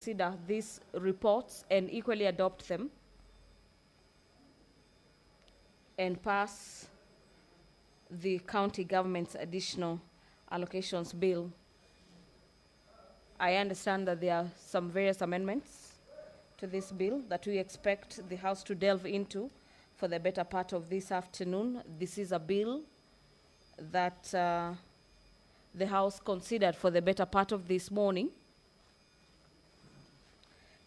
Consider these reports and equally adopt them and pass the county government's additional allocations bill. I understand that there are some various amendments to this bill that we expect the House to delve into for the better part of this afternoon. This is a bill that the House considered for the better part of this morning.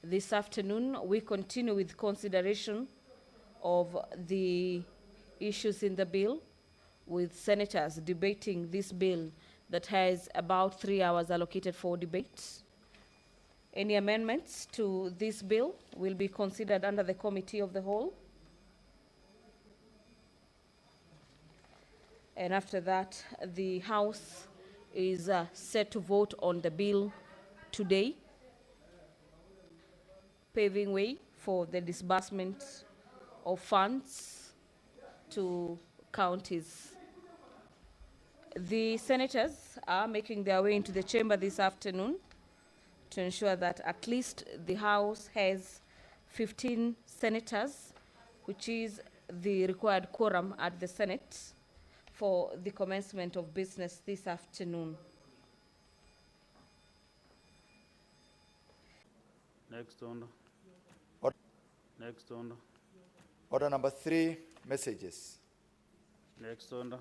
This afternoon, we continue with consideration of the issues in the bill, with senators debating this bill that has about 3 hours allocated for debate. Any amendments to this bill will be considered under the committee of the whole. And after that, the House is set to vote on the bill today, paving way for the disbursement of funds to counties. The senators are making their way into the chamber this afternoon to ensure that at least the House has 15 senators, which is the required quorum at the Senate for the commencement of business this afternoon. Next on. Next on. Order number 3, messages. Next on.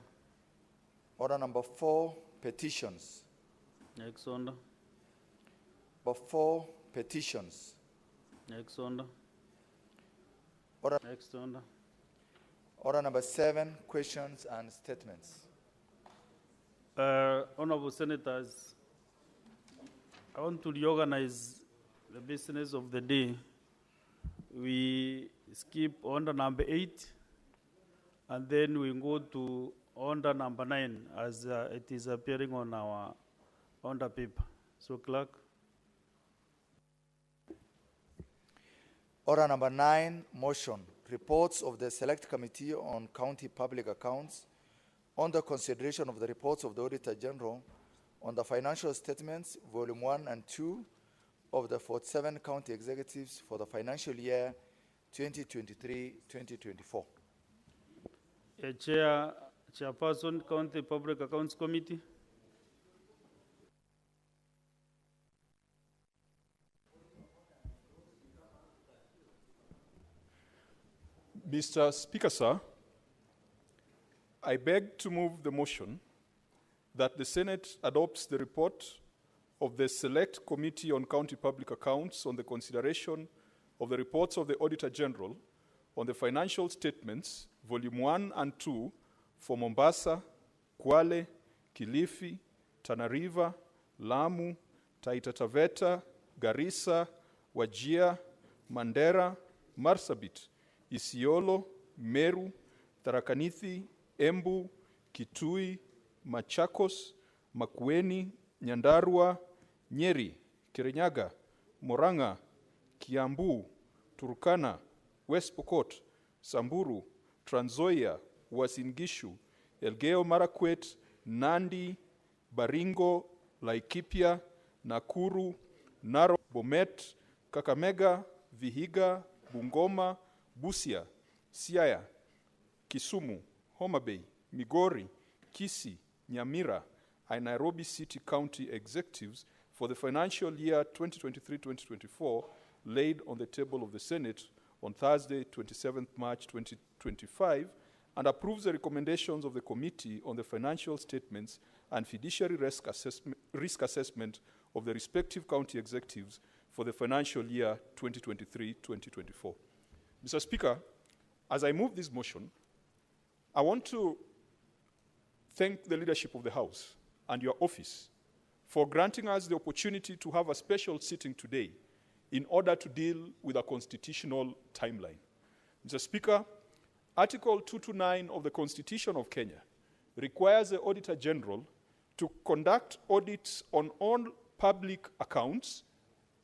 Order number 4, petitions. Next on. Number 4, petitions. Next on. Order, Next on. order number 7, questions and statements. Honorable Senators, I want to reorganize the business of the day. We skip order number 8, and then we go to order number 9 as it is appearing on our order paper. So, Clerk. Order number 9, motion. Reports of the Select Committee on County Public Accounts on the consideration of the reports of the Auditor General on the financial statements, Volume 1 and 2, of the 47 county executives for the financial year 2023-2024. Chairperson, County Public Accounts Committee. Mr. Speaker, sir, I beg to move the motion that the Senate adopts the report of the Select Committee on County Public Accounts on the consideration of the reports of the Auditor General on the financial statements, Volume 1 and 2, for Mombasa, Kwale, Kilifi, Tana River, Lamu, Taita Taveta, Garissa, Wajir, Mandera, Marsabit, Isiolo, Meru, Tharaka Nithi, Embu, Kitui, Machakos, Makueni, Nyandarua, Nyeri, Kirinyaga, Murang'a, Kiambu, Turkana, West Pokot, Samburu, Trans Nzoia, Uasin Gishu, Elgeyo Marakwet, Nandi, Baringo, Laikipia, Nakuru, Narok, Bomet, Kakamega, Vihiga, Bungoma, Busia, Siaya, Kisumu, Homa Bay, Migori, Kisii, Nyamira, and Nairobi City County executives for the financial year 2023-2024 laid on the table of the Senate on Thursday, 27th March 2025, and approves the recommendations of the Committee on the Financial Statements and Fiduciary Risk Assessment of the respective county executives for the financial year 2023-2024. Mr. Speaker, as I move this motion, I want to thank the leadership of the House and your office for granting us the opportunity to have a special sitting today in order to deal with a constitutional timeline. Mr. Speaker, Article 229 of the Constitution of Kenya requires the Auditor General to conduct audits on all public accounts,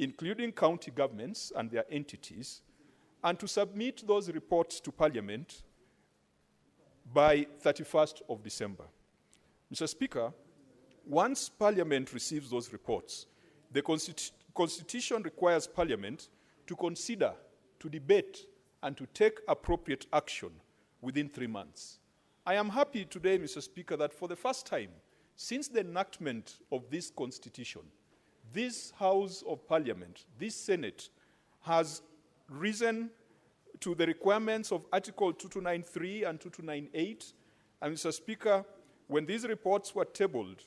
including county governments and their entities, and to submit those reports to Parliament by 31st of December. Mr. Speaker, once Parliament receives those reports, the Constitution requires Parliament to consider, to debate, and to take appropriate action within 3 months. I am happy today, Mr. Speaker, that for the first time since the enactment of this Constitution, this House of Parliament, this Senate, has risen to the requirements of Article 2293 and 2298. And Mr. Speaker, when these reports were tabled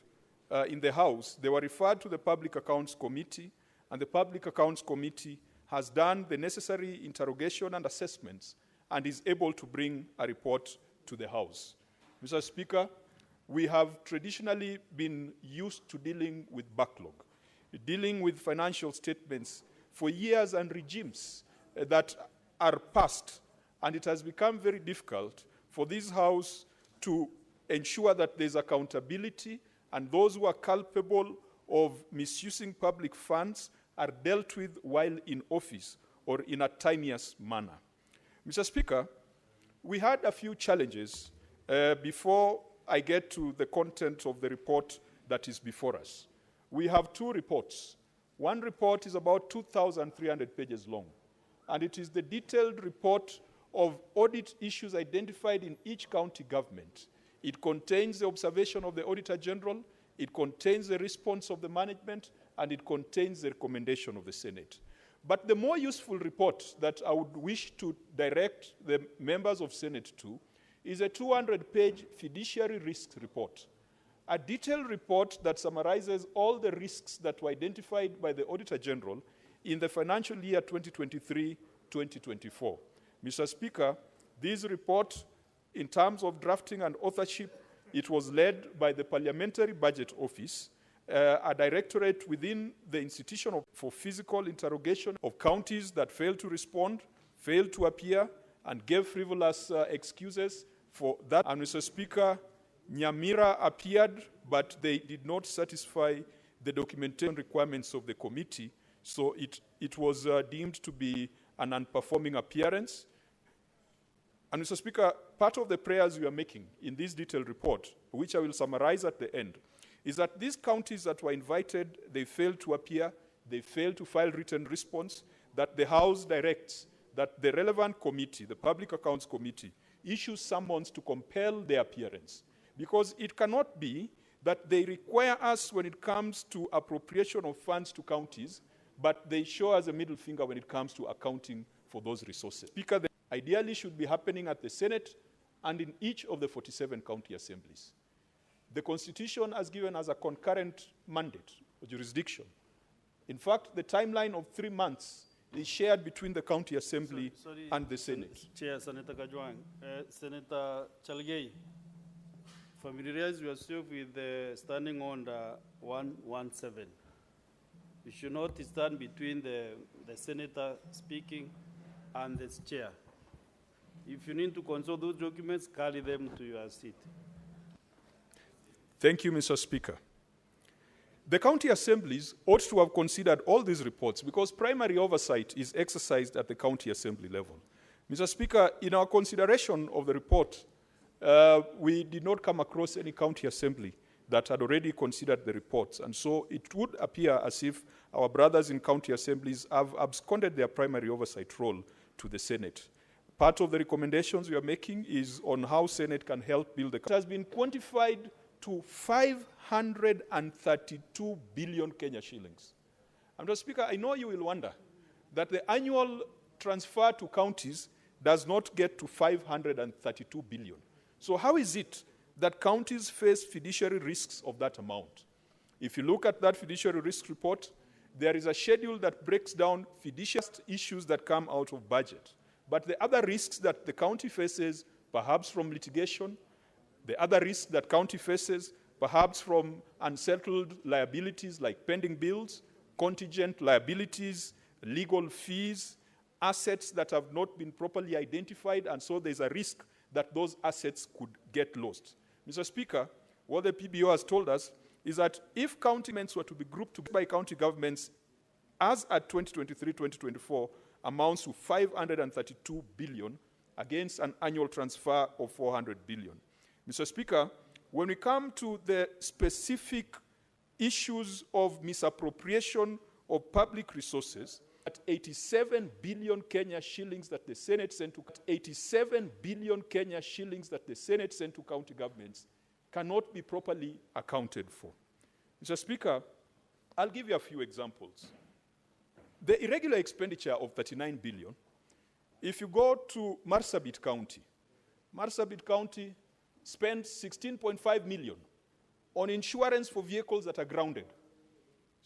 in the House, they were referred to the Public Accounts Committee, and the Public Accounts Committee has done the necessary interrogation and assessments and is able to bring a report to the House. Mr. Speaker, we have traditionally been used to dealing with backlog, dealing with financial statements for years and regimes that are past, and it has become very difficult for this House to ensure that there's accountability and those who are culpable of misusing public funds are dealt with while in office or in a timeous manner. Mr. Speaker, we had a few challenges before I get to the content of the report that is before us. We have 2 reports. One report is about 2,300 pages long, and it is the detailed report of audit issues identified in each county government. It contains the observation of the Auditor General, it contains the response of the management, and it contains the recommendation of the Senate. But the more useful report that I would wish to direct the members of Senate to is a 200-page fiduciary risks report, a detailed report that summarizes all the risks that were identified by the Auditor General in the financial year 2023-2024. Mr. Speaker, this report, in terms of drafting and authorship, it was led by the Parliamentary Budget Office, a directorate within the Institution for Physical Interrogation of counties that failed to respond, failed to appear, and gave frivolous excuses for that. And Mr. Speaker, Nyamira appeared, but they did not satisfy the documentation requirements of the committee, so it was deemed to be an unperforming appearance. And Mr. Speaker, part of the prayers we are making in this detailed report, which I will summarize at the end, is that these counties that were invited, they failed to appear, they failed to file written response, that the House directs that the relevant committee, the Public Accounts Committee, issues summons to compel their appearance. Because it cannot be that they require us when it comes to appropriation of funds to counties, but they show us a middle finger when it comes to accounting for those resources. Speaker, the ideally should be happening at the Senate and in each of the 47 county assemblies. The Constitution has given us a concurrent mandate or jurisdiction. In fact, the timeline of 3 months is shared between the county assembly and the Senate. Chair, Senator Kajwang, Senator Chalgei, familiarize yourself with the standing order 117. You should not stand between the senator speaking and the chair. If you need to consult those documents, carry them to your seat. Thank you, Mr. Speaker. The county assemblies ought to have considered all these reports because primary oversight is exercised at the county assembly level. Mr. Speaker, in our consideration of the report, we did not come across any county assembly that had already considered the reports. And so it would appear as if our brothers in county assemblies have absconded their primary oversight role to the Senate. Part of the recommendations we are making is on how Senate can help build the country. It has been quantified to 532 billion Kenya shillings. And Mr. Speaker, I know you will wonder that the annual transfer to counties does not get to 532 billion. So how is it that counties face fiduciary risks of that amount? If you look at that fiduciary risk report, there is a schedule that breaks down fiduciary issues that come out of budget. But the other risks that the county faces, perhaps from litigation, the other risks that county faces, perhaps from unsettled liabilities like pending bills, contingent liabilities, legal fees, assets that have not been properly identified, and so there's a risk that those assets could get lost. Mr. Speaker, what the PBO has told us is that if county governments were to be grouped by county governments as at 2023-2024 amounts to 532 billion against an annual transfer of 400 billion. Mr. Speaker, when we come to the specific issues of misappropriation of public resources at 87 billion Kenya shillings that the Senate sent to 87 billion Kenya shillings that the Senate sent to county governments cannot be properly accounted for. Mr. Speaker, I'll give you a few examples. The irregular expenditure of 39 billion, if you go to Marsabit County spends 16.5 million on insurance for vehicles that are grounded.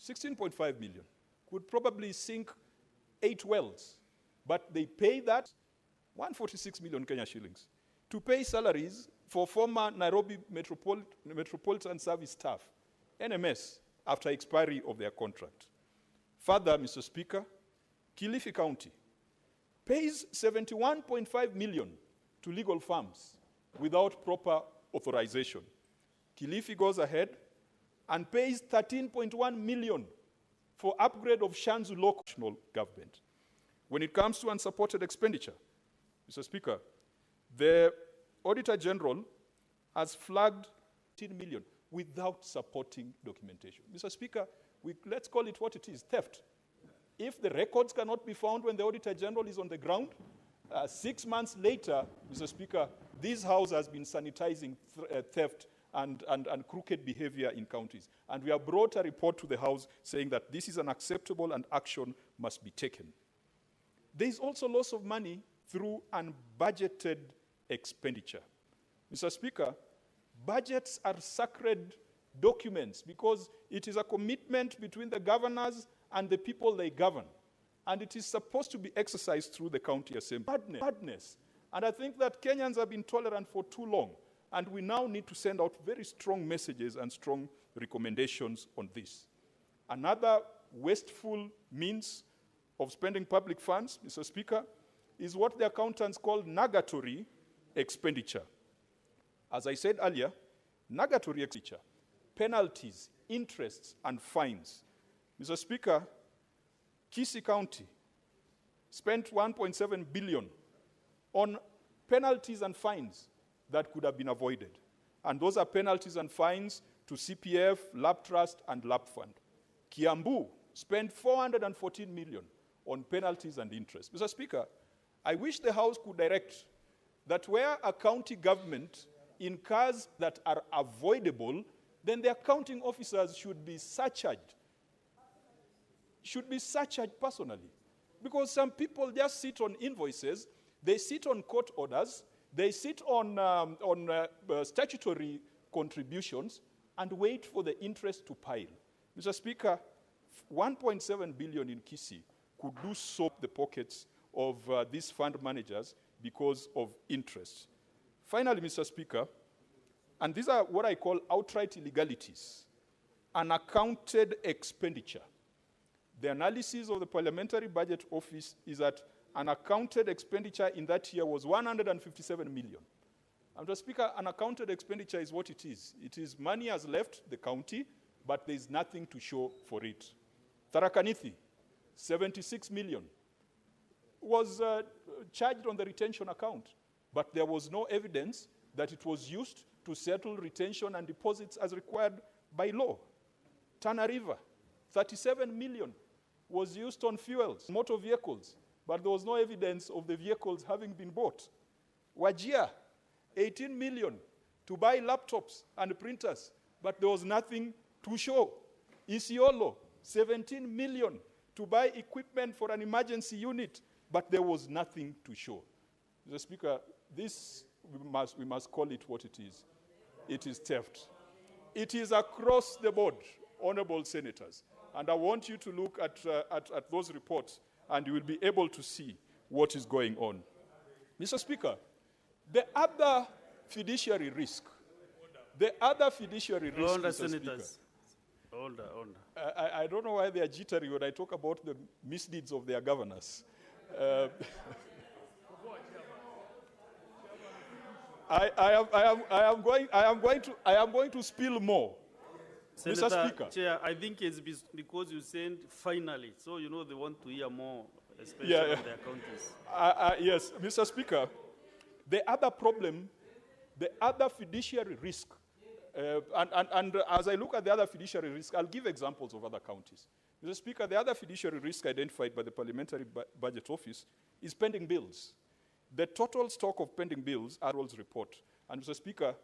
16.5 million could probably sink 8 wells, but they pay that 146 million Kenya shillings to pay salaries for former Nairobi Metropolitan Service staff, NMS, after expiry of their contract. Further, Mr. Speaker, Kilifi County pays 71.5 million to legal firms without proper authorization. Kilifi goes ahead and pays 13.1 million for upgrade of Shanzu local government. When it comes to unsupported expenditure, Mr. Speaker, the Auditor General has flagged 10 million without supporting documentation. Mr. Speaker, let's call it what it is, theft. If the records cannot be found when the Auditor General is on the ground, 6 months later, Mr. Speaker, this House has been sanitizing theft and crooked behavior in counties. And we have brought a report to the House saying that this is unacceptable and action must be taken. There is also loss of money through unbudgeted expenditure. Mr. Speaker, budgets are sacred documents because it is a commitment between the governors and the people they govern. And it is supposed to be exercised through the county assembly. Madness. And I think that Kenyans have been tolerant for too long. And we now need to send out very strong messages and strong recommendations on this. Another wasteful means of spending public funds, Mr. Speaker, is what the accountants call nugatory expenditure. As I said earlier, nugatory expenditure, penalties, interests, and fines. Mr. Speaker, Kisii County spent 1.7 billion on penalties and fines that could have been avoided. And those are penalties and fines to CPF, Lab Trust, and Lab Fund. Kiambu spent 414 million on penalties and interest. Mr. Speaker, I wish the House could direct that where a county government incurs that are avoidable, then the accounting officers should be surcharged personally. Because some people just sit on invoices, they sit on court orders, they sit on statutory contributions and wait for the interest to pile. Mr. Speaker, 1.7 billion in Kisii could do soap the pockets of these fund managers because of interest. Finally, Mr. Speaker, and these are what I call outright illegalities, unaccounted expenditure. The analysis of the Parliamentary Budget Office is that unaccounted expenditure in that year was 157 million. And Mr. Speaker, unaccounted expenditure is what it is. It is money has left the county, but there is nothing to show for it. Tharaka Nithi, 76 million, was charged on the retention account, but there was no evidence that it was used to settle retention and deposits as required by law. Tana River, 37 million, was used on fuels, motor vehicles, but there was no evidence of the vehicles having been bought. Wajir, 18 million to buy laptops and printers, but there was nothing to show. Isiolo, 17 million to buy equipment for an emergency unit, but there was nothing to show. Mr. Speaker, this, we must call it what it is. It is theft. It is across the board, honorable senators. And I want you to look at those reports, and you will be able to see what is going on. Mr. Speaker, the other fiduciary risk, Order, Mr. senators. Speaker, Order. I don't know why they are jittery when I talk about the misdeeds of their governors. I am going to spill more. Senator, Mr. Speaker. Chair, I think it's because you said finally, so you know they want to hear more, especially on their counties. Yes, Mr. Speaker, the other problem, the other fiduciary risk, and as I look at the other fiduciary risk, I'll give examples of other counties. Mr. Speaker, the other fiduciary risk identified by the Parliamentary Budget Office is pending bills. The total stock of pending bills are Referral's report. And Mr. Speaker,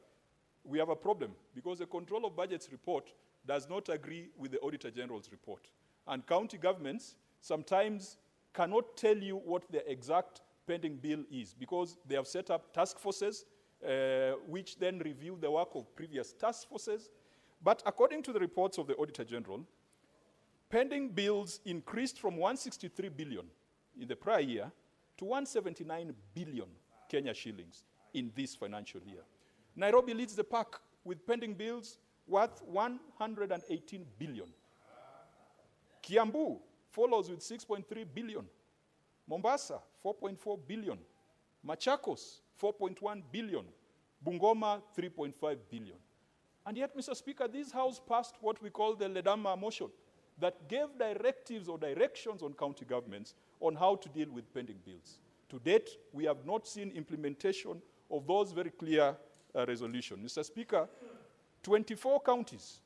we have a problem because the Control of Budgets report does not agree with the Auditor General's report. And county governments sometimes cannot tell you what the exact pending bill is because they have set up task forces which then review the work of previous task forces. But according to the reports of the Auditor General, pending bills increased from 163 billion in the prior year to 179 billion Kenya shillings in this financial year. Nairobi leads the pack with pending bills worth 118 billion. Kiambu follows with 6.3 billion. Mombasa, 4.4 billion. Machakos, 4.1 billion. Bungoma, 3.5 billion. And yet, Mr. Speaker, this House passed what we call the Ledama motion that gave directives or directions on county governments on how to deal with pending bills. To date, we have not seen implementation of those very clear resolutions. Mr. Speaker, 24 counties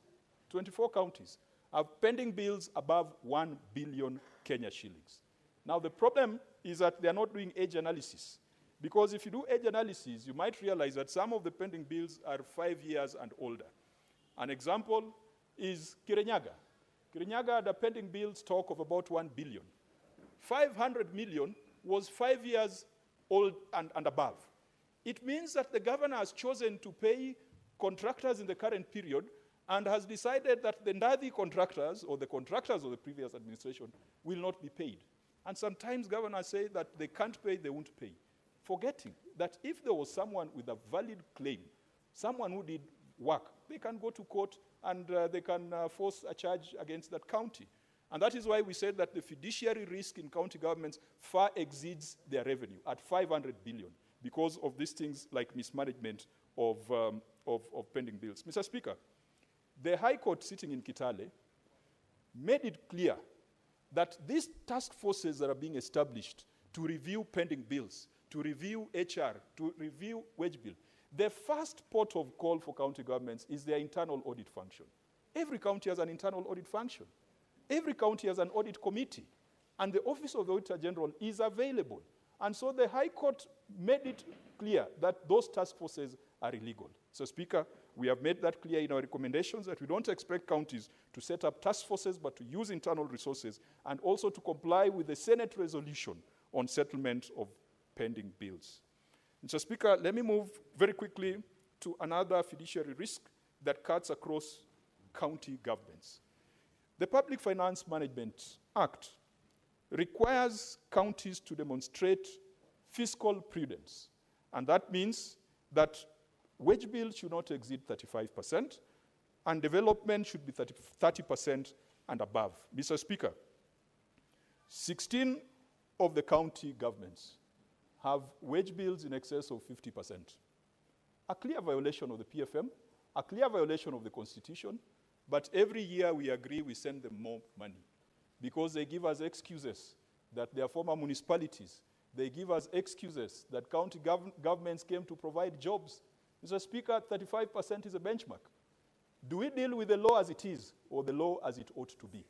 have pending bills above 1 billion Kenya shillings. Now, the problem is that they are not doing age analysis. Because if you do age analysis, you might realize that some of the pending bills are 5 years and older. An example is Kirinyaga. Kirinyaga had a pending bill stock of about 1 billion. 500 million was 5 years old and above. It means that the governor has chosen to pay contractors in the current period and has decided that the Ndadi contractors or the contractors of the previous administration will not be paid. And sometimes governors say that they can't pay, they won't pay, forgetting that if there was someone with a valid claim, someone who did work, they can go to court and they can force a charge against that county. And that is why we said that the fiduciary risk in county governments far exceeds their revenue at 500 billion because of these things like mismanagement of pending bills. Mr. Speaker, the High Court sitting in Kitale made it clear that these task forces that are being established to review pending bills, to review HR, to review wage bill, the first port of call for county governments is their internal audit function. Every county has an internal audit function. Every county has an audit committee. And the Office of the Auditor General is available. And so the High Court made it clear that those task forces are illegal. So, Speaker, we have made that clear in our recommendations that we don't expect counties to set up task forces, but to use internal resources and also to comply with the Senate resolution on settlement of pending bills. Mr. Speaker, let me move very quickly to another fiduciary risk that cuts across county governments. The Public Finance Management Act requires counties to demonstrate fiscal prudence. And that means that wage bill should not exceed 35%, and development should be 30% and above. Mr. Speaker, 16 of the county governments have wage bills in excess of 50%. A clear violation of the PFM, a clear violation of the Constitution, but every year we agree we send them more money because they give us excuses that they are former municipalities. They give us excuses that county governments came to provide jobs. Mr. Speaker, 35% is a benchmark. Do we deal with the law as it is or the law as it ought to be?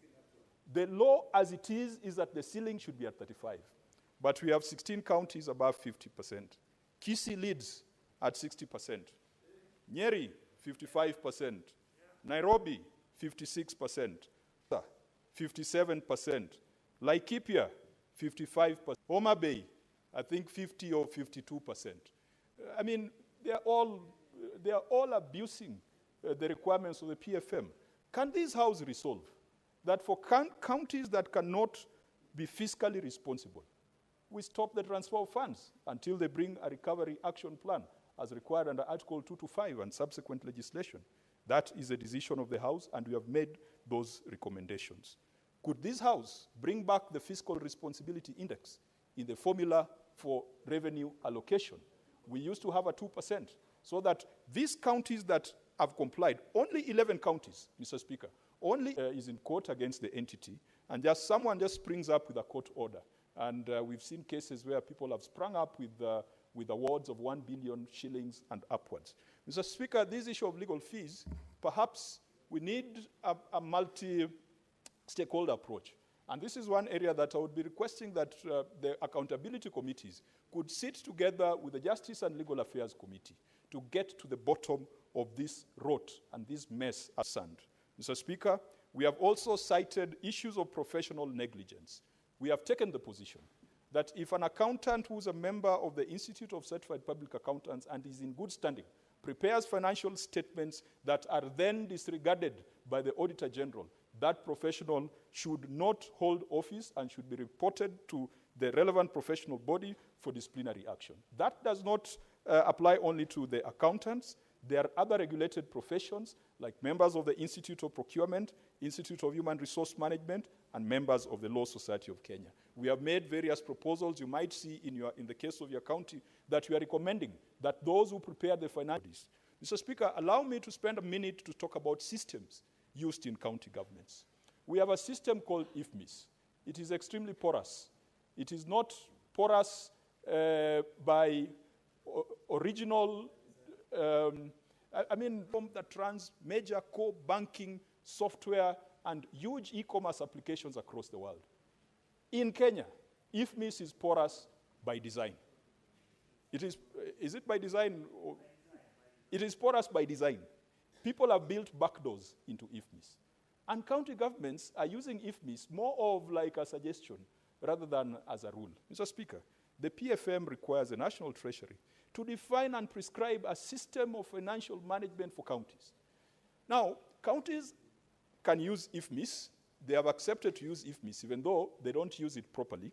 The law as it is that the ceiling should be at 35. But we have 16 counties above 50%. Kisii leads at 60%. Nyeri, 55%. Nairobi, 56%. 57%. Laikipia, 55%. Homa Bay, I think 50 or 52%. I mean, they are all abusing the requirements of the PFM. Can this House resolve that for counties that cannot be fiscally responsible, we stop the transfer of funds until they bring a recovery action plan as required under Article 225 and subsequent legislation? That is a decision of the House, and we have made those recommendations. Could this House bring back the Fiscal Responsibility Index in the formula for revenue allocation? We used to have a 2%, so that these counties that have complied, only 11 counties, Mr. Speaker, only is in court against the entity, and someone just springs up with a court order. And we've seen cases where people have sprung up with awards of 1 billion shillings and upwards. Mr. Speaker, this issue of legal fees, perhaps we need a stakeholder approach. And this is one area that I would be requesting that the accountability committees could sit together with the Justice and Legal Affairs Committee to get to the bottom of this rot and this mess at hand. Mr. Speaker, we have also cited issues of professional negligence. We have taken the position that if an accountant who is a member of the Institute of Certified Public Accountants and is in good standing prepares financial statements that are then disregarded by the Auditor General, that professional should not hold office and should be reported to the relevant professional body for disciplinary action. That does not apply only to the accountants. There are other regulated professions like members of the Institute of Procurement, Institute of Human Resource Management, and members of the Law Society of Kenya. We have made various proposals. You might see in the case of your county that we are recommending that those who prepare the financials. Mr. Speaker, allow me to spend a minute to talk about systems used in county governments. We have a system called IFMIS. It is extremely porous. It is not porous by original, from that runs major core banking software and huge e-commerce applications across the world. In Kenya, IFMIS is porous by design. Is it by design? It is porous by design. People have built backdoors into IFMIS. And county governments are using IFMIS more of like a suggestion rather than as a rule. Mr. Speaker, the PFM requires the National Treasury to define and prescribe a system of financial management for counties. Now, counties can use IFMIS. They have accepted to use IFMIS, even though they don't use it properly.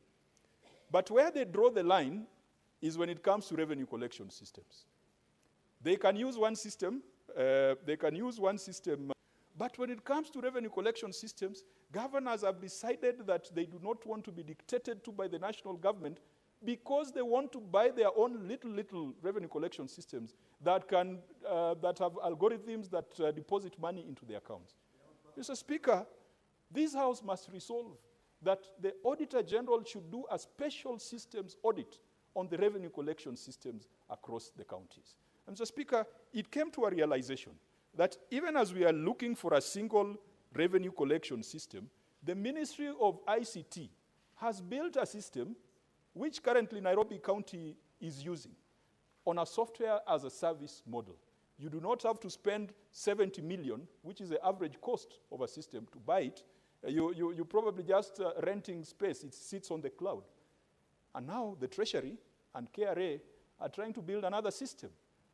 But where they draw the line is when it comes to revenue collection systems. They can use one system, but when it comes to revenue collection systems, governors have decided that they do not want to be dictated to by the national government because they want to buy their own little revenue collection systems that have algorithms that deposit money into their accounts. Mr. Speaker, this House must resolve that the Auditor General should do a special systems audit on the revenue collection systems across the counties. And Mr. Speaker, it came to a realization that even as we are looking for a single revenue collection system, the Ministry of ICT has built a system which currently Nairobi County is using on a software as a service model. You do not have to spend 70 million, which is the average cost of a system, to buy it. You probably just renting space. It sits on the cloud. And now the Treasury and KRA are trying to build another system.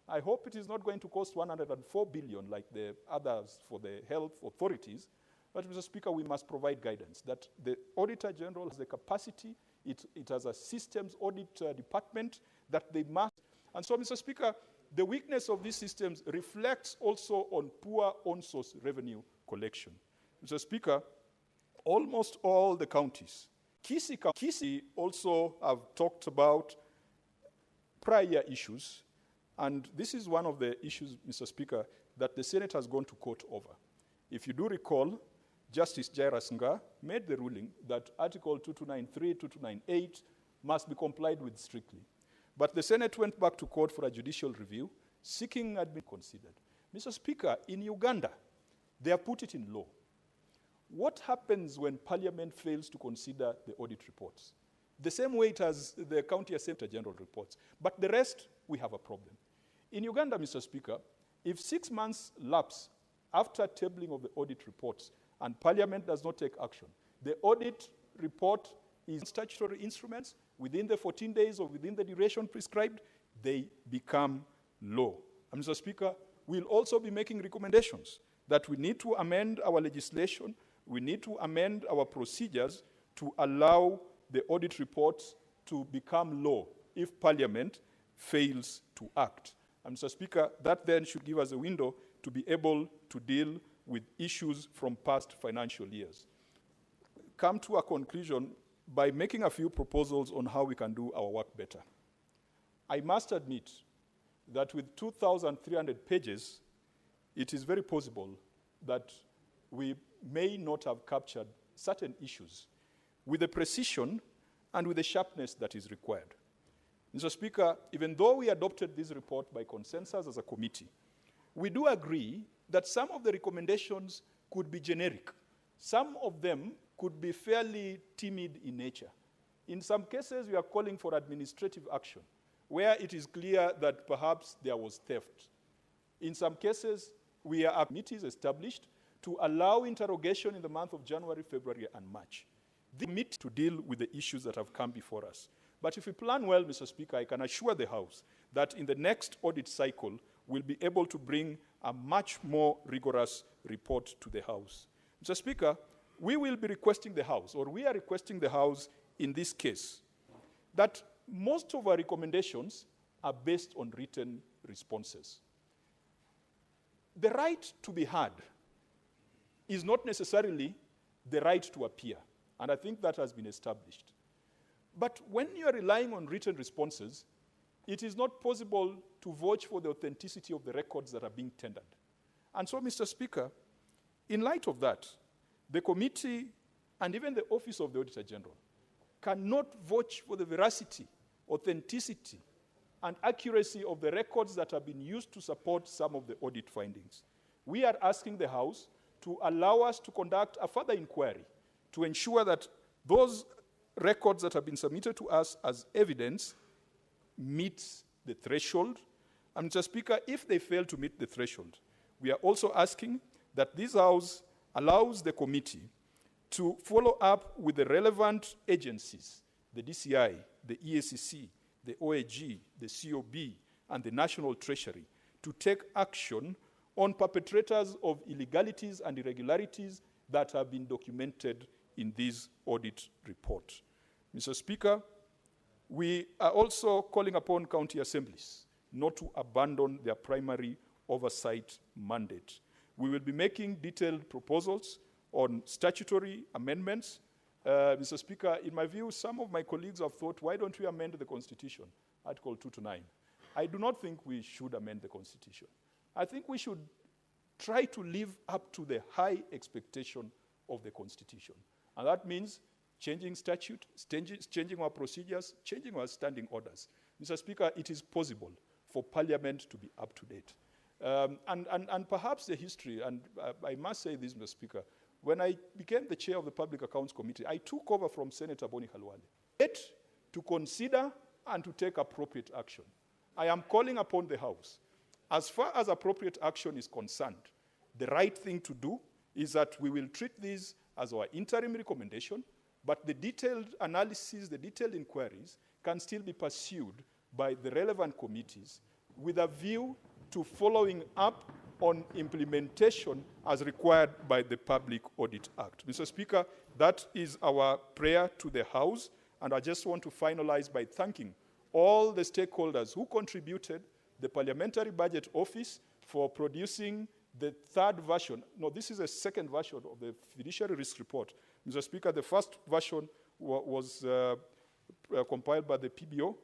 I hope it is not going to cost 104 billion like the others for the health authorities. But, Mr. Speaker, we must provide guidance that the Auditor General has the capacity. It has a systems audit department that they must. And so, Mr. Speaker, the weakness of these systems reflects also on poor on-source revenue collection. Mr. Speaker, almost all the counties, Kisii also have talked about prior issues, and this is one of the issues, Mr. Speaker, that the Senate has gone to court over. If you do recall, Justice Jairus Nga made the ruling that Article 2293, 2298 must be complied with strictly. But the Senate went back to court for a judicial review, seeking had been considered. Mr. Speaker, in Uganda, they have put it in law. What happens when Parliament fails to consider the audit reports? The same way it has the County Assembly General reports. But the rest, we have a problem. In Uganda, Mr. Speaker, if 6 months lapse after tabling of the audit reports and Parliament does not take action, the audit report is statutory instruments. Within the 14 days or within the duration prescribed, they become law. And Mr. Speaker, we'll also be making recommendations that we need to amend our legislation, we need to amend our procedures to allow the audit reports to become law if Parliament fails to act. And Mr. Speaker, that then should give us a window to be able to deal with issues from past financial years. Come to a conclusion by making a few proposals on how we can do our work better. I must admit that with 2,300 pages, it is very possible that we may not have captured certain issues with the precision and with the sharpness that is required. Mr. Speaker, even though we adopted this report by consensus as a committee, we do agree that some of the recommendations could be generic Some of them could be fairly timid in nature. In some cases, we are calling for administrative action, where it is clear that perhaps there was theft. In some cases, we are committees established to allow interrogation in the month of January, February, and March. They meet to deal with the issues that have come before us. But if we plan well, Mr. Speaker, I can assure the House that in the next audit cycle, we'll be able to bring a much more rigorous report to the House. Mr. Speaker, we will be requesting the House, or we are requesting the House in this case, that most of our recommendations are based on written responses. The right to be heard is not necessarily the right to appear, and I think that has been established. But when you are relying on written responses, it is not possible to vouch for the authenticity of the records that are being tendered. And so, Mr. Speaker, in light of that, the committee and even the Office of the Auditor General cannot vouch for the veracity, authenticity, and accuracy of the records that have been used to support some of the audit findings. We are asking the House to allow us to conduct a further inquiry to ensure that those records that have been submitted to us as evidence meet the threshold. And Mr. Speaker, if they fail to meet the threshold, we are also asking that this House allows the committee to follow up with the relevant agencies, the DCI, the EACC, the OAG, the COB, and the National Treasury, to take action on perpetrators of illegalities and irregularities that have been documented in this audit report. Mr. Speaker, we are also calling upon county assemblies not to abandon their primary oversight mandate. We will be making detailed proposals on statutory amendments. Mr. Speaker, in my view, some of my colleagues have thought, why don't we amend the Constitution, Article 2 to 9? I do not think we should amend the Constitution. I think we should try to live up to the high expectation of the Constitution. And that means changing statute, changing our procedures, changing our standing orders. Mr. Speaker, it is possible for Parliament to be up to date. And perhaps the history, and I must say this, Mr. Speaker, when I became the chair of the Public Accounts Committee, I took over from Senator Boni Khalwale, yet to consider and to take appropriate action. I am calling upon the House. As far as appropriate action is concerned, the right thing to do is that we will treat this as our interim recommendation, but the detailed analysis, the detailed inquiries can still be pursued by the relevant committees with a view to following up on implementation as required by the Public Audit Act. Mr. Speaker, that is our prayer to the House, and I just want to finalize by thanking all the stakeholders who contributed, the Parliamentary Budget Office for producing the third version. No, this is a second version of the Fiduciary Risk Report. Mr. Speaker, the first version was compiled by the PBO,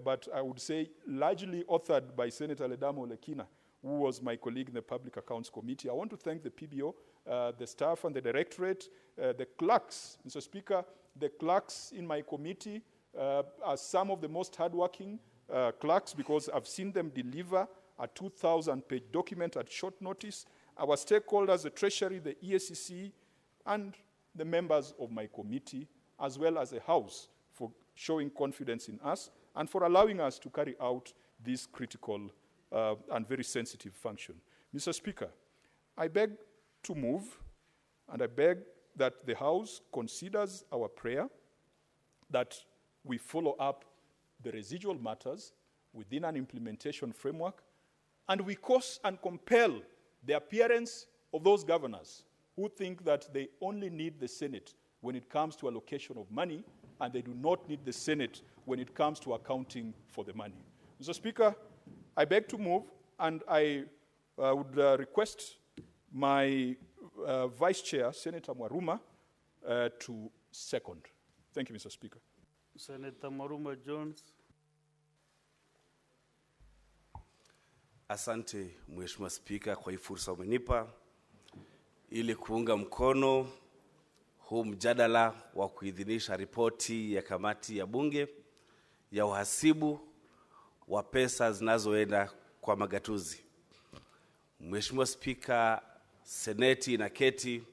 but I would say largely authored by Senator Ledamo Lekina, who was my colleague in the Public Accounts Committee. I want to thank the PBO, the staff and the directorate, the clerks. Mr. Speaker, the clerks in my committee are some of the most hardworking clerks because I've seen them deliver a 2,000-page document at short notice. Our stakeholders, the Treasury, the EACC, and the members of my committee, as well as the House, for showing confidence in us and for allowing us to carry out this critical and very sensitive function. Mr. Speaker, I beg to move, and I beg that the House considers our prayer that we follow up the residual matters within an implementation framework, and we cause and compel the appearance of those governors who think that they only need the Senate when it comes to allocation of money, and they do not need the Senate when it comes to accounting for the money. Mr. Speaker, I beg to move, and I would request my Vice Chair, Senator Mwaruma, to second. Thank you, Mr. Speaker. Senator Mwaruma Jones. Asante Mheshimiwa Spika kwa hii fursa umenipa ili kuunga mkono huu mjadala wa kuidhinisha ripoti ya kamati ya bunge ya uhasibu wa pesa zinazoenda kwa magatuzi. Mheshimiwa Spika, Seneti inaketi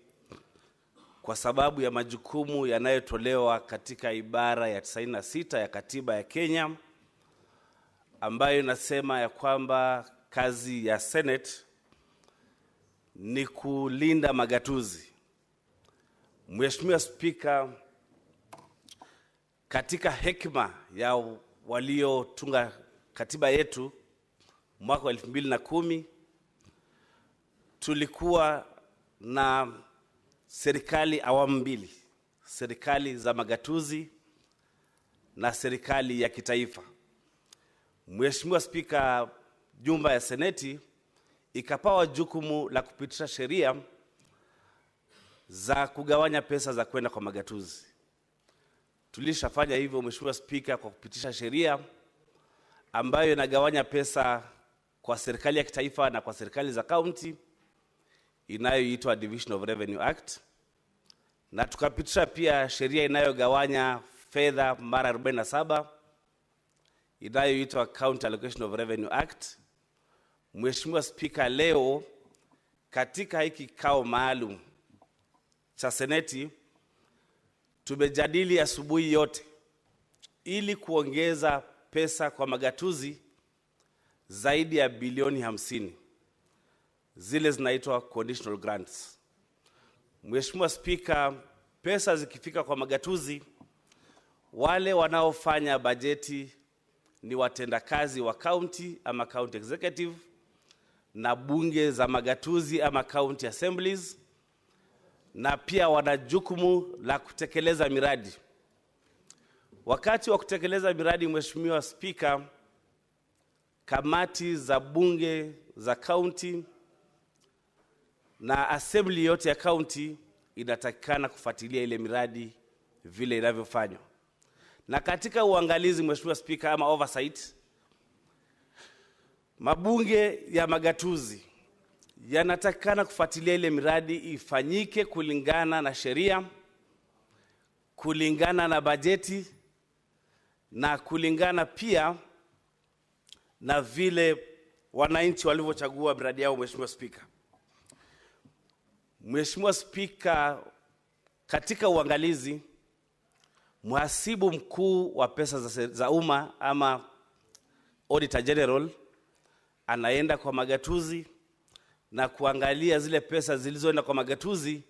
kwa sababu ya majukumu yanayotolewa katika ibara ya 96 ya katiba ya Kenya, ambayo inasema ya kwamba kazi ya Senate ni kulinda magatuzi. Mheshimiwa Spika, katika hekima ya waliotunga katiba yetu mwaka wa 2010, tulikuwa na serikali awamu mbili, serikali za magatuzi na serikali ya kitaifa. Mheshimiwa Spika, jumba ya Seneti ikapawa jukumu la kupitisha sheria za kugawanya pesa za kwenda kwa magatuzi. Tulishafanya hivyo Mheshimiwa Spika kwa kupitisha sheria ambayo inagawanya pesa kwa serikali ya kitaifa na kwa serikali za county, inayoitwa Division of Revenue Act, na tukapitisha pia sheria inayogawanya fedha mara 47 inayoitwa County Allocation of Revenue Act. Mheshimiwa Spika, leo katika hiki kikao maalum cha Seneti tumejadili asubuhi yote ili kuongeza pesa kwa magatuzi zaidi ya bilioni 50, zile zinaitwa conditional grants. Mheshimiwa Spika, pesa zikifika kwa magatuzi, wale wanaofanya bajeti ni watendakazi wa county ama county executive na bunge za magatuzi ama county assemblies, na pia wana jukumu la kutekeleza miradi. Wakati wa kutekeleza miradi, Mheshimiwa Spika, kamati za bunge za county na assembly yote ya county inatakikana kufuatilia ile miradi vile inavyofanywa. Na katika uangalizi, Mheshimiwa Spika, ama oversight, mabunge ya magatuzi yanatakikana kufuatilia ile miradi ifanyike kulingana na sheria, kulingana na bajeti na kulingana pia na vile wananchi walivyochagua miradi yao. Mheshimiwa Spika, Mheshimiwa Spika, katika uangalizi, mhasibu mkuu wa pesa za umma ama auditor general anaenda kwa magatuzi na kuangalia zile pesa zilizoenda kwa magatuzi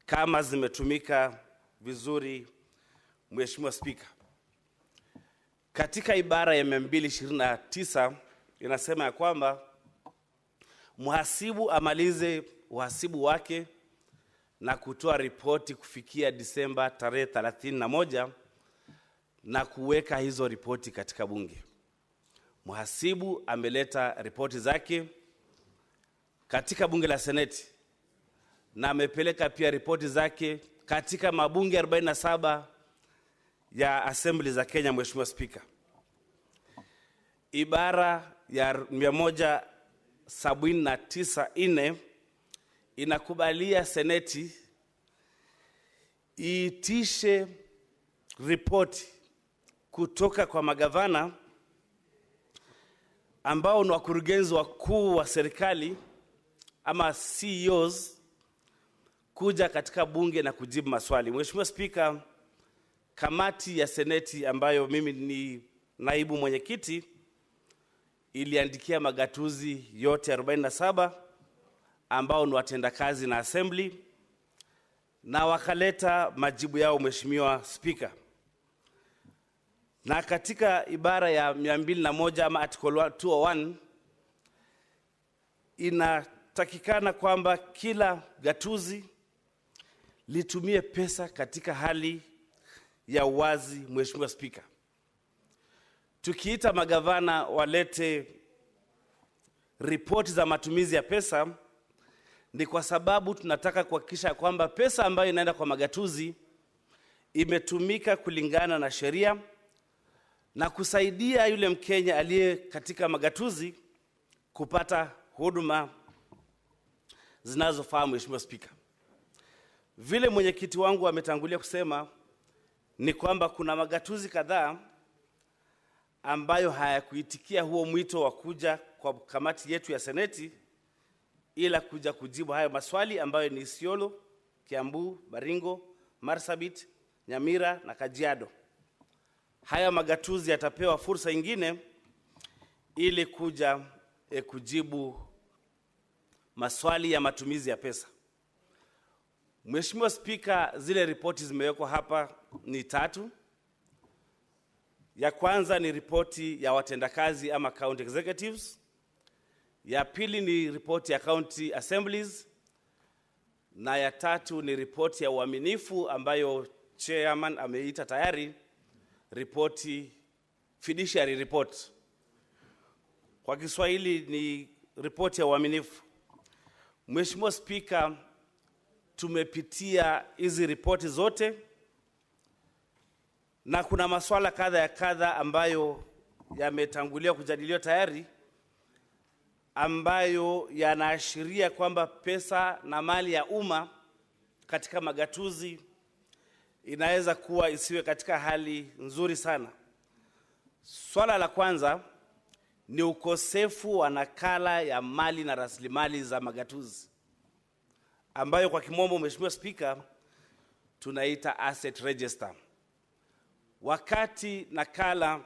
kama zimetumika vizuri. Mheshimiwa Spika, katika ibara ya 229 inasema ya kwamba mhasibu amalize uhasibu wake na kutoa ripoti kufikia Disemba tarehe 31 na kuweka hizo ripoti katika bunge. Mhasibu ameleta ripoti zake katika bunge la Seneti na amepeleka pia ripoti zake katika mabunge 47 ya assembly za Kenya. Mheshimiwa Spika, ibara ya 179(4) inakubalia Seneti iitishe ripoti kutoka kwa magavana ambao ni wakurugenzi wakuu wa serikali ama CEOs kuja katika bunge na kujibu maswali. Mheshimiwa Spika, kamati ya Seneti ambayo mimi ni naibu mwenyekiti iliandikia magatuzi yote 47 ambao ni watendakazi na assembly na wakaleta majibu yao. Mheshimiwa Spika, na katika ibara ya 201 ama article 201 inatakikana kwamba kila gatuzi litumie pesa katika hali ya uwazi. Mheshimiwa Spika, tukiita magavana walete ripoti za matumizi ya pesa ni kwa sababu tunataka kuhakikisha kwamba pesa ambayo inaenda kwa magatuzi imetumika kulingana na sheria na kusaidia yule Mkenya aliye katika magatuzi kupata huduma zinazofaa. Mheshimiwa Spika, vile mwenyekiti wangu ametangulia kusema ni kwamba kuna magatuzi kadhaa ambayo hayakuitikia huo mwito wa kuja kwa kamati yetu ya Seneti ila kuja kujibu hayo maswali ambayo ni Isiolo, Kiambu, Baringo, Marsabit, Nyamira na Kajiado. Haya magatuzi yatapewa fursa ingine ili kuja kujibu maswali ya matumizi ya pesa. Mheshimiwa Spika, zile ripoti zimewekwa hapa ni 3. Ya kwanza ni ripoti ya watendakazi ama county executives. Ya pili ni ripoti ya county assemblies. Na ya 3 ni ripoti ya uaminifu ambayo chairman ameita tayari ripoti, fiduciary report. Kwa Kiswahili ni ripoti ya uaminifu. Mheshimiwa Spika, tumepitia hizi ripoti zote na kuna masuala kadha ambayo yametangulia kujadiliwa tayari, ambayo yanaashiria kwamba pesa na mali ya umma katika magatuzi inaweza kuwa isiwe katika hali nzuri sana. Swala la kwanza ni ukosefu wa nakala ya mali na rasilimali za magatuzi, ambayo kwa kimombo, Mheshimiwa Spika, tunaita asset register. Wakati nakala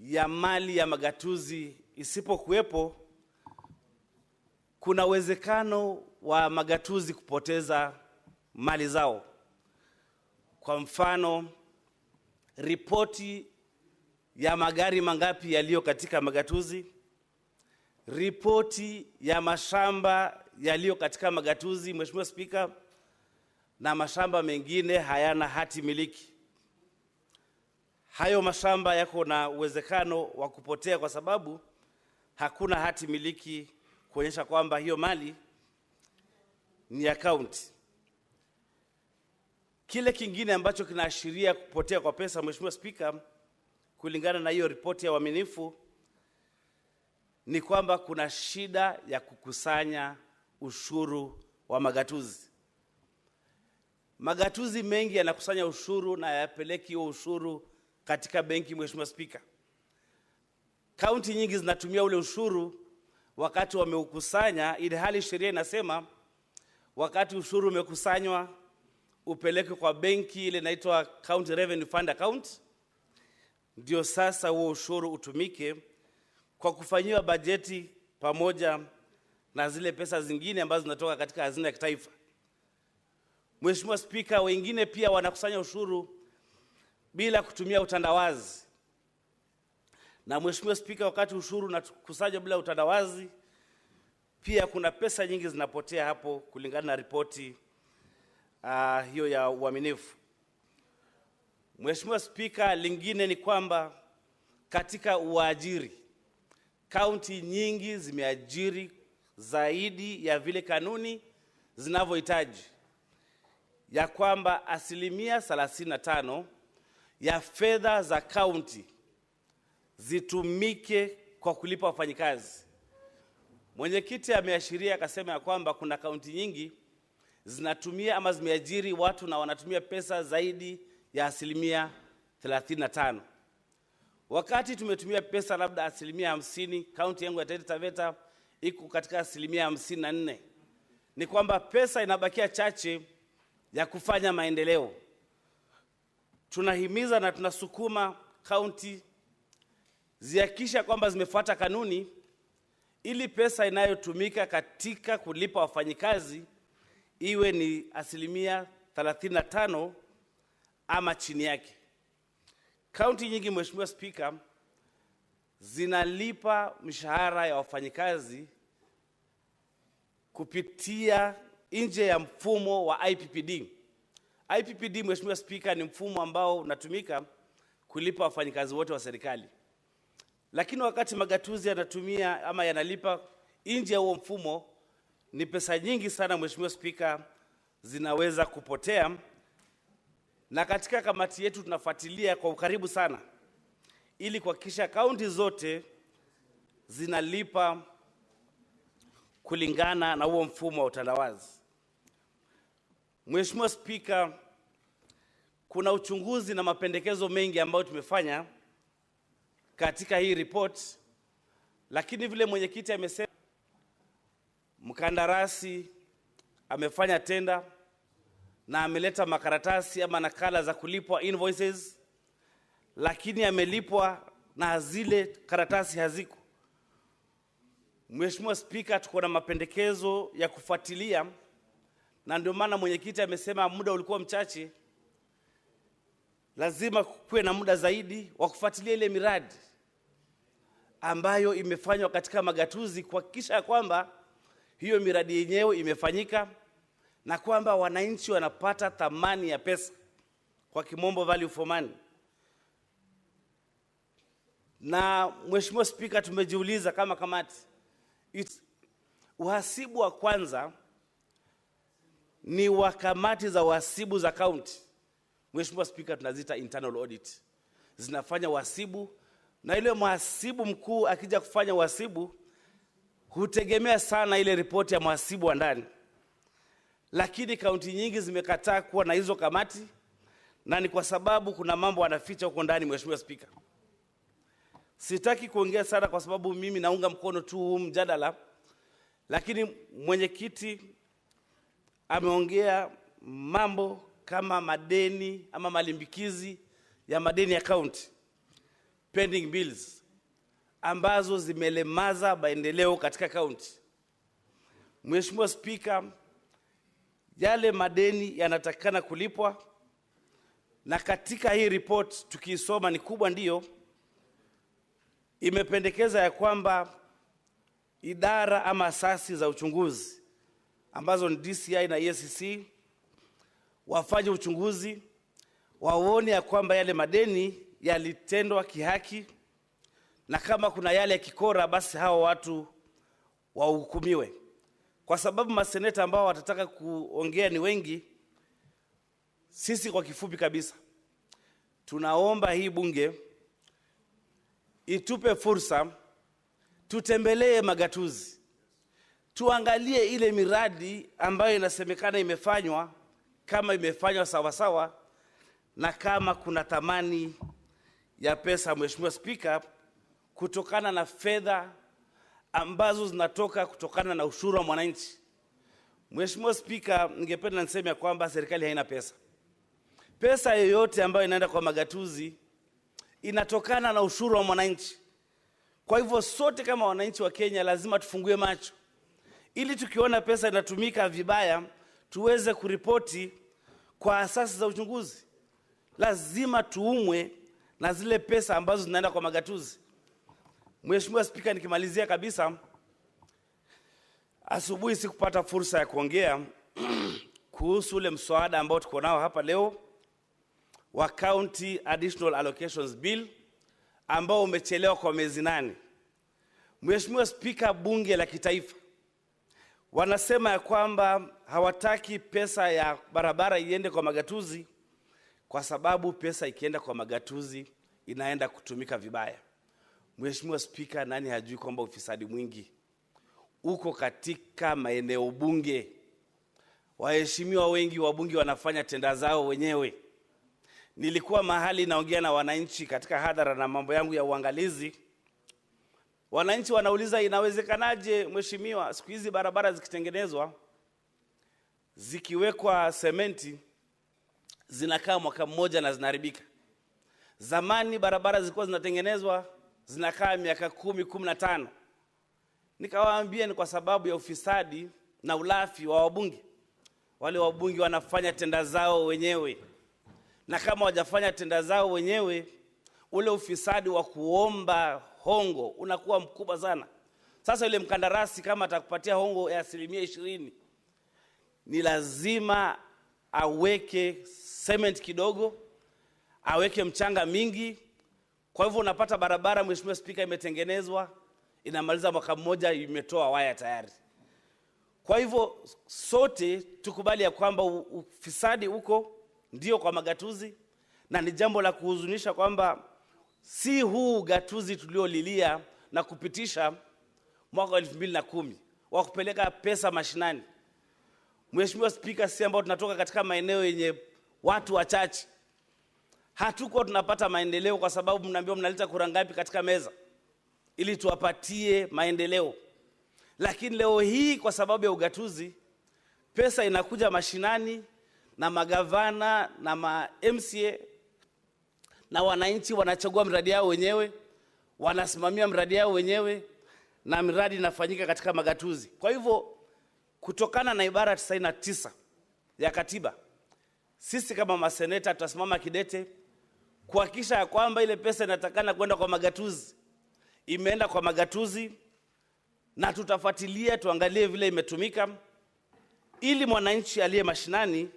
ya mali ya magatuzi isipokuwepo, kuna uwezekano wa magatuzi kupoteza mali zao. Kwa mfano, ripoti ya magari mangapi yaliyo katika magatuzi, ripoti ya mashamba yaliyo katika magatuzi, Mheshimiwa Spika, na mashamba mengine hayana hati miliki. Hayo mashamba yako na uwezekano wa kupotea kwa sababu hakuna hati miliki kuonyesha kwamba hiyo mali ni ya county. Kile kingine ambacho kinaashiria kupotea kwa pesa, Mheshimiwa Spika, kulingana na hiyo ripoti ya uaminifu, ni kwamba kuna shida ya kukusanya ushuru wa magatuzi. Magatuzi mengi yanakusanya ushuru na yapeleki huo ushuru katika benki, Mheshimiwa Spika. Kaunti nyingi zinatumia ule ushuru wakati wameukusanya, ili hali sheria inasema wakati ushuru umekusanywa upeleke kwa benki ile inaitwa County Revenue Fund account, ndio sasa huo ushuru utumike kwa kufanyiwa bajeti pamoja na zile pesa zingine ambazo zinatoka katika hazina ya kitaifa. Mheshimiwa Spika, wengine pia wanakusanya ushuru bila kutumia utandawazi. Na Mheshimiwa Spika, wakati ushuru unakusanywa bila utandawazi, pia kuna pesa nyingi zinapotea hapo kulingana na ripoti hiyo ya uaminifu. Mheshimiwa Spika, lingine ni kwamba katika uajiri, kaunti nyingi zimeajiri zaidi ya vile kanuni zinavyohitaji, ya kwamba 35% ya fedha za kaunti zitumike kwa kulipa wafanyikazi. Mwenyekiti ameashiria akasema ya kwamba kuna kaunti nyingi zinatumia ama zimeajiri watu na wanatumia pesa zaidi ya 35%. Wakati tumetumia pesa labda 50%, kaunti yangu ya Taita Taveta iko katika 54%. Ni kwamba pesa inabakia chache ya kufanya maendeleo. Tunahimiza na tunasukuma kaunti zihakikisha kwamba zimefuata kanuni, ili pesa inayotumika katika kulipa wafanyikazi iwe ni 35% ama chini yake. Kaunti nyingi, Mheshimiwa Spika, zinalipa mishahara ya wafanyikazi kupitia nje ya mfumo wa IPPD. IPPD, Mheshimiwa Spika, ni mfumo ambao unatumika kulipa wafanyikazi wote wa serikali. Lakini wakati magatuzi yanatumia ama yanalipa nje ya huo mfumo, ni pesa nyingi sana, Mheshimiwa Spika, zinaweza kupotea. Na katika kamati yetu tunafuatilia kwa ukaribu sana ili kuhakikisha kaunti zote zinalipa kulingana na huo mfumo wa utandawazi. Mheshimiwa Spika, kuna uchunguzi na mapendekezo mengi ambayo tumefanya katika hii report, lakini vile mwenyekiti amesema, mkandarasi amefanya tenda na ameleta makaratasi ama nakala za kulipwa invoices, lakini amelipwa na zile karatasi haziko. Mheshimiwa Spika, tuko na mapendekezo ya kufuatilia, na ndio maana mwenyekiti amesema muda ulikuwa mchache. Lazima kuwe na muda zaidi wa kufuatilia ile miradi ambayo imefanywa katika magatuzi, kuhakikisha kwamba hiyo miradi yenyewe imefanyika na kwamba wananchi wanapata thamani ya pesa, kwa kimombo value for money. Na Mheshimiwa Spika, tumejiuliza kama kamati, uhasibu wa kwanza ni wa kamati za uhasibu za county. Mheshimiwa Spika, tunazita internal audit. Zinafanya uhasibu, na ile mhasibu mkuu akija kufanya uhasibu hutegemea sana ile ripoti ya mhasibu wa ndani. Lakini kaunti nyingi zimekataa kuwa na hizo kamati, na ni kwa sababu kuna mambo wanaficha huko ndani. Mheshimiwa Spika, sitaki kuongea sana kwa sababu mimi naunga mkono tu huu mjadala, lakini mwenyekiti ameongea mambo kama madeni ama malimbikizi ya madeni ya county, pending bills, ambazo zimelemaza maendeleo katika county. Mheshimiwa Spika, yale madeni yanatakana kulipwa, na katika hii report tukisoma ni kubwa, ndio imependekeza ya kwamba idara ama asasi za uchunguzi ambazo ni DCI na EACC wafanye uchunguzi, waone ya kwamba yale madeni yalitendwa kihaki, na kama kuna yale ya kikora basi hao watu wahukumiwe. Kwa sababu maseneta ambao watataka kuongea ni wengi, sisi kwa kifupi kabisa tunaomba hii bunge itupe fursa tutembelee magatuzi, tuangalie ile miradi ambayo inasemekana imefanywa, kama imefanywa sawa sawa, na kama kuna thamani ya pesa, Mheshimiwa Spika, kutokana na fedha ambazo zinatoka kutokana na ushuru wa mwananchi. Mheshimiwa Spika, ningependa niseme kwamba serikali haina pesa. Pesa yoyote ambayo inaenda kwa magatuzi inatokana na ushuru wa mwananchi. Kwa hivyo sote kama wananchi wa Kenya lazima tufungue macho, ili tukiona pesa inatumika vibaya tuweze kuripoti kwa asasi za uchunguzi. Lazima tuumwe na zile pesa ambazo zinaenda kwa magatuzi. Mheshimiwa Spika, nikimalizia kabisa, asubuhi sikupata fursa ya kuongea kuhusu ule mswada ambao tuko nao hapa leo wa County Additional Allocations Bill ambao umechelewa kwa miezi 8. Mheshimiwa Spika, bunge la kitaifa wanasema ya kwamba hawataki pesa ya barabara iende kwa magatuzi kwa sababu pesa ikienda kwa magatuzi inaenda kutumika vibaya. Mheshimiwa Spika, nani hajui kwamba ufisadi mwingi uko katika maeneo bunge? Waheshimiwa wengi wa bunge wanafanya tenda zao wenyewe. Nilikuwa mahali naongea na wananchi katika hadhara na mambo yangu ya uangalizi. Wananchi wanauliza, inawezekanaje mheshimiwa, siku hizi barabara zikitengenezwa zikiwekwa sementi zinakaa mwaka mmoja na zinaharibika? Zamani barabara zilikuwa zinatengenezwa zinakaa miaka 10, 15. Nikawaambia ni kwa sababu ya ufisadi na ulafi wa wabunge. Wale wabunge wanafanya tenda zao wenyewe, na kama hawajafanya tenda zao wenyewe, ule ufisadi wa kuomba hongo unakuwa mkubwa sana. Sasa yule mkandarasi kama atakupatia hongo ya 20%, ni lazima aweke cement kidogo, aweke mchanga mingi. Kwa hivyo unapata barabara, Mheshimiwa Spika, imetengenezwa inamaliza mwaka mmoja imetoa waya tayari. Kwa hivyo sote tukubali ya kwamba ufisadi uko ndio kwa magatuzi, na ni jambo la kuhuzunisha kwamba si huu gatuzi tuliolilia na kupitisha mwaka 2010 wa kupeleka pesa mashinani. Mheshimiwa Spika, si ambao tunatoka katika maeneo yenye watu wachache, hatuko tunapata maendeleo kwa sababu mnaambiwa mnaleta kura ngapi katika meza ili tuwapatie maendeleo. Lakini leo hii kwa sababu ya ugatuzi pesa inakuja mashinani na magavana na MCA na wananchi wanachagua miradi yao wenyewe, wanasimamia miradi yao wenyewe na miradi inafanyika katika magatuzi. Kwa hivyo kutokana na ibara 99 ya katiba, sisi kama maseneta tutasimama kidete kuhakikisha ya kwamba ile pesa inatakana kwenda kwa magatuzi imeenda kwa magatuzi, na tutafuatilia tuangalie vile imetumika ili mwananchi aliye mashinani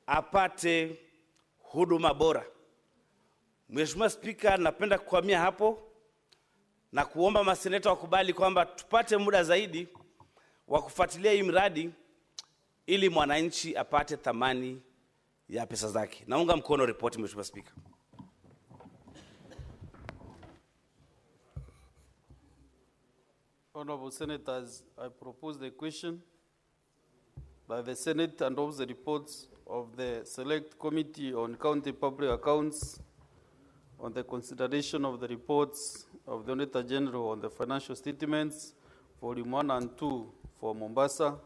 apate huduma bora. Mheshimiwa Spika, napenda kuhamia hapo na kuomba maseneta wakubali kwamba tupate muda zaidi wa kufuatilia hii miradi ili mwananchi apate thamani ya pesa zake. Naunga mkono ripoti, Mheshimiwa Spika. Honorable Senators, I propose the question that the Senate adopts the reports of the Select Committee on County Public Accounts on the consideration of the reports of the Auditor General on the financial statements, Volume 1 and 2 for Mombasa,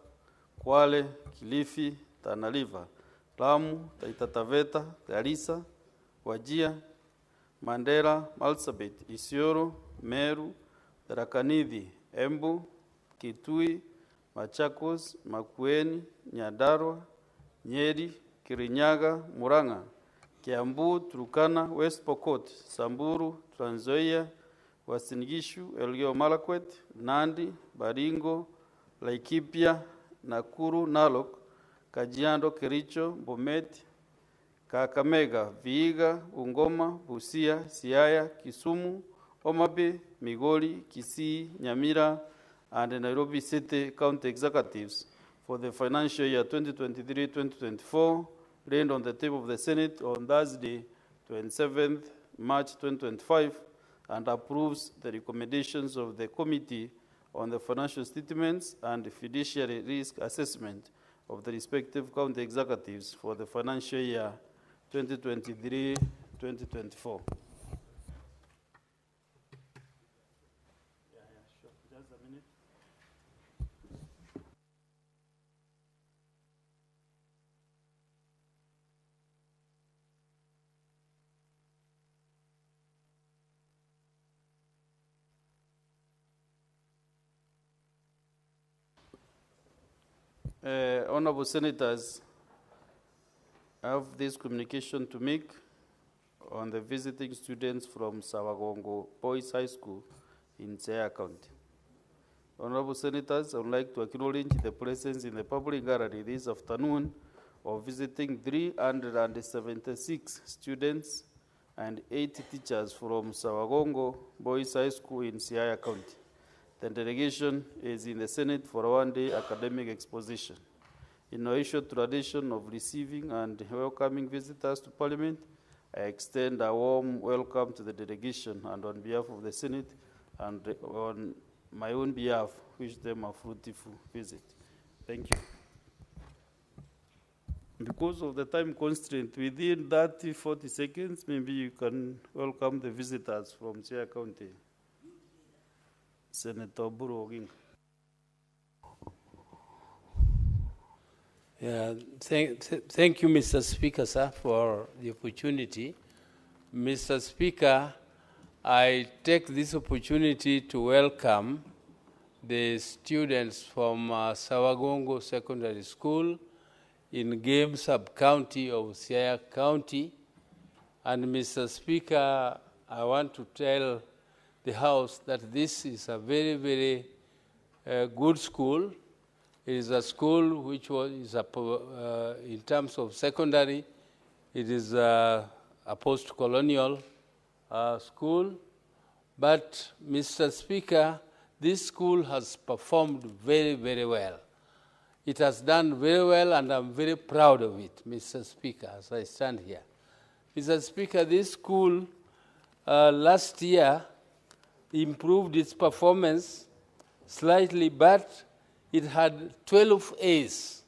Kwale, Kilifi, Tana River, Lamu, Taita Taveta, Garissa, Wajir, Mandera, Marsabit, Isiolo, Meru, Tharaka Nithi, Embu, Kitui, Machakos, Makueni, Nyandarua, Nyeri, Kirinyaga, Murang'a, Kiambu, Turkana, West Pokot, Samburu, Trans Nzoia, Uasin Gishu, Elgeyo Marakwet, Nandi, Baringo, Laikipia, Nakuru, Narok, Kajiado, Kericho, Bomet, Kakamega, Vihiga, Bungoma, Busia, Siaya, Kisumu, Homa Bay, Migori, Kisii, Nyamira, and the Nairobi City County Executives for the financial year 2023-2024, laid on the table of the Senate on Thursday, 27th March 2025, and approves the recommendations of the Committee on the Financial Statements and Fiduciary Risk Assessment of the respective county executives for the financial year 2023-2024. Honorable Senators, I have this communication to make on the visiting students from Sawagongo Boys High School in Siaya County. Honorable Senators, I would like to acknowledge the presence in the public gallery this afternoon of visiting 376 students and 8 teachers from Sawagongo Boys High School in Siaya County. The delegation is in the Senate for a one-day academic exposition. In our ancient tradition of receiving and welcoming visitors to Parliament, I extend a warm welcome to the delegation, and on behalf of the Senate and on my own behalf, wish them a fruitful visit. Thank you. Because of the time constraint, within 30-40 seconds, maybe you can welcome the visitors from Siaya County. Senator Buru Oginga. Yeah, thank you, Mr. Speaker, sir, for the opportunity. Mr. Speaker, I take this opportunity to welcome the students from Sawagongo Secondary School in Game Sub-County of Siaya County. And Mr. Speaker, I want to tell the House that this is a very, very good school. It is a school which is in terms of secondary, it is a post-colonial school. But, Mr. Speaker, this school has performed very, very well. It has done very well, and I'm very proud of it, Mr. Speaker, as I stand here. Mr. Speaker, this school last year improved its performance slightly, but it had 12 A's,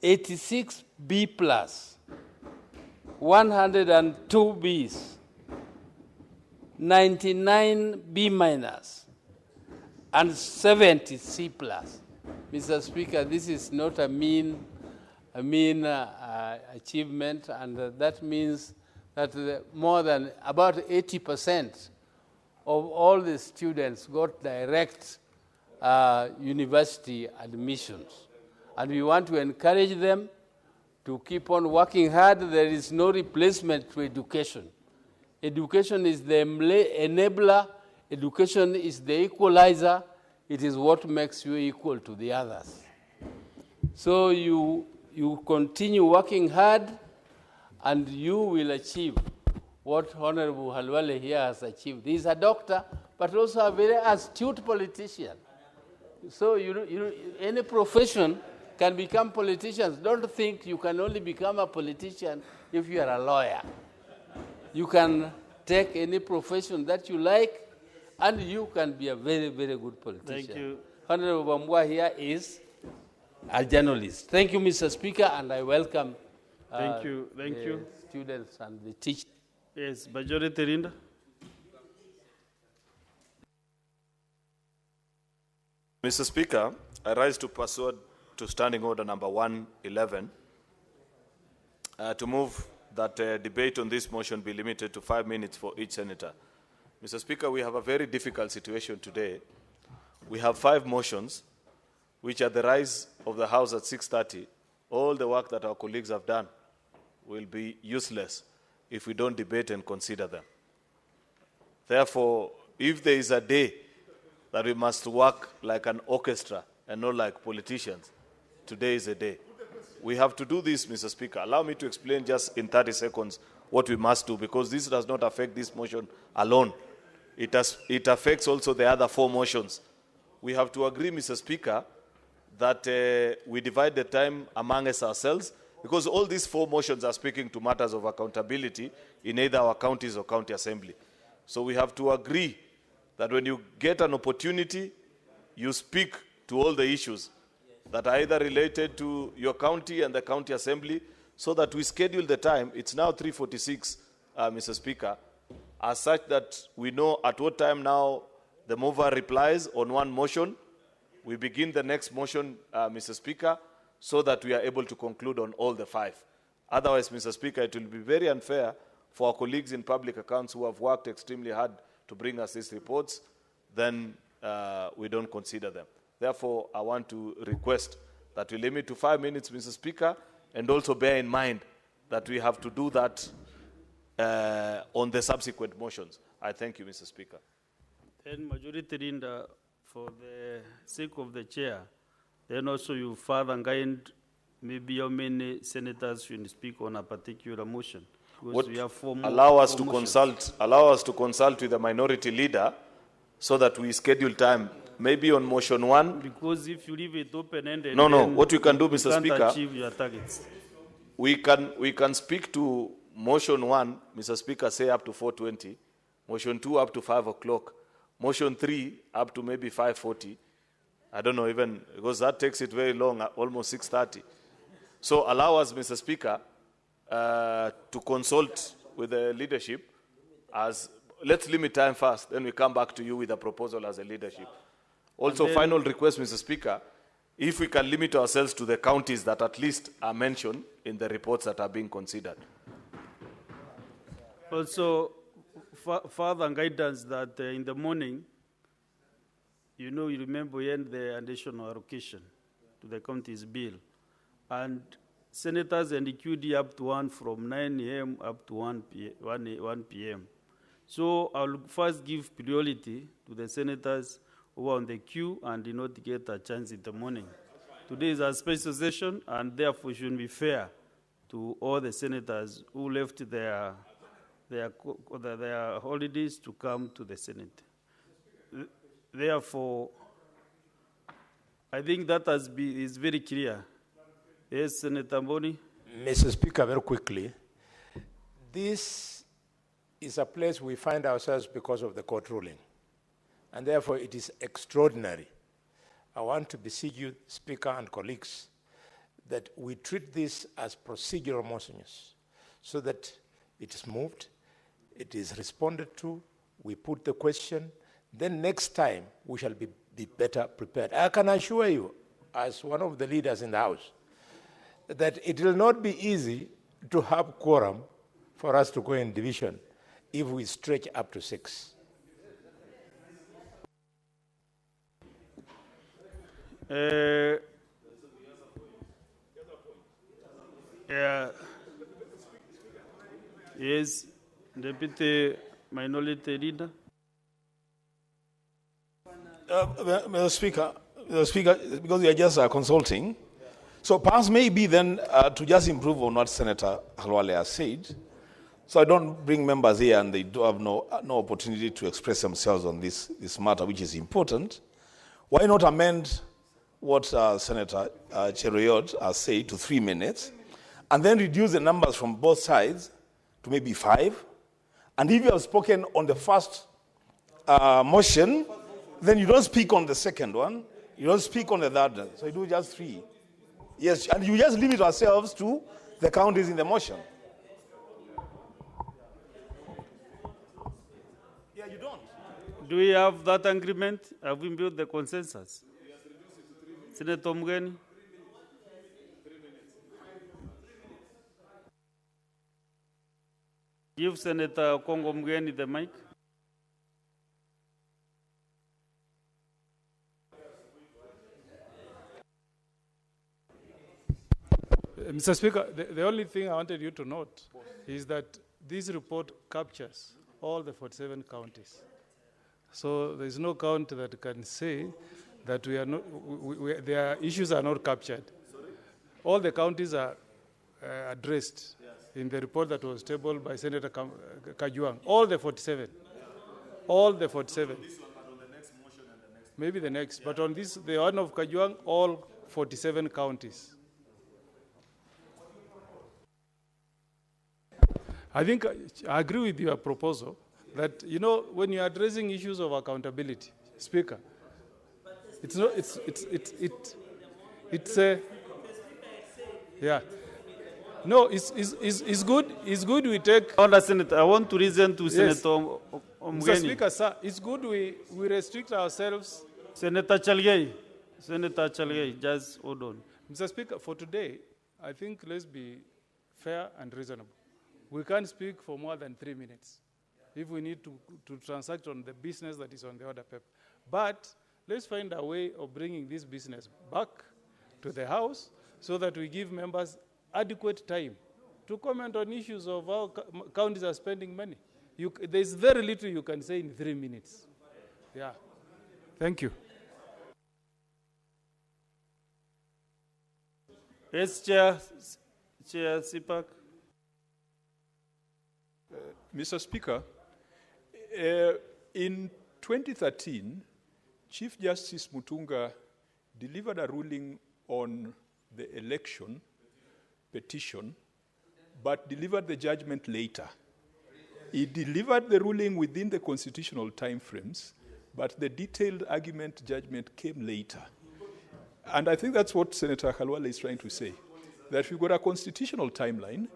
86 B+, 102 B's, 99 B-, and 70 C+. Mr. Speaker, this is not a mean achievement, and that means that more than about 80% of all the students got direct university admissions. And we want to encourage them to keep on working hard. There is no replacement to education. Education is the enabler. Education is the equalizer. It is what makes you equal to the others. So you continue working hard, and you will achieve what Honorable Halwale here has achieved. He is a doctor, but also a very astute politician. So any profession can become politicians. Don't think you can only become a politician if you are a lawyer. You can take any profession that you like, and you can be a very, very good politician. Thank you. Honorable Bambua here is a journalist. Thank you, Mr. Speaker, and I welcome Thank you. students and the teachers. Yes, Majority Leader. Mr. Speaker, I rise to persuade to Standing Order number 111 to move that debate on this motion be limited to 5 minutes for each senator. Mr. Speaker, we have a very difficult situation today. We have 5 motions, which at the rise of the House at 6:30, all the work that our colleagues have done will be useless if we don't debate and consider them. Therefore, if there is a day that we must work like an orchestra and not like politicians, today is a day. We have to do this, Mr. Speaker. Allow me to explain just in 30 seconds what we must do, because this does not affect this motion alone. It affects also the other 4 motions. We have to agree, Mr. Speaker, that we divide the time among us ourselves, because all these 4 motions are speaking to matters of accountability in either our counties or county assembly. So we have to agree that when you get an opportunity, you speak to all the issues that are either related to your county and the county assembly, so that we schedule the time. It's now 3:46, Mr. Speaker, as such that we know at what time now the mover replies on one motion. We begin the next motion, Mr. Speaker, so that we are able to conclude on all the 5. Otherwise, Mr. Speaker, it will be very unfair for our colleagues in public accounts who have worked extremely hard to bring us these reports, then we don't consider them. Therefore, I want to request that we limit to 5 minutes, Mr. Speaker, and also bear in mind that we have to do that on the subsequent motions. I thank you, Mr. Speaker. Then Majority Leader, for the sake of the chair, then also you further guide maybe how many senators should speak on a particular motion. Because we have 4 allow us to motions. consult with the minority leader so that we schedule time. Maybe on motion 1. Because if you leave it open-ended, No. then What we can do, you Mr. can't Speaker, achieve your targets. we can speak to motion 1, Mr. Speaker, say up to 4:20. Motion 2 up to 5 o'clock. Motion 3 up to maybe 5:40. I don't know even, because that takes it very long, almost 6:30. So allow us, Mr. Speaker, to consult with the leadership. Let's limit time first, then we come back to you with a proposal as a leadership. Also, final request, Mr. Speaker, if we can limit ourselves to the counties that at least are mentioned in the reports that are being considered. Also, further guidance that in the morning, you remember we end the additional allocation to the county's bill. And senators and the QD up to 1 from 9 a.m. up to 1 p.m. So I'll first give priority to the senators who are on the queue and did not get a chance in the morning. Today is a special session, and therefore should be fair to all the senators who left their holidays to come to the Senate. Therefore, I think that is very clear. Yes, Senator Mboni. Mr. Speaker, very quickly, this is a place we find ourselves because of the court ruling, and therefore it is extraordinary. I want to beseech you, Speaker and colleagues, that we treat this as procedural motions, so that it is moved, it is responded to, we put the question, then next time we shall be better prepared. I can assure you, as one of the leaders in the House, that it will not be easy to have quorum for us to go in division if we stretch up to 6. Yes, Deputy Minority Leader. Mr. Speaker, because we are just consulting, so perhaps maybe then to just improve on what Senator Halwale has said, so I don't bring members here and they do have no opportunity to express themselves on this matter, which is important. Why not amend what Senator Cheruiyot has said to 3 minutes, and then reduce the numbers from both sides to maybe 5? And if you have spoken on the first motion, then you don't speak on the second one, you don't speak on the third one, so you do just 3. Yes, and you just limit ourselves to the counties in the motion. Yeah, you don't. Do we have that agreement? Have we built the consensus? Senator Mugeni? Give Senator Kongo Mugeni the mic. Mr. Speaker, the only thing I wanted you to note is that this report captures all the 47 counties. So there is no county that can say that we are not, their issues are not captured. All the counties are addressed in the report that was tabled by Senator Kajuang. All the 47. All the 47. Maybe the next, but on this, the one of Kajuang, all 47 counties. I think I agree with your proposal that, you know, when you're addressing issues of accountability, Speaker, it's not, it's a, yeah. No, it's good we take. Senator, I want to listen to Senator Omugeni. Mr. Speaker, sir, it's good we restrict ourselves. Senator Chalgei, just hold on. Mr. Speaker, for today, I think let's be fair and reasonable. We can't speak for more than 3 minutes if we need to transact on the business that is on the order paper. But let's find a way of bringing this business back to the House so that we give members adequate time to comment on issues of how counties are spending money. There's very little you can say in 3 minutes. Yeah. Thank you. Yes, Chair Sipak. Mr. Speaker, in 2013, Chief Justice Mutunga delivered a ruling on the election petition, but delivered the judgment later. He delivered the ruling within the constitutional timeframes, but the detailed argument judgment came later. And I think that's what Senator Halwale is trying to say, that we've got a constitutional timeline.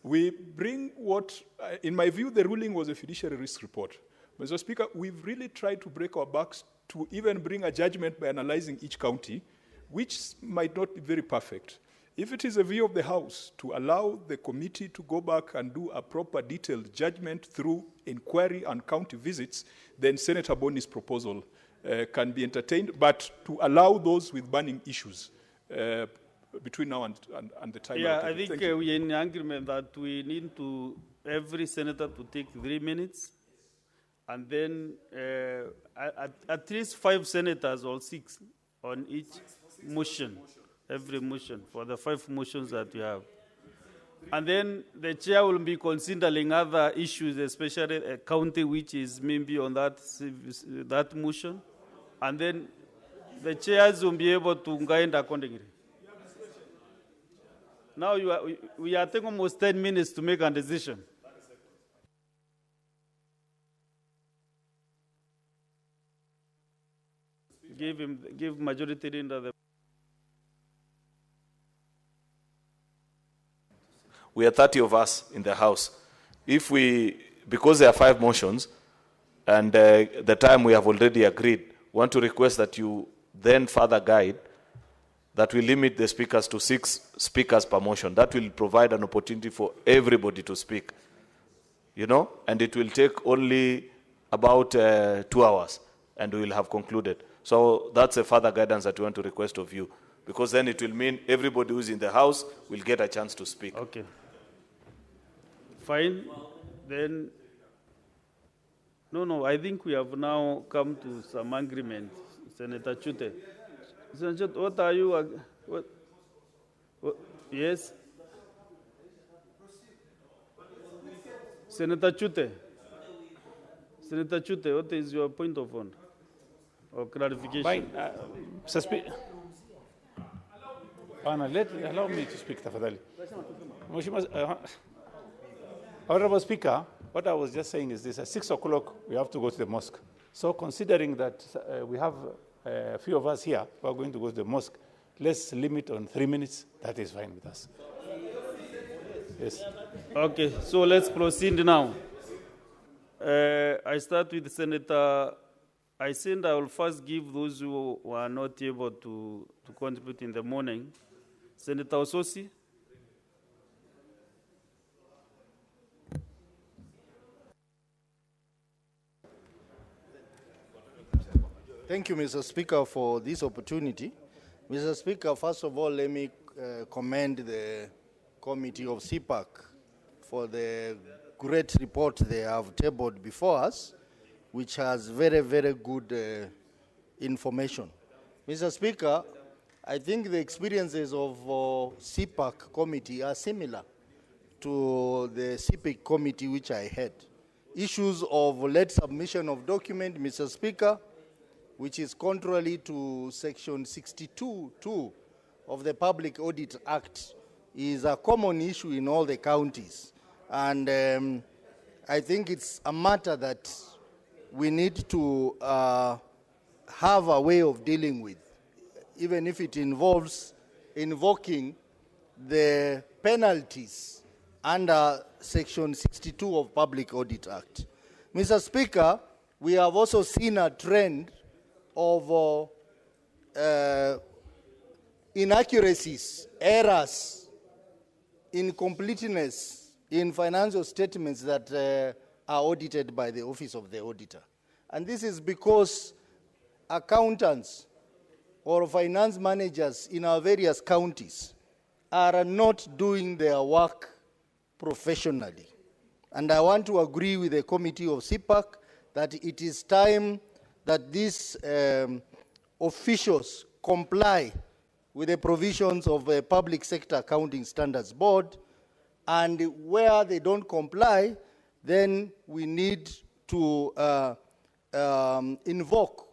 We bring what, in my view, the ruling was a fiduciary risk report. Mr. Speaker, we've really tried to break our backs to even bring a judgment by analyzing each county, which might not be very perfect. If it is a view of the House to allow the committee to go back and do a proper detailed judgment through inquiry and county visits, then Senator Boni's proposal can be entertained, but to allow those with burning issues between now and the time. Yeah, I think we are in agreement that we need to, every senator to take 3 minutes, and then at least 5 senators or 6 on each motion, every motion, for the 5 motions that we have. And then the chair will be considering other issues, especially a county which is maybe on that motion. And then the chairs will be able to guide accordingly. Now we are taking almost 10 minutes to make a decision. Give majority leader the. We are 30 of us in the House. If we, because there are 5 motions, and the time we have already agreed, want to request that you then further guide that we limit the speakers to 6 speakers per motion. That will provide an opportunity for everybody to speak, you know, and it will take only about 2 hours, and we will have concluded. So that's a further guidance that we want to request of you, because then it will mean everybody who's in the house will get a chance to speak. Okay. Fine. Then, no, I think we have now come to some agreement. Senator Chute. Senator Chute, what are you, what, yes? Senator Chute. Senator Chute, what is your point of order or clarification? Fine. Allow me to speak, tafadhali. Honorable Speaker, what I was just saying is this: at 6 o'clock we have to go to the mosque. So, considering that we have a few of us here who are going to go to the mosque, let's limit on 3 minutes. That is fine with us. Yes. Okay, so let's proceed now. I start with Senator. I think I will first give those who were not able to contribute in the morning. Senator Ososi. Thank you, Mr. Speaker, for this opportunity. Mr. Speaker, first of all, let me commend the Committee of CPAC for the great report they have tabled before us, which has very, very good information. Mr. Speaker, I think the experiences of CPAC committee are similar to the CPIC committee which I had. Issues of late submission of document, Mr. Speaker, which is contrary to section 62(2) of the Public Audit Act, is a common issue in all the counties. And I think it's a matter that we need to have a way of dealing with, even if it involves invoking the penalties under section 62 of Public Audit Act. Mr. Speaker, we have also seen a trend of inaccuracies, errors, incompleteness in financial statements that are audited by the Office of the Auditor. And this is because accountants or finance managers in our various counties are not doing their work professionally. And I want to agree with the Committee of CPAC that it is time that these officials comply with the provisions of the Public Sector Accounting Standards Board, and where they don't comply, then we need to invoke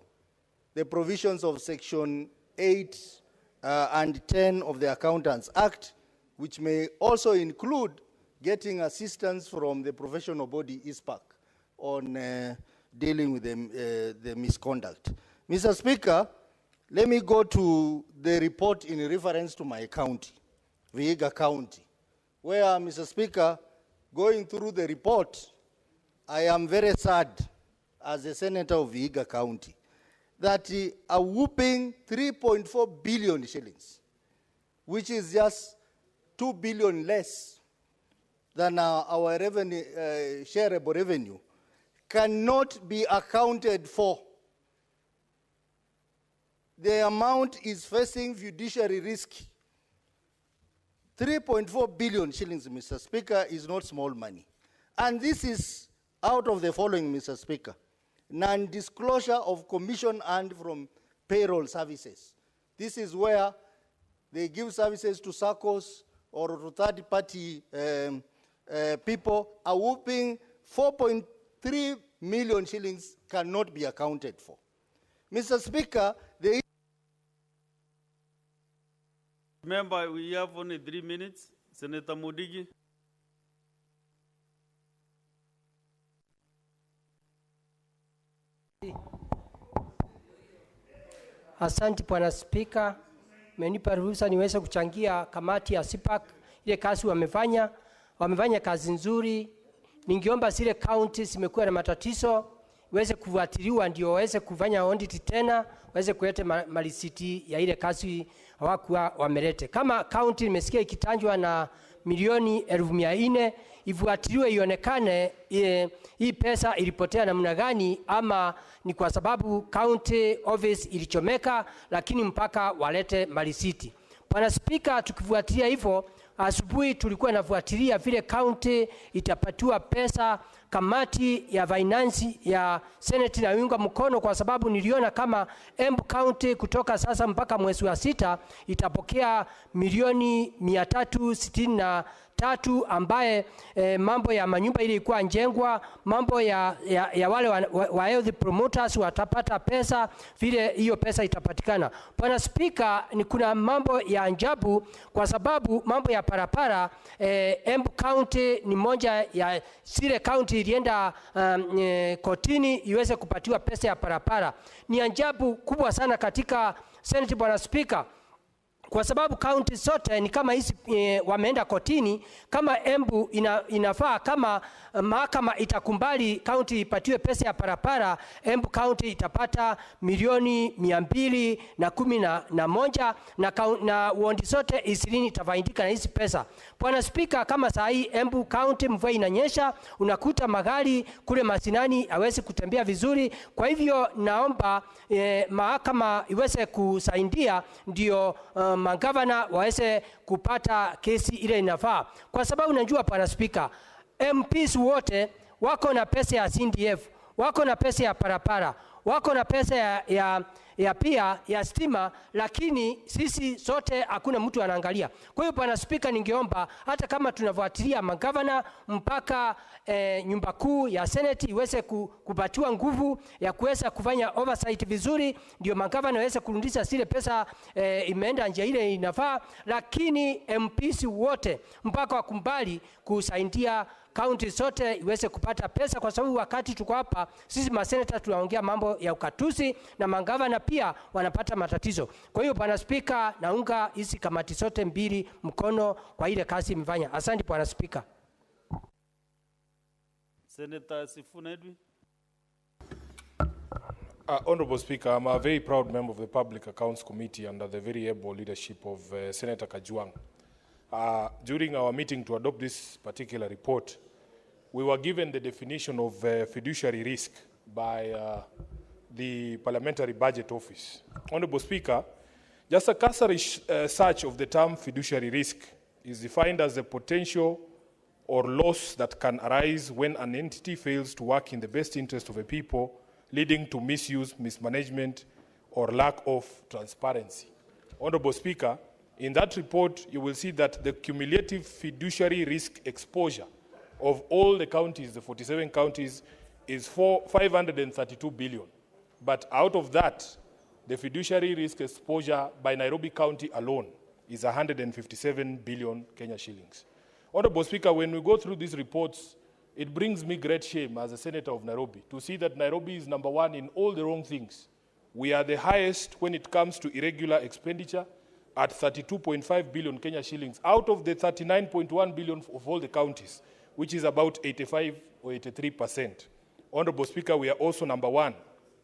the provisions of Section 8 and 10 of the Accountants Act, which may also include getting assistance from the professional body ISPAC on dealing with the misconduct. Mr. Speaker, let me go to the report in reference to my county, Vihiga County, where, Mr. Speaker, going through the report, I am very sad as a senator of Vihiga County that a whooping 3.4 billion shillings, which is just 2 billion less than our revenue, shareable revenue, cannot be accounted for. The amount is facing fiduciary risk. 3.4 billion shillings, Mr. Speaker, is not small money. And this is out of the following, Mr. Speaker: non-disclosure of commission earned from payroll services. This is where they give services to SACCOs or to third-party people. A whooping 4.3 million shillings cannot be accounted for. Mr. Speaker, the Remember, we have only 3 minutes. Senator Mudigi. Asante Bwana Spika, mmenipa ruhusa niweze kuchangia kamati ya CPAC. Ile kazi wamefanya kazi nzuri. Ningeomba zile counties zimekuwa na matatizo iweze kufuatiliwa, ndio waweze kufanya audit tena, waweze kuleta malisiti ya ile kazi hawakuwa wamelete. Kama county nimesikia ikitanjwa na milioni 400,000, ifuatiliwe ionekane hii pesa ilipotea namna gani, ama ni kwa sababu county office ilichomeka, lakini mpaka walete malisiti. Bwana Spika, tukifuatilia hivyo, asubuhi tulikuwa nafuatilia vile county itapatiwa pesa. Kamati ya finance ya Senate na unga mkono, kwa sababu niliona kama Embu County kutoka sasa mpaka mwezi wa 6 itapokea milioni 363, ambaye mambo ya manyumba ile ilikuwa njengwa, mambo ya wale wa health promoters watapata pesa, vile hiyo pesa itapatikana. Bwana Spika, ni kuna mambo ya ajabu, kwa sababu mambo ya parapara, Embu County ni moja ya zile county ilienda kotini iweze kupatiwa pesa ya parapara. Ni ajabu kubwa sana katika Senate, Bwana Spika, kwa sababu county zote ni kama hizi wameenda kotini. Kama Embu inafaa, kama mahakama itakumbali county ipatiwe pesa ya parapara, Embu County itapata milioni 211 na ward zote 20 itafaidika na hizi pesa. Bwana Spika, kama saa hii Embu County mvua inanyesha, unakuta magari kule masinani hawezi kutembea vizuri. Kwa hivyo naomba mahakama iweze kusaidia, ndio magavana waweze kupata kesi ile inafaa, kwa sababu najua Bwana Spika, MPs wote wako na pesa ya CDF, wako na pesa ya parapara, wako na pesa ya pia ya stima, lakini sisi sote hakuna mtu anaangalia. Kwa hiyo Bwana Spika, ningeomba hata kama tunafuatilia magavana mpaka nyumba kuu ya Senate iweze kupatiwa nguvu ya kuweza kufanya oversight vizuri, ndio magavana waweze kurudisha zile pesa imeenda njia ile inafaa, lakini MPs wote mpaka wakumbali kusaidia county zote iweze kupata pesa, kwa sababu wakati tuko hapa sisi maseneta tunaongea mambo ya ukatusi na magavana pia wanapata matatizo. Kwa hiyo Bwana Spika, naunga hizi kamati zote mbili mkono kwa ile kazi imefanya. Asante Bwana Spika. Senator Sifuna Edwin. Honorable Speaker, I'm a very proud member of the Public Accounts Committee under the very able leadership of Senator Kajwang. During our meeting to adopt this particular report, we were given the definition of fiduciary risk by the Parliamentary Budget Office. Honorable Speaker, just a cursory search of the term fiduciary risk is defined as a potential or loss that can arise when an entity fails to work in the best interest of the people, leading to misuse, mismanagement, or lack of transparency. Honorable Speaker, in that report, you will see that the cumulative fiduciary risk exposure of all the counties, the 47 counties, is 532 billion. But out of that, the fiduciary risk exposure by Nairobi County alone is 157 billion Kenya shillings. Honorable Speaker, when we go through these reports, it brings me great shame as a senator of Nairobi to see that Nairobi is number one in all the wrong things. We are the highest when it comes to irregular expenditure at 32.5 billion Kenya shillings out of the 39.1 billion of all the counties, which is about 85 or 83%. Honorable Speaker, we are also number one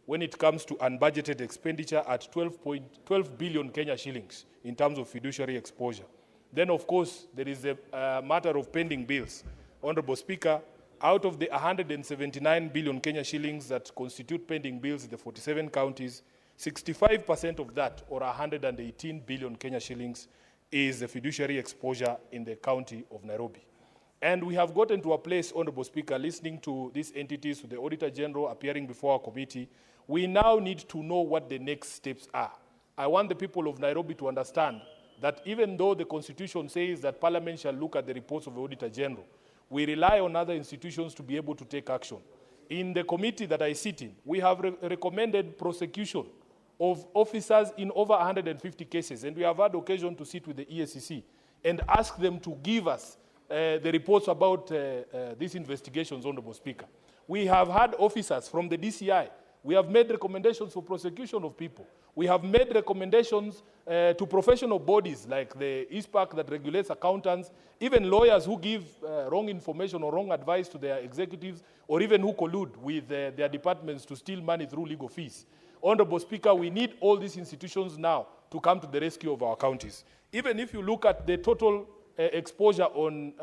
when it comes to unbudgeted expenditure at 12 billion Kenya shillings in terms of fiduciary exposure. Then, of course, there is a matter of pending bills. Honorable Speaker, out of the 179 billion Kenya shillings that constitute pending bills in the 47 counties, 65% of that, or 118 billion Kenya shillings, is the fiduciary exposure in the county of Nairobi. And we have gotten to a place, Honorable Speaker, listening to these entities, to the Auditor General appearing before our committee, we now need to know what the next steps are. I want the people of Nairobi to understand that even though the Constitution says that Parliament shall look at the reports of the Auditor General, we rely on other institutions to be able to take action. In the committee that I sit in, we have recommended prosecution of officers in over 150 cases, and we have had occasion to sit with the EACC and ask them to give us the reports about these investigations, Honorable Speaker. We have had officers from the DCI We have made recommendations for prosecution of people. We have made recommendations to professional bodies like the ISPAC that regulates accountants, even lawyers who give wrong information or wrong advice to their executives, or even who collude with their departments to steal money through legal fees. Honorable Speaker, we need all these institutions now to come to the rescue of our counties. Even if you look at the total exposure on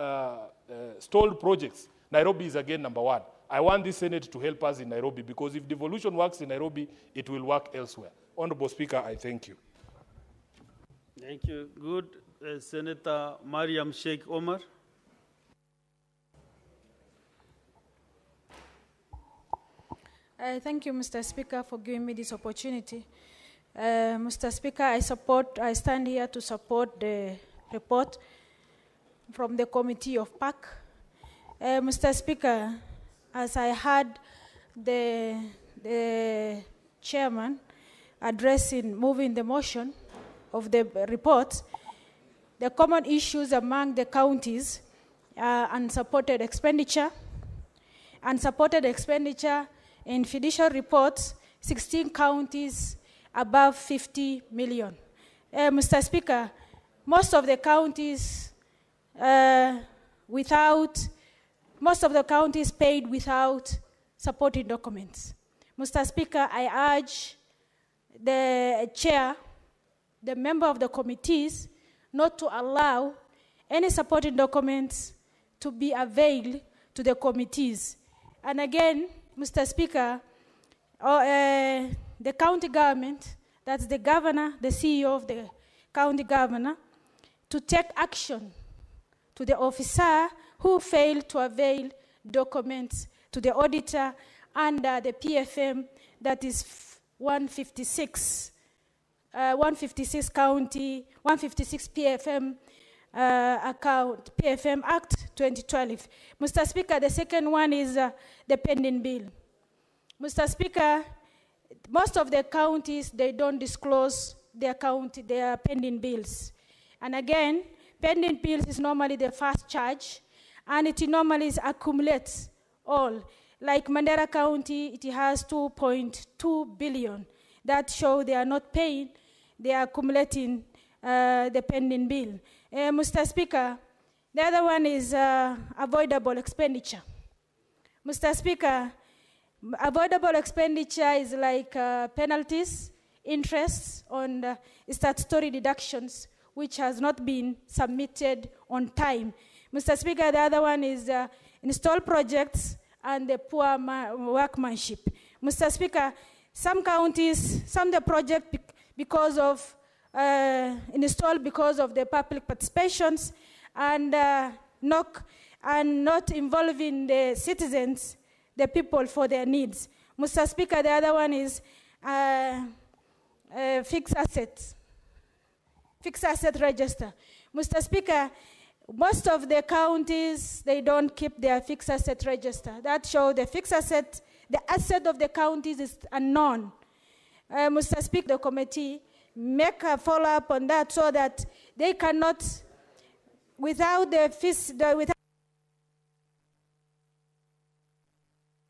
stalled projects, Nairobi is again #1. I want this Senate to help us in Nairobi, because if devolution works in Nairobi, it will work elsewhere. Honorable Speaker, I thank you. Thank you. Good. Senator Mariam Sheikh Omar. Thank you, Mr. Speaker, for giving me this opportunity. Mr. Speaker, I stand here to support the report from the Committee of PAC. Mr. Speaker, as I heard the chairman moving the motion of the report, the common issues among the counties are unsupported expenditure in fiduciary reports, 16 counties above 50 million. Mr. Speaker, most of the counties paid without supporting documents. Mr. Speaker, I urge the chair, the member of the committees, not to allow any supporting documents to be availed to the committees. And again, Mr. Speaker, the county government, that's the governor, the CEO of the county governor, to take action to the officer who failed to avail documents to the auditor under the PFM, that is 156 PFM PFM Act 2012. Mr. Speaker, the second one is the pending bill. Mr. Speaker, most of the counties, they don't disclose their pending bills. And again, pending bills is normally the first charge, and it normally accumulates all. Like Mandera County, it has 2.2 billion. That show they are not paying, they are accumulating the pending bill. Mr. Speaker, the other one is avoidable expenditure. Mr. Speaker, avoidable expenditure is like penalties, interests on statutory deductions, which has not been submitted on time. Mr. Speaker, the other one is installed projects and the poor workmanship. Mr. Speaker, some counties, the project because of installed because of the public participations and not involving the citizens, the people for their needs. Mr. Speaker, the other one is fixed asset register. Mr. Speaker, most of the counties, they don't keep their fixed asset register. That shows the fixed asset, the asset of the counties is unknown. Mr. Speaker, the committee make a follow-up on that so that they cannot, without the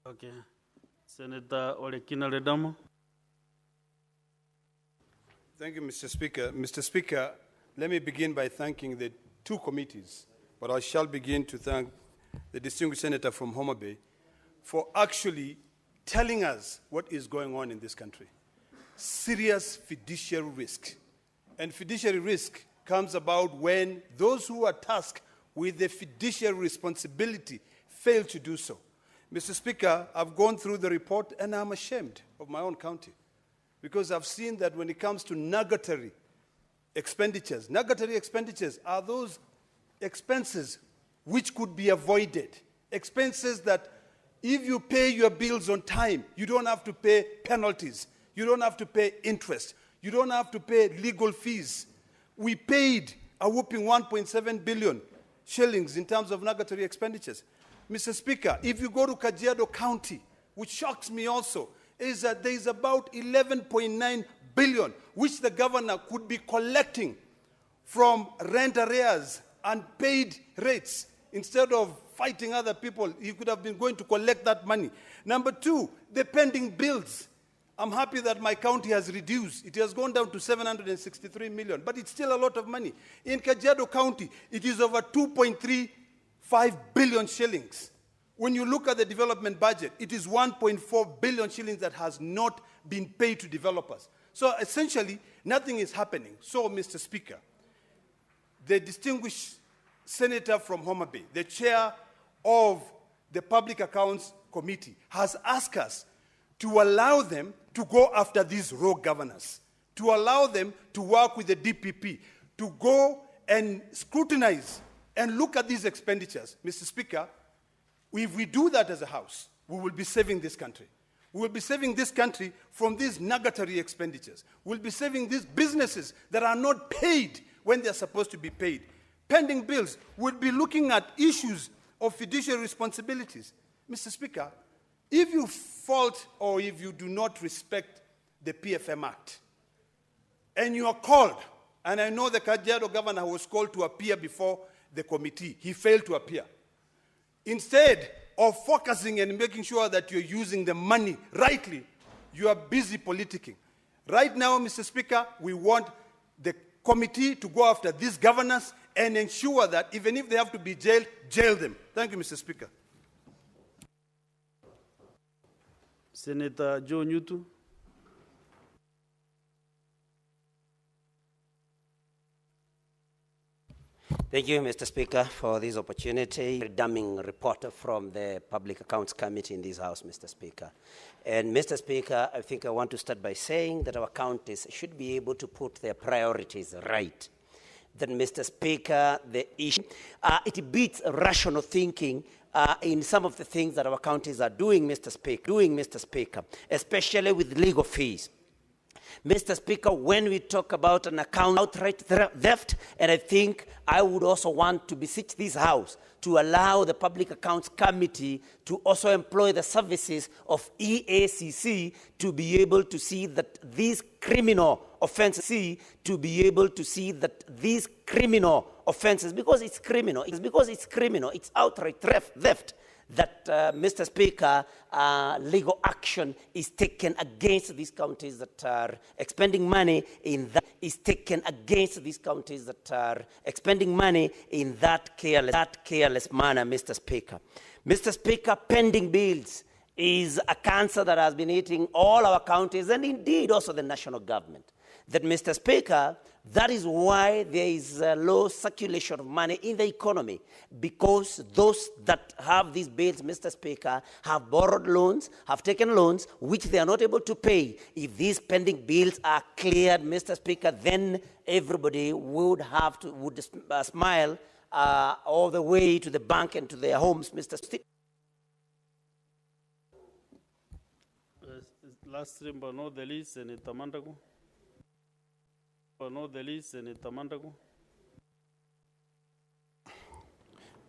Okay. Senator Olekina Ledamo. Thank you, Mr. Speaker. Mr. Speaker, let me begin by thanking the two committees, but I shall begin to thank the distinguished senator from Homa Bay for actually telling us what is going on in this country. Serious fiduciary risk. And fiduciary risk comes about when those who are tasked with the fiduciary responsibility fail to do so. Mr. Speaker, I've gone through the report and I'm ashamed of my own county because I've seen that when it comes to nugatory expenditures are those expenses which could be avoided. Expenses that if you pay your bills on time, you don't have to pay penalties. You don't have to pay interest. You don't have to pay legal fees. We paid a whopping 1.7 billion shillings in terms of nugatory expenditures. Mr. Speaker, if you go to Kajiado County, which shocks me also, is that there is about 11.9 billion which the governor could be collecting from rent arrears and paid rates. Instead of fighting other people, he could have been going to collect that money. Number two, the pending bills. I'm happy that my county has reduced. It has gone down to 763 million, but it's still a lot of money. In Kajiado County, it is over 2.35 billion shillings. When you look at the development budget, it is 1.4 billion shillings that has not been paid to developers. So essentially, nothing is happening. So, Mr. Speaker, the distinguished senator from Homa Bay, the chair of the Public Accounts Committee, has asked us to allow them to go after these rogue governors, to allow them to work with the DPP, to go and scrutinize and look at these expenditures. Mr. Speaker, if we do that as a House, we will be saving this country. We will be saving this country from these nugatory expenditures. We'll be saving these businesses that are not paid when they're supposed to be paid. Pending bills, we'll be looking at issues of fiduciary responsibilities. Mr. Speaker, if you fault or if you do not respect the PFM Act, and you are called, and I know the Kajiado governor was called to appear before the committee, he failed to appear. Instead of focusing and making sure that you're using the money rightly, you are busy politicking. Right now, Mr. Speaker, we want the committee to go after these governors and ensure that even if they have to be jailed, jail them. Thank you, Mr. Speaker. Senator Joe Newton. Thank you, Mr. Speaker, for this opportunity. A damning report from the Public Accounts Committee in this House, Mr. Speaker. And, Mr. Speaker, I think I want to start by saying that our counties should be able to put their priorities right. That, Mr. Speaker, the issue, it beats rational thinking in some of the things that our counties are doing, Mr. Speaker, especially with legal fees. Mr. Speaker, when we talk about an account outright theft, and I think I would also want to beseech this House to allow the Public Accounts Committee to also employ the services of EACC to be able to see that these criminal offenses, because it's criminal, it's outright theft, that, Mr. Speaker, legal action is taken against these counties that are expending money in that careless manner, Mr. Speaker. Mr. Speaker, pending bills is a cancer that has been eating all our counties and indeed also the national government. That, Mr. Speaker, that is why there is a low circulation of money in the economy, because those that have these bills, Mr. Speaker, have borrowed loans, have taken loans, which they are not able to pay. If these pending bills are cleared, Mr. Speaker, then everybody would smile all the way to the bank and to their homes, Mr. Speaker. Last but not the least, Senator Mandago.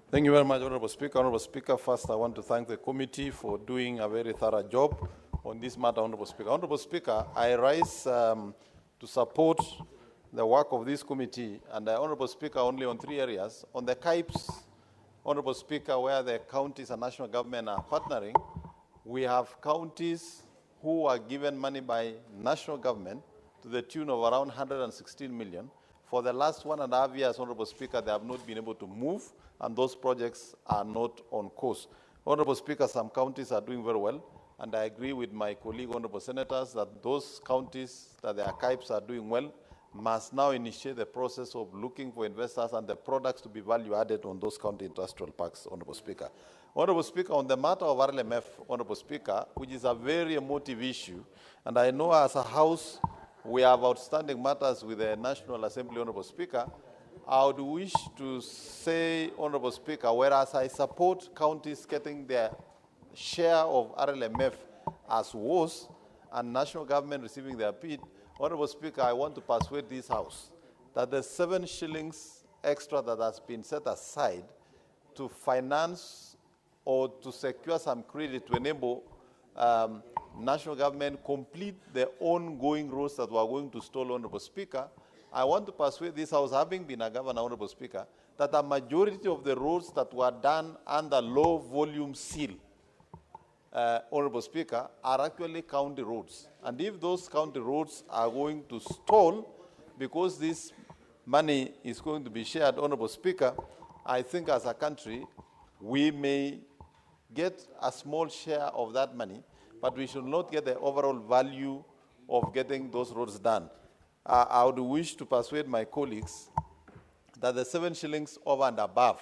Thank you very much, Honorable Speaker. Honorable Speaker, first I want to thank the committee for doing a very thorough job on this matter, Honorable Speaker. Honorable Speaker, I rise to support the work of this committee, and Honorable Speaker, only on 3 areas. On the CAIPs, Honorable Speaker, where the counties and national government are partnering, we have counties who are given money by national government to the tune of around 116 million. For the last 1.5 years, Honorable Speaker, they have not been able to move, and those projects are not on course. Honorable Speaker, some counties are doing very well, and I agree with my colleague, Honorable Senators, that those counties that their CAIPs are doing well must now initiate the process of looking for investors and the products to be value added on those county industrial parks, Honorable Speaker. Honorable Speaker, on the matter of RLMF, Honorable Speaker, which is a very emotive issue, and I know as a House, we have outstanding matters with the National Assembly, Honorable Speaker. I would wish to say, Honorable Speaker, whereas I support counties getting their share of RLMF as was, and national government receiving their bid, Honorable Speaker, I want to persuade this House that the 7 shillings extra that has been set aside to finance or to secure some credit to enable national government complete the ongoing roads that we are going to stall, Honorable Speaker. I want to persuade this House, having been a governor, Honorable Speaker, that a majority of the roads that were done under low volume seal Honorable Speaker, are actually county roads. And if those county roads are going to stall because this money is going to be shared, Honorable Speaker, I think as a country, we may get a small share of that money, but we should not get the overall value of getting those roads done. I would wish to persuade my colleagues that the 7 shillings over and above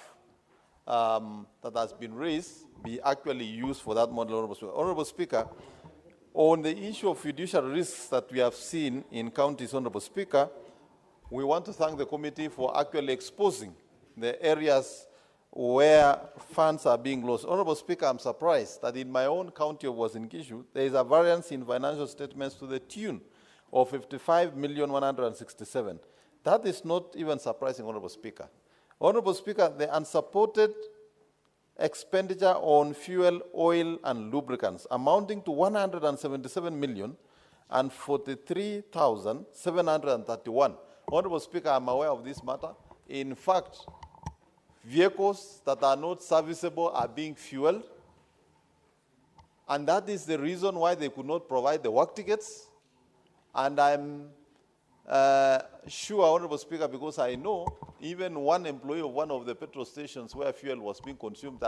that has been raised be actually used for that model, Honorable Speaker. Honorable Speaker, on the issue of fiduciary risks that we have seen in counties, Honorable Speaker, we want to thank the committee for actually exposing the areas where funds are being lost. Honorable Speaker, I'm surprised that in my own county of Uasin Gishu, there is a variance in financial statements to the tune of 55,167,000. That is not even surprising, Honorable Speaker. Honorable Speaker, the unsupported expenditure on fuel, oil, and lubricants amounting to 177,043,731. Honorable Speaker, I'm aware of this matter. In fact, vehicles that are not serviceable are being fueled, and that is the reason why they could not provide the work tickets. And I'm sure, Honorable Speaker, because I know even one employee of one of the petrol stations where fuel was being consumed.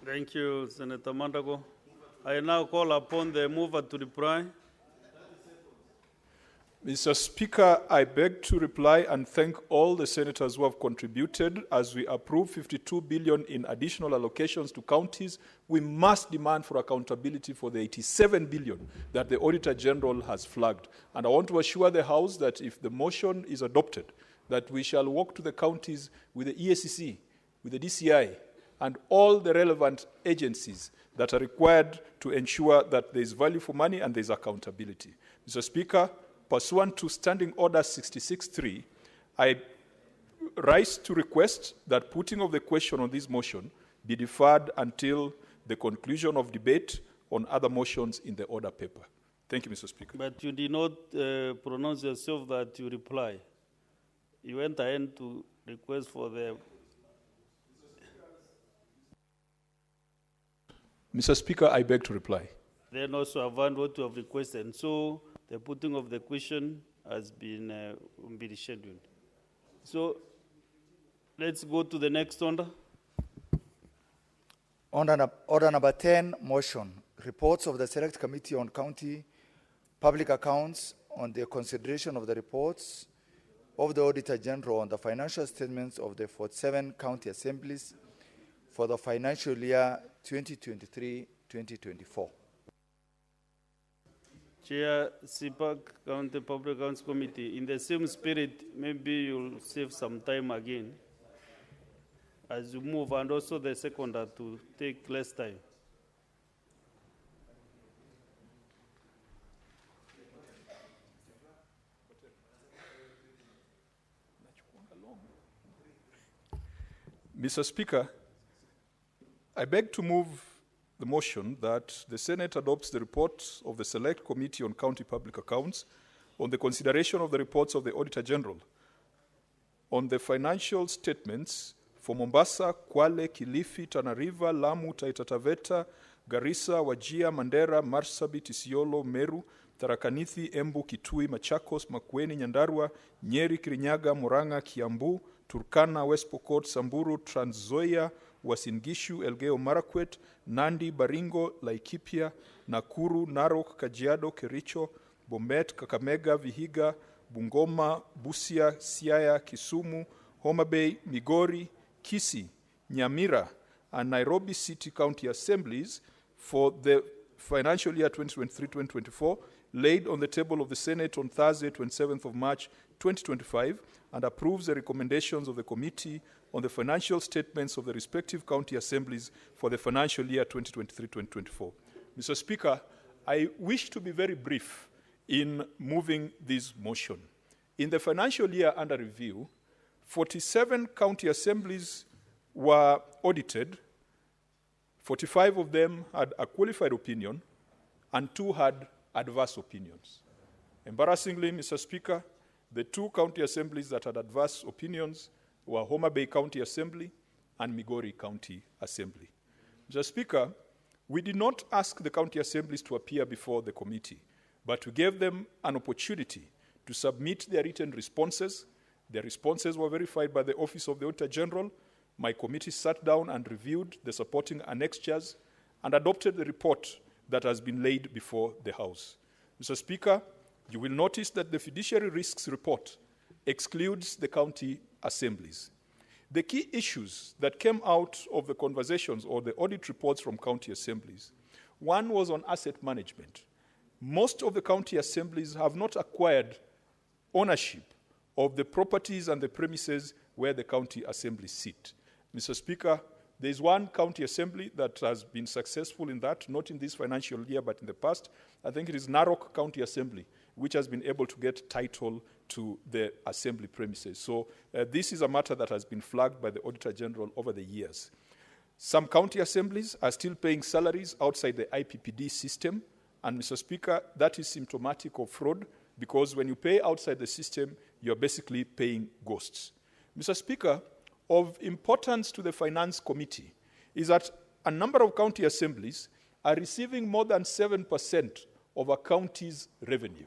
Thank you, Senator Mandago. I now call upon the mover to reply. Mr. Speaker, I beg to reply and thank all the senators who have contributed. As we approve 52 billion in additional allocations to counties, we must demand for accountability for the 87 billion that the Auditor General has flagged. And I want to assure the House that if the motion is adopted, that we shall walk to the counties with the EACC, with the DCI, and all the relevant agencies that are required to ensure that there is value for money and there is accountability. Mr. Speaker, pursuant to Standing Order 66.3, I rise to request that putting of the question on this motion be deferred until the conclusion of debate on other motions in the order paper. Thank you, Mr. Speaker. But you did not pronounce yourself that you reply. You went ahead to request for the... Mr. Speaker, I beg to reply. Then also avert what you have requested. And so the putting of the question has been scheduled. So let's go to the next order. Order number 10, motion. Reports of the Select Committee on County Public Accounts on the consideration of the reports of the Auditor General on the financial statements of the 47 county assemblies for the financial year 2023-2024. Chair, CPAC, County Public Accounts Committee, in the same spirit, maybe you'll save some time again as you move, and also the seconder to take less time. Mr. Speaker, I beg to move the motion that the Senate adopts the report of the Select Committee on County Public Accounts on the consideration of the reports of the Auditor General on the financial statements for Mombasa, Kwale, Kilifi, Tana River, Lamu, Taita Taveta, Garissa, Wajir, Mandera, Marsabit, Isiolo, Meru, Tharaka Nithi, Embu, Kitui, Machakos, Makueni, Nyandarua, Nyeri, Kirinyaga, Murang'a, Kiambu, Turkana, West Pokot, Samburu, Trans Nzoia, Uasin Gishu, Elgeyo Marakwet, Nandi, Baringo, Laikipia, Nakuru, Narok, Kajiado, Kericho, Bomet, Kakamega, Vihiga, Bungoma, Busia, Siaya, Kisumu, Homa Bay, Migori, Kisii, Nyamira, and Nairobi City County Assemblies for the financial year 2023-2024, laid on the table of the Senate on Thursday, 27th of March, 2025, and approves the recommendations of the Committee on the financial statements of the respective county assemblies for the financial year 2023-2024. Mr. Speaker, I wish to be very brief in moving this motion. In the financial year under review, 47 county assemblies were audited. 45 of them had a qualified opinion, and 2 had adverse opinions. Embarrassingly, Mr. Speaker, the 2 county assemblies that had adverse opinions were Homa Bay County Assembly and Migori County Assembly. Mr. Speaker, we did not ask the county assemblies to appear before the committee, but we gave them an opportunity to submit their written responses. Their responses were verified by the Office of the Auditor General. My committee sat down and reviewed the supporting annexures and adopted the report that has been laid before the House. Mr. Speaker, you will notice that the fiduciary risks report excludes the county assemblies. The key issues that came out of the conversations or the audit reports from county assemblies, one was on asset management. Most of the county assemblies have not acquired ownership of the properties and the premises where the county assemblies sit. Mr. Speaker, there is one county assembly that has been successful in that, not in this financial year, but in the past. I think it is Narok County Assembly, which has been able to get title to the assembly premises. So this is a matter that has been flagged by the Auditor General over the years. Some county assemblies are still paying salaries outside the IPPD system, and Mr. Speaker, that is symptomatic of fraud, because when you pay outside the system, you're basically paying ghosts. Mr. Speaker, of importance to the Finance Committee is that a number of county assemblies are receiving more than 7% of a county's revenue.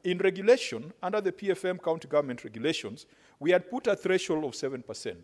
In regulation, under the PFM county government regulations, we had put a threshold of 7%.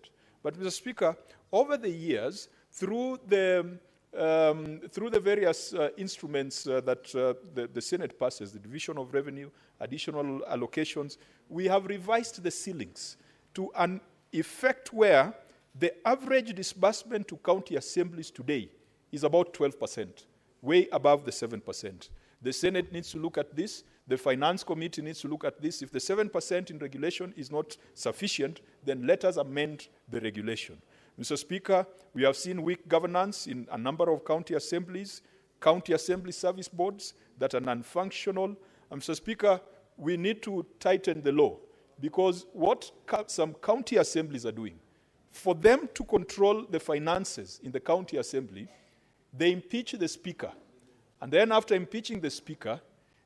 But, Mr. Speaker, over the years, through the various instruments that the Senate passes, the division of revenue, additional allocations, we have revised the ceilings to an effect where the average disbursement to county assemblies today is about 12%, way above the 7%. The Senate needs to look at this. The Finance Committee needs to look at this. If the 7% in regulation is not sufficient, then let us amend the regulation. Mr. Speaker, we have seen weak governance in a number of county assemblies, county assembly service boards that are non-functional. Mr. Speaker, we need to tighten the law, because what some county assemblies are doing, for them to control the finances in the county assembly, they impeach the speaker. And then after impeaching the speaker,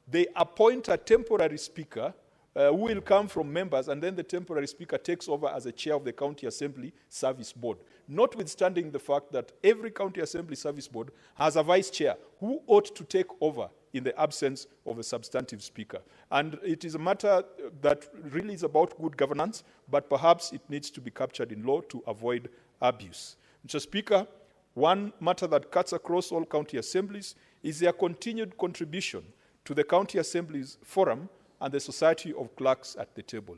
they appoint a temporary speaker who will come from members, and then the temporary speaker takes over as a chair of the county assembly service board, notwithstanding the fact that every county assembly service board has a vice chair who ought to take over in the absence of a substantive speaker. And it is a matter that really is about good governance, but perhaps it needs to be captured in law to avoid abuse. Mr. Speaker, one matter that cuts across all county assemblies is their continued contribution to the County Assemblies Forum and the Society of Clerks at the table.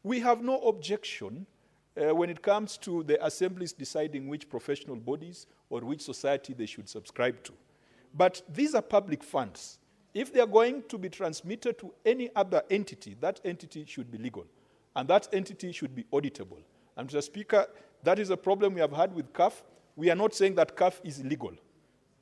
We have no objection when it comes to the assemblies deciding which professional bodies or which society they should subscribe to. But these are public funds. If they are going to be transmitted to any other entity, that entity should be legal, and that entity should be auditable. And Mr. Speaker, that is a problem we have had with CAF. We are not saying that CAF is illegal.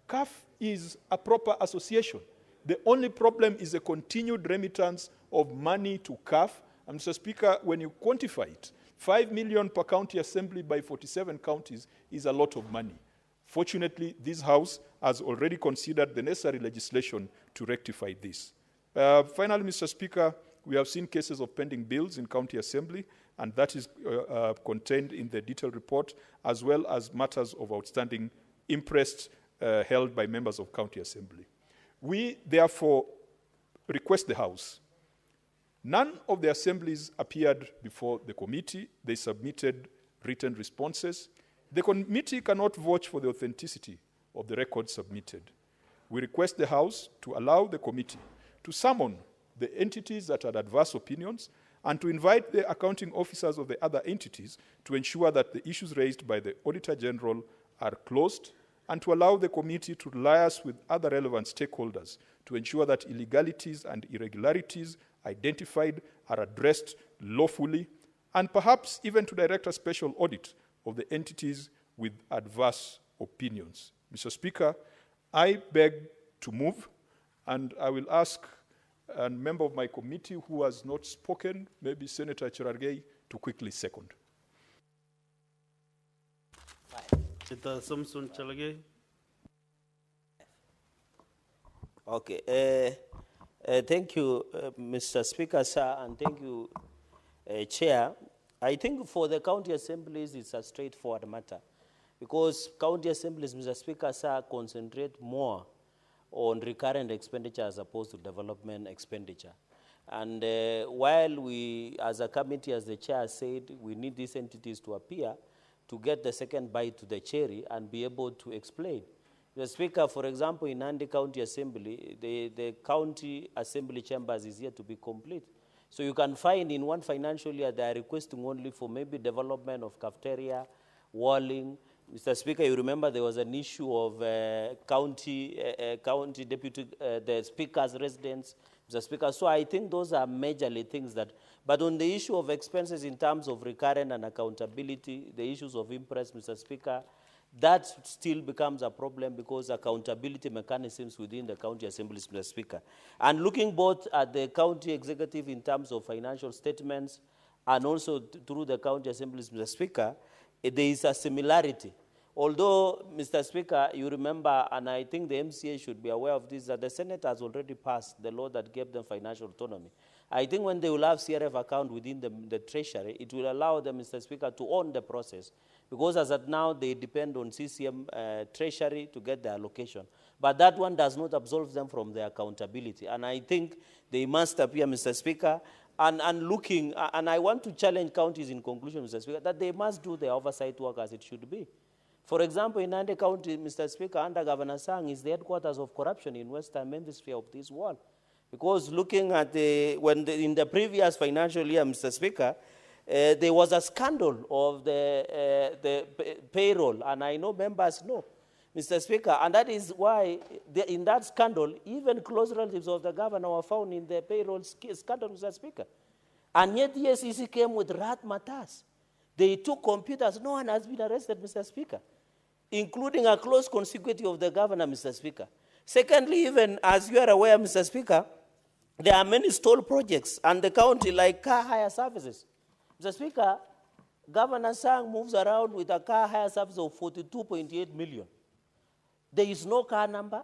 CAF is a proper association. The only problem is the continued remittance of money to CAF. And Mr. Speaker, when you quantify it, 5 million per county assembly by 47 counties is a lot of money. Fortunately, this House has already considered the necessary legislation to rectify this. Finally, Mr. Speaker, we have seen cases of pending bills in county assembly, and that is contained in the detailed report, as well as matters of outstanding interest held by members of county assembly. We, therefore, request the House. None of the assemblies appeared before the committee. They submitted written responses. The committee cannot vouch for the authenticity of the records submitted. We request the House to allow the committee to summon the entities that had adverse opinions and to invite the accounting officers of the other entities to ensure that the issues raised by the Auditor General are closed, and to allow the committee to liaise with other relevant stakeholders to ensure that illegalities and irregularities identified are addressed lawfully, and perhaps even to direct a special audit of the entities with adverse opinions. Mr. Speaker, I beg to move, and I will ask a member of my committee who has not spoken, maybe Senator Cherargei, to quickly second. Senator Samson Chalage. Okay. Thank you, Mr. Speaker, sir, and thank you, Chair. I think for the county assemblies, it's a straightforward matter. because county assemblies, Mr. Speaker, sir, concentrate more on recurrent expenditure as opposed to development expenditure. And while we, as a committee, as the chair said, we need these entities to appear to get the second bite to the cherry and be able to explain. The Speaker, for example, in Nandi County Assembly, the county assembly chambers is yet to be complete. So you can find in one financial year they are requesting only for maybe development of cafeteria, walling. Mr. Speaker, you remember there was an issue of county deputy, the speaker's residence, Mr. Speaker. So I think those are majorly things that, but on the issue of expenses in terms of recurrent and accountability, the issues of impress, Mr. Speaker, that still becomes a problem because accountability mechanisms within the county assemblies, Mr. Speaker. And looking both at the county executive in terms of financial statements and also through the county assemblies, Mr. Speaker, there is a similarity. Although, Mr. Speaker, you remember, and I think the MCA should be aware of this, that the Senate has already passed the law that gave them financial autonomy. I think when they will have CRF account within the Treasury, it will allow them, Mr. Speaker, to own the process. Because as at now, they depend on CCM Treasury to get the allocation. But that one does not absolve them from their accountability. And I think they must appear, Mr. Speaker, and looking, and I want to challenge counties in conclusion, Mr. Speaker, that they must do their oversight work as it should be. For example, in Nandi County, Mr. Speaker, under Governor Sang is the headquarters of corruption in Western Hemisphere of this world. Because looking at in the previous financial year, Mr. Speaker, there was a scandal of the payroll, and I know members know, Mr. Speaker, and that is why in that scandal, even close relatives of the governor were found in the payroll scandal, Mr. Speaker. And yet the SEC came with rat matters. They took computers. No one has been arrested, Mr. Speaker, including a close consecutive of the governor, Mr. Speaker. Secondly, even as you are aware, Mr. Speaker, there are many stalled projects and the county like car hire services. Mr. Speaker, Governor Sang moves around with a car hire service of 42.8 million. There is no car number.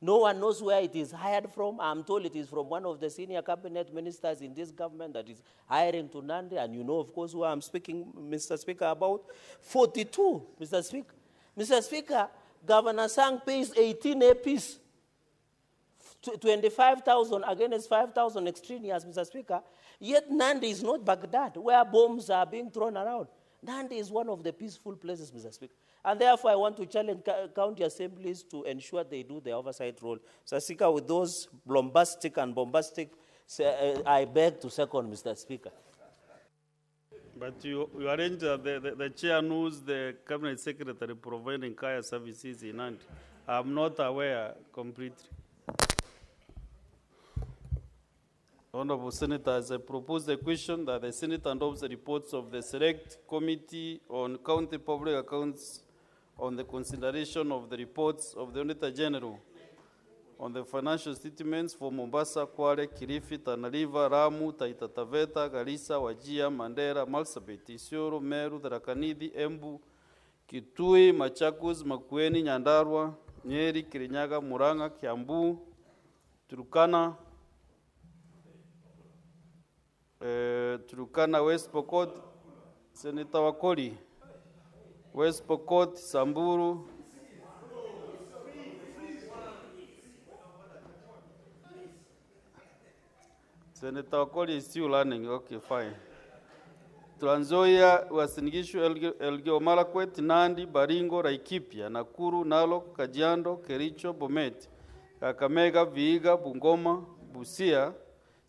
No one knows where it is hired from. I'm told it is from one of the senior cabinet ministers in this government that is hiring to Nandi, and you know, of course, who I'm speaking, Mr. Speaker, about. 42, Mr. Speaker. Mr. Speaker, Governor Sang pays 18 APs, 25,000 against 5,000 extraneous, Mr. Speaker. Yet Nandi is not Baghdad, where bombs are being thrown around. Nandi is one of the peaceful places, Mr. Speaker. And therefore, I want to challenge county assemblies to ensure they do their oversight role. Mr. Speaker, with those bombastic, I beg to second, Mr. Speaker. But you arrange the chair knows the cabinet secretary providing care services in Nandi. I'm not aware completely. Honorable Senators, I propose the question that the Senate adopts the reports of the Select Committee on County Public Accounts on the consideration of the reports of the Auditor General on the financial statements for Mombasa, Kwale, Kilifi, Tana River, Ramu, Taita Taveta, Garissa, Wajir, Mandera, Marsabit, Isiolo, Meru, Tharaka Nithi, Embu, Kitui, Machakos, Makueni, Nyandarua, Nyeri, Kirinyaga, Murang'a, Kiambu, Turkana, West Pokot, Senator Wakoli, West Pokot, Samburu, Senator Wakoli is still learning, okay, fine. Trans Nzoia, Uasin Gishu, Elgeyo Marakwet, Nandi, Baringo, Laikipia, Nakuru, Narok, Kajiado, Kericho, Bomet, Kakamega, Vihiga, Bungoma, Busia,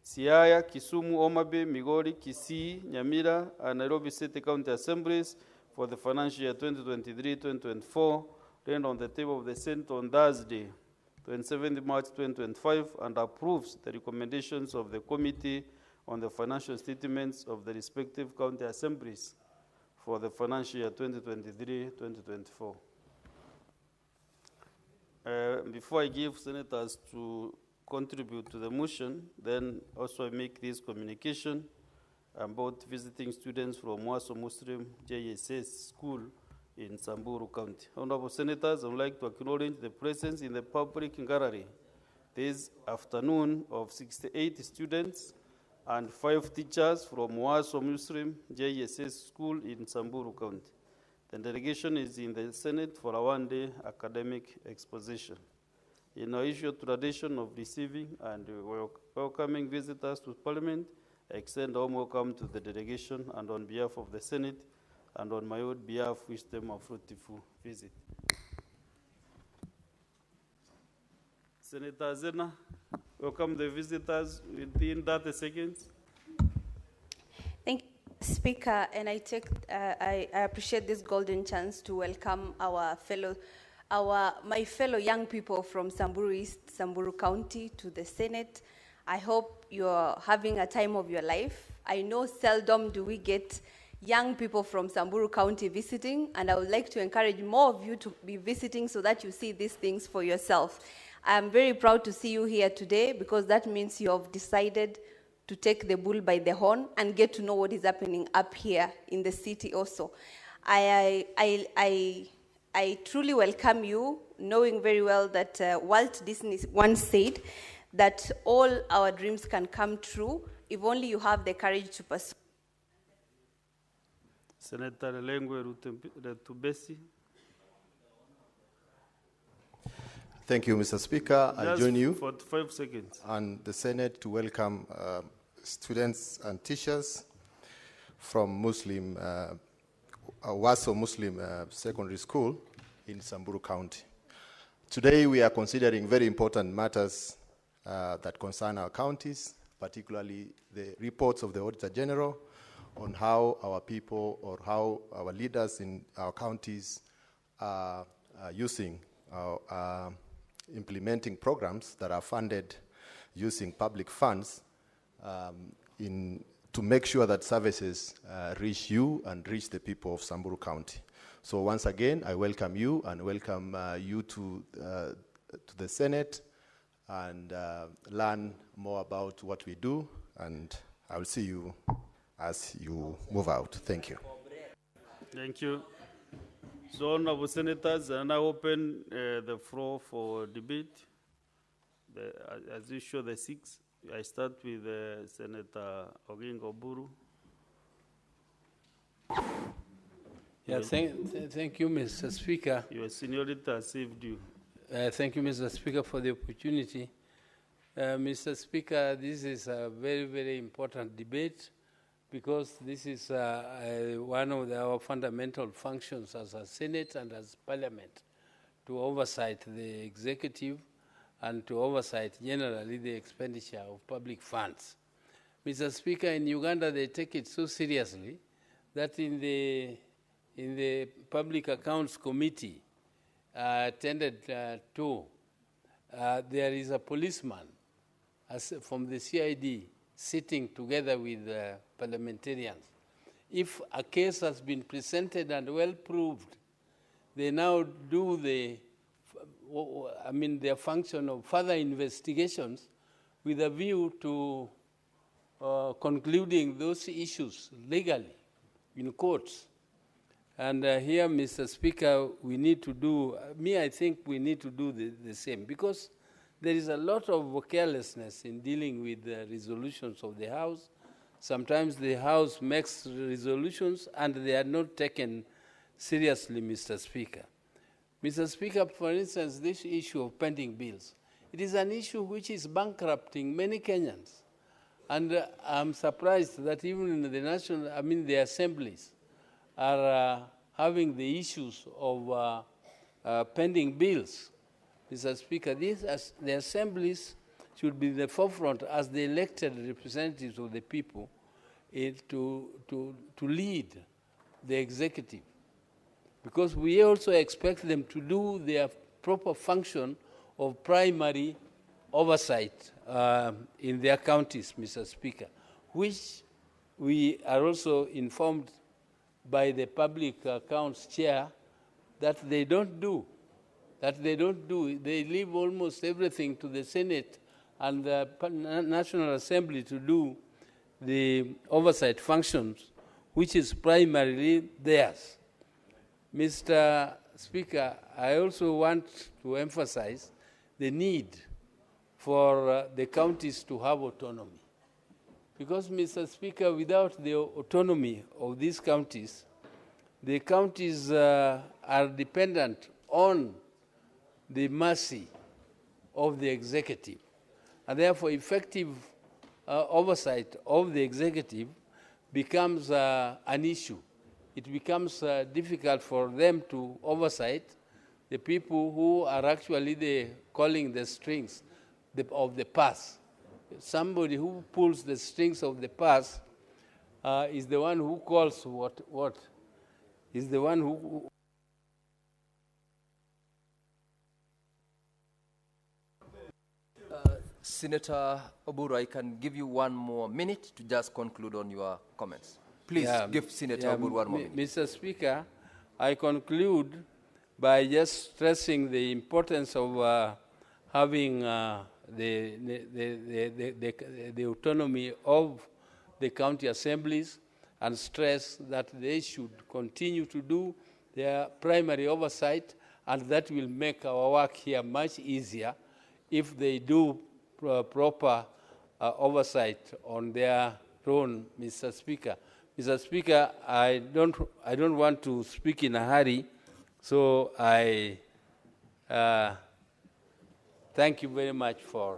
Siaya, Kisumu, Homa Bay, Migori, Kisii, Nyamira, and Nairobi City County Assemblies for the financial year 2023-2024, laid on the table of the Senate on Thursday, 27 March 2025, and approves the recommendations of the Committee on the financial statements of the respective county assemblies for the financial year 2023-2024. Before I give senators to contribute to the motion, then also I make this communication about visiting students from Mwaso Muslim JSS School in Samburu County. Honorable Senators, I would like to acknowledge the presence in the public gallery this afternoon of 68 students and 5 teachers from Mwaso Muslim JSS School in Samburu County. The delegation is in the Senate for a one-day academic exposition. In our usual tradition of receiving and welcoming visitors to Parliament, I extend a warm welcome to the delegation, and on behalf of the Senate and on my own behalf, wish them a fruitful visit. Senator Zena, welcome the visitors within 30 seconds. Thank you, Speaker, and I appreciate this golden chance to welcome my fellow young people from Samburu East, Samburu County to the Senate. I hope you're having a time of your life. I know seldom do we get young people from Samburu County visiting, and I would like to encourage more of you to be visiting so that you see these things for yourself. I'm very proud to see you here today because that means you have decided to take the bull by the horn and get to know what is happening up here in the city also. I truly welcome you, knowing very well that Walt Disney once said that all our dreams can come true if only you have the courage to pursue. Senator Lengwe Rutubesi. Thank you, Mr. Speaker. I join you 45 seconds. and the Senate to welcome students and teachers from Waso Muslim Secondary School in Samburu County. Today we are considering very important matters that concern our counties, particularly the reports of the Auditor General on how our people or how our leaders in our counties are using implementing programs that are funded using public funds to make sure that services reach you and reach the people of Samburu County. So once again, I welcome you and welcome you to the Senate and learn more about what we do, and I will see you as you move out. Thank you. Thank you. So, honorable senators, I now open the floor for debate. As usual, the six. I start with Senator Oginga Oburu. Yeah, thank you, Mr. Speaker. Your seniority has saved you. Thank you, Mr. Speaker, for the opportunity. Mr. Speaker, this is a very, very important debate because this is one of our fundamental functions as a Senate and as Parliament to oversight the executive and to oversight generally the expenditure of public funds. Mr. Speaker, in Uganda they take it so seriously that in the Public Accounts Committee attended to, there is a policeman from the CID sitting together with parliamentarians. If a case has been presented and well proved, they now do their function of further investigations with a view to concluding those issues legally in courts. And here, Mr. Speaker, we need to do, I think we need to do the same, because there is a lot of carelessness in dealing with the resolutions of the House. Sometimes the House makes resolutions and they are not taken seriously, Mr. Speaker. Mr. Speaker, for instance, this issue of pending bills, it is an issue which is bankrupting many Kenyans. And I'm surprised that even in the assemblies are having the issues of pending bills. Mr. Speaker, the assemblies should be the forefront as the elected representatives of the people to lead the executive. Because we also expect them to do their proper function of primary oversight in their counties, Mr. Speaker, which we are also informed by the Public Accounts Chair that they don't do. They leave almost everything to the Senate and the National Assembly to do the oversight functions, which is primarily theirs. Mr. Speaker, I also want to emphasize the need for the counties to have autonomy. Because, Mr. Speaker, without the autonomy of these counties, the counties are dependent on the mercy of the executive. And therefore, effective oversight of the executive becomes an issue. It becomes difficult for them to oversight the people who are actually calling the strings of the purse. Somebody who pulls the strings of the purse is the one who calls what? Is the one who... Senator Oburu, I can give you 1 more minute to just conclude on your comments. Please give Senator Oburu 1 more minute. Mr. Speaker, I conclude by just stressing the importance of having the autonomy of the county assemblies, and stress that they should continue to do their primary oversight, and that will make our work here much easier if they do proper oversight on their own, Mr. Speaker. Mr. Speaker, I don't want to speak in a hurry, so I thank you very much for...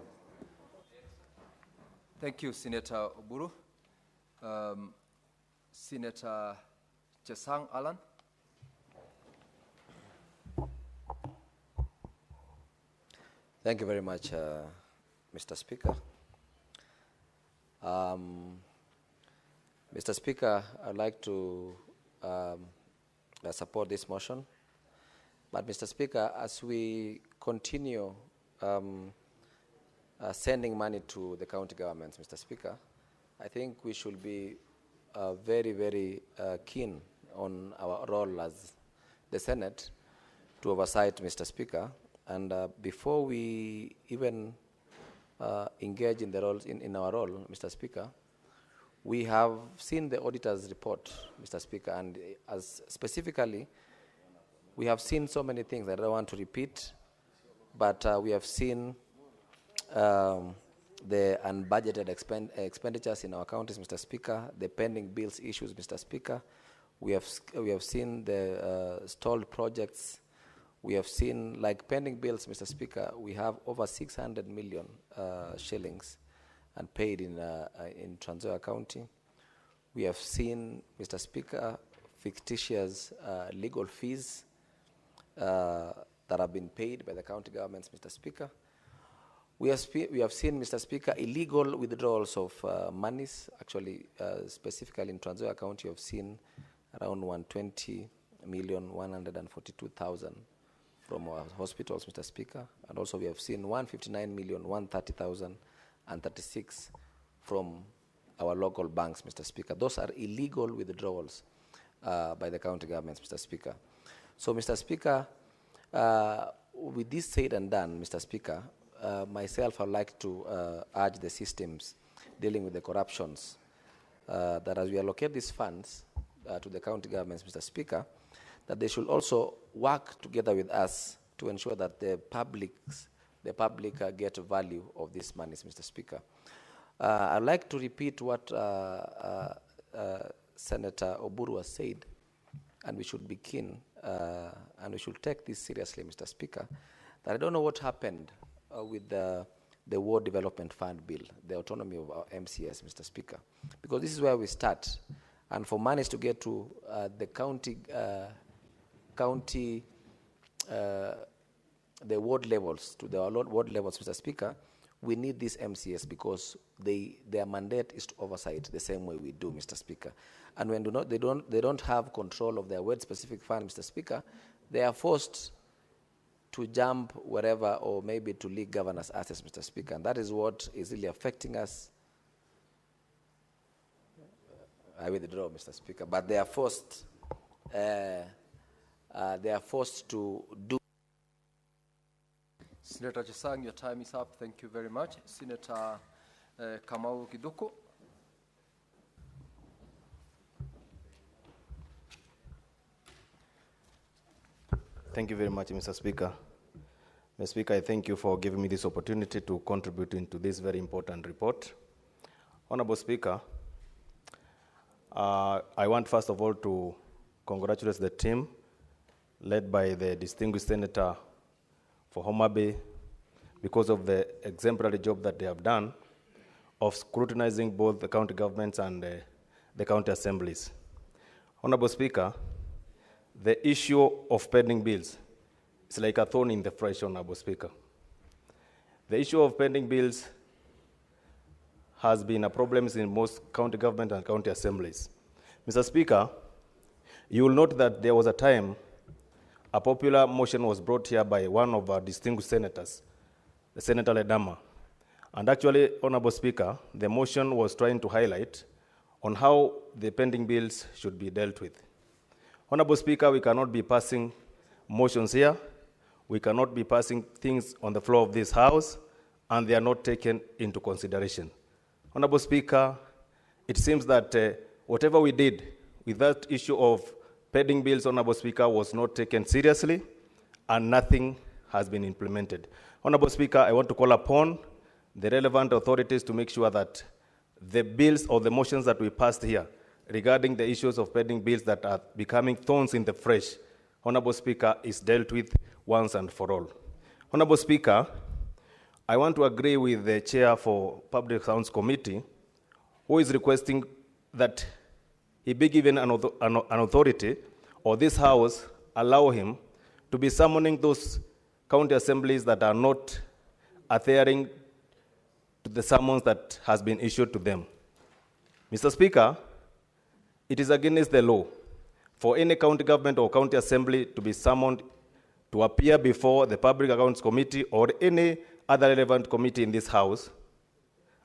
Thank you, Senator Oburu. Senator Chesang Alan. Thank you very much, Mr. Speaker. Mr. Speaker, I'd like to support this motion. But, Mr. Speaker, as we continue sending money to the county governments, Mr. Speaker, I think we should be very, very keen on our role as the Senate to oversight, Mr. Speaker. And before we even engage in the roles in our role, Mr. Speaker, we have seen the auditor's report, Mr. Speaker, and as specifically, we have seen so many things that I don't want to repeat, but we have seen the unbudgeted expenditures in our counties, Mr. Speaker, the pending bills issues, Mr. Speaker. We have seen the stalled projects. We have seen, like pending bills, Mr. Speaker, we have over 600 million shillings and paid in Trans Nzoia County. We have seen, Mr. Speaker, fictitious legal fees that have been paid by the county governments, Mr. Speaker. We have seen, Mr. Speaker, illegal withdrawals of monies. Actually, specifically in Trans Nzoia County, we have seen around 120,142,000 from our hospitals, Mr. Speaker. And also we have seen 159,130,036 from our local banks, Mr. Speaker. Those are illegal withdrawals by the county governments, Mr. Speaker. So, Mr. Speaker, with this said and done, Mr. Speaker, myself, I'd like to urge the systems dealing with the corruptions that as we allocate these funds to the county governments, Mr. Speaker, that they should also work together with us to ensure that the public get value of these monies, Mr. Speaker. I'd like to repeat what Senator Oburu has said, and we should be keen, and we should take this seriously, Mr. Speaker, that I don't know what happened with the Ward Development Fund bill, the autonomy of our MCS, Mr. Speaker, because this is where we start. And for monies to get to the the ward levels, to the ward levels, Mr. Speaker, we need this MCS because their mandate is to oversight the same way we do, Mr. Speaker. And when they don't have control of their ward-specific fund, Mr. Speaker, they are forced to jump wherever or maybe to league governors' assets, Mr. Speaker. And that is what is really affecting us. I withdraw, Mr. Speaker. But they are forced. They are forced to do. Senator Chesang, your time is up. Thank you very much. Senator Kamau Kiduku. Thank you very much, Mr. Speaker. Mr. Speaker, I thank you for giving me this opportunity to contribute into this very important report. Honorable Speaker, I want first of all to congratulate the team led by the distinguished senator for Homa Bay because of the exemplary job that they have done of scrutinizing both the county governments and the county assemblies. Honorable Speaker, the issue of pending bills is like a thorn in the flesh, Honorable Speaker. The issue of pending bills has been a problem in most county government and county assemblies. Mr. Speaker, you will note that there was a time a popular motion was brought here by one of our distinguished senators, the Senator Ledama. And actually, Honorable Speaker, the motion was trying to highlight on how the pending bills should be dealt with. Honorable Speaker, we cannot be passing motions here. We cannot be passing things on the floor of this House, and they are not taken into consideration. Honorable Speaker, it seems that whatever we did with that issue of pending bills, Honorable Speaker, was not taken seriously, and nothing has been implemented. Honorable Speaker, I want to call upon the relevant authorities to make sure that the bills or the motions that we passed here regarding the issues of pending bills that are becoming thorns in the flesh, Honorable Speaker, is dealt with once and for all. Honorable Speaker, I want to agree with the Chair for Public Accounts Committee, who is requesting that he be given an authority, or this House allow him to be summoning those county assemblies that are not adhering to the summons that has been issued to them. Mr. Speaker, it is against the law for any county government or county assembly to be summoned to appear before the Public Accounts Committee or any other relevant committee in this House,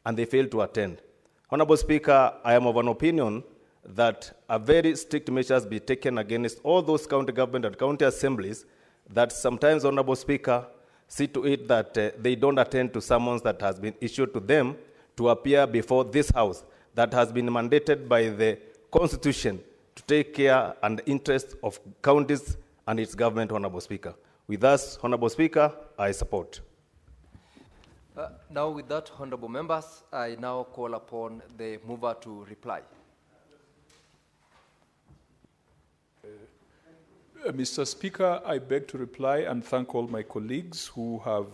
and they fail to attend. Honorable Speaker, I am of an opinion that a very strict measures be taken against all those county government and county assemblies that sometimes, Honorable Speaker, see to it that they don't attend to summons that has been issued to them to appear before this House that has been mandated by the Constitution to take care and interest of counties and its government, Honorable Speaker. With us, Honorable Speaker, I support. Now with that, honorable members, I now call upon the mover to reply. Mr. Speaker, I beg to reply and thank all my colleagues who have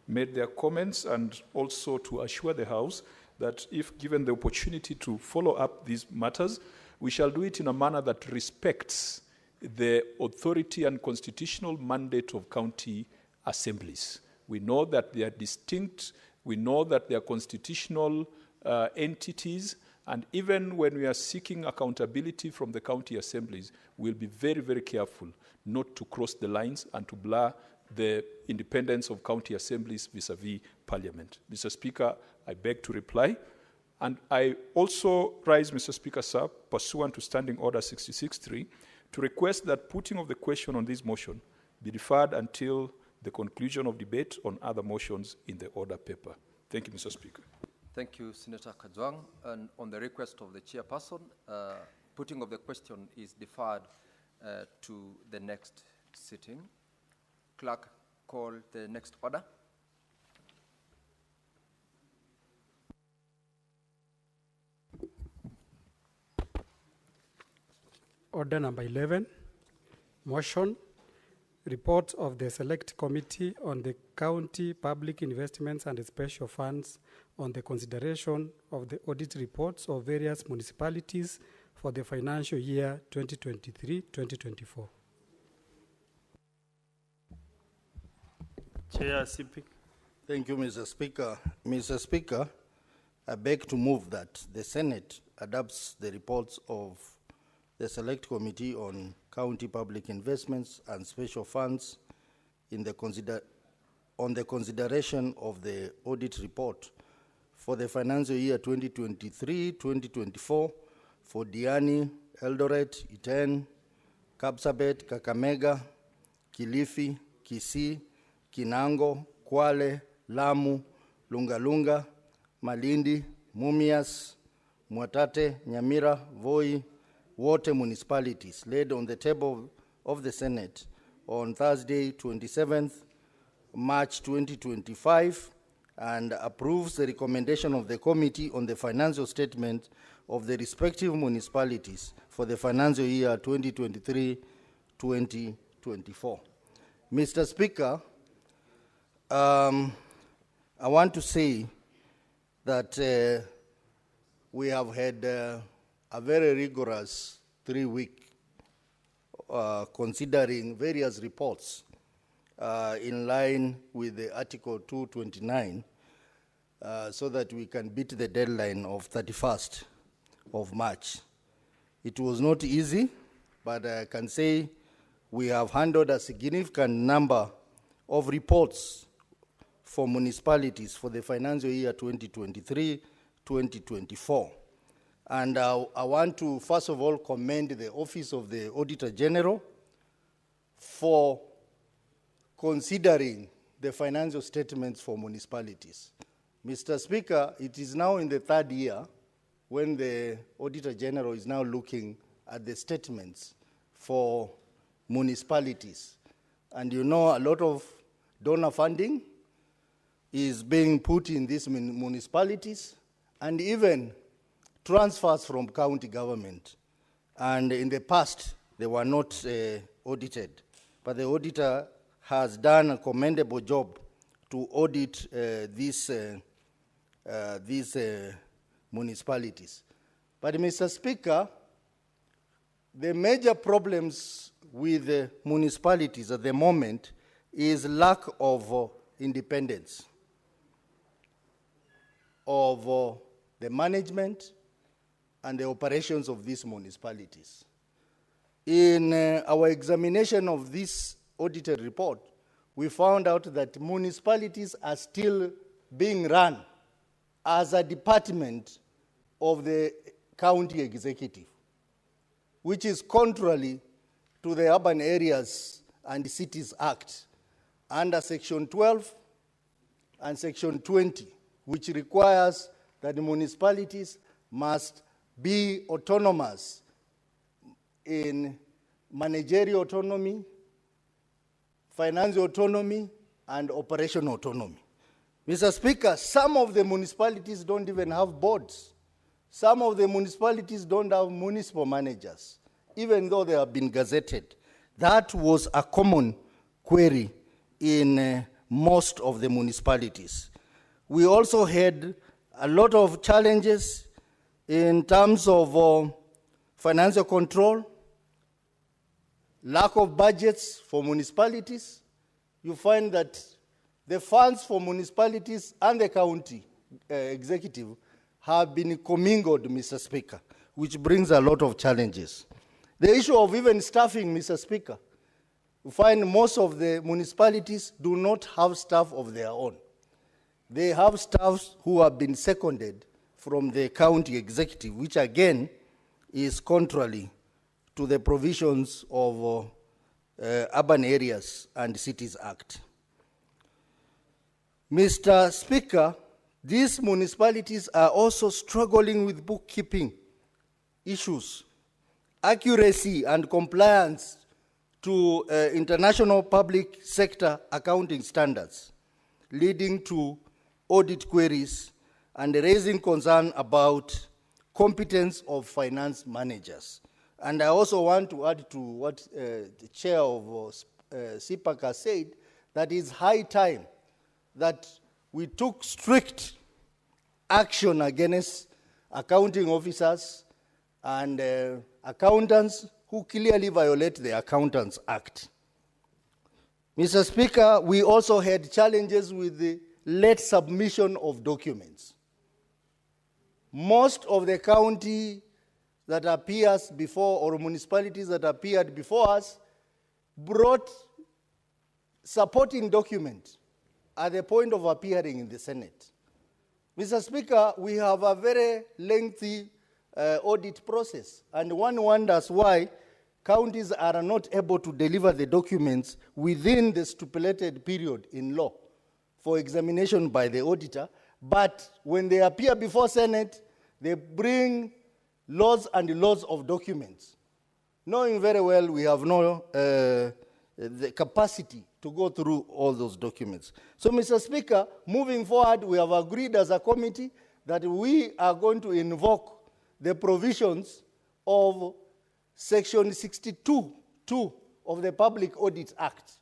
made their comments, and also to assure the House that if given the opportunity to follow up these matters, we shall do it in a manner that respects the authority and constitutional mandate of county assemblies. We know that they are distinct, we know that they are constitutional entities, and even when we are seeking accountability from the county assemblies, we'll be very, very careful not to cross the lines and to blur the independence of county assemblies vis-a-vis Parliament. Mr. Speaker, I beg to reply. And I also rise, Mr. Speaker, sir, pursuant to Standing Order 66.3, to request that putting of the question on this motion be deferred until the conclusion of debate on other motions in the order paper. Thank you, Mr. Speaker. Thank you, Senator Kajwang. And on the request of the chairperson, putting of the question is deferred to the next sitting. Clerk, call the next order. Order number 11, motion, report of the Select Committee on the County Public Investments and Special Funds on the consideration of the audit reports of various municipalities for the financial year 2023-2024. Chair Sipik. Thank you, Mr. Speaker. Mr. Speaker, I beg to move that the Senate adopts the reports of the Select Committee on County Public Investments and Special Funds on the consideration of the audit report for the financial year 2023-2024 for Diani, Eldoret, Iten, Kapsabet, Kakamega, Kilifi, Kisii, Kinango, Kwale, Lamu, Lungalunga, Malindi, Mumias, Mwatate, Nyamira, Voi, Wote municipalities laid on the table of the Senate on Thursday, 27th March 2025, and approves the recommendation of the committee on the financial statement of the respective municipalities for the financial year 2023-2024. Mr. Speaker, I want to say that we have had a very rigorous 3-week considering various reports in line with the Article 229 so that we can beat the deadline of 31st of March. It was not easy, but I can say we have handled a significant number of reports for municipalities for the financial year 2023-2024. And I want to, first of all, commend the Office of the Auditor General for considering the financial statements for municipalities. Mr. Speaker, it is now in the 3rd year when the Auditor General is now looking at the statements for municipalities. And you know, a lot of donor funding is being put in these municipalities, and even transfers from county government. And in the past, they were not audited. But the auditor has done a commendable job to audit these municipalities. But Mr. Speaker, the major problems with the municipalities at the moment is lack of independence of the management and the operations of these municipalities. In our examination of this audited report, we found out that municipalities are still being run as a department of the county executive, which is contrary to the Urban Areas and Cities Act under Section 12 and Section 20, which requires that the municipalities must be autonomous in managerial autonomy, financial autonomy, and operational autonomy. Mr. Speaker, some of the municipalities don't even have boards. Some of the municipalities don't have municipal managers, even though they have been gazetted. That was a common query in most of the municipalities. We also had a lot of challenges in terms of financial control, lack of budgets for municipalities. You find that the funds for municipalities and the county executive have been commingled, Mr. Speaker, which brings a lot of challenges. The issue of even staffing, Mr. Speaker, you find most of the municipalities do not have staff of their own. They have staffs who have been seconded from the county executive, which again is contrary to the provisions of Urban Areas and Cities Act. Mr. Speaker, these municipalities are also struggling with bookkeeping issues, accuracy and compliance to international public sector accounting standards, leading to audit queries and raising concern about competence of finance managers. And I also want to add to what the chair of CPAC has said, that it's high time that we took strict action against accounting officers and accountants who clearly violate the Accountants Act. Mr. Speaker, we also had challenges with the late submission of documents. Most of the county that appears before, or municipalities that appeared before us, brought supporting documents at the point of appearing in the Senate. Mr. Speaker, we have a very lengthy audit process, and one wonders why counties are not able to deliver the documents within the stipulated period in law for examination by the auditor, but when they appear before Senate, they bring loads and loads of documents, knowing very well we have no the capacity to go through all those documents. So, Mr. Speaker, moving forward, we have agreed as a committee that we are going to invoke the provisions of Section 62(2) of the Public Audit Act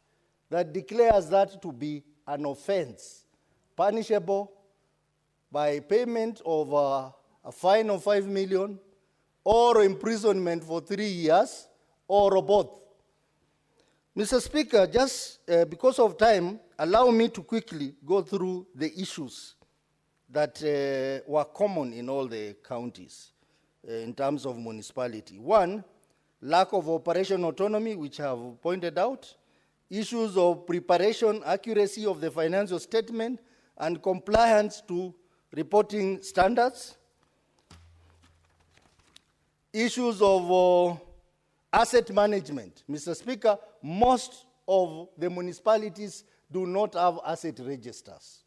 that declares that to be an offense, punishable by payment of a fine of 5 million or imprisonment for 3 years or both. Mr. Speaker, just because of time, allow me to quickly go through the issues that were common in all the counties in terms of municipality. One, lack of operation autonomy, which I have pointed out. Issues of preparation, accuracy of the financial statement, and compliance to reporting standards. Issues of asset management. Mr. Speaker, most of the municipalities do not have asset registers.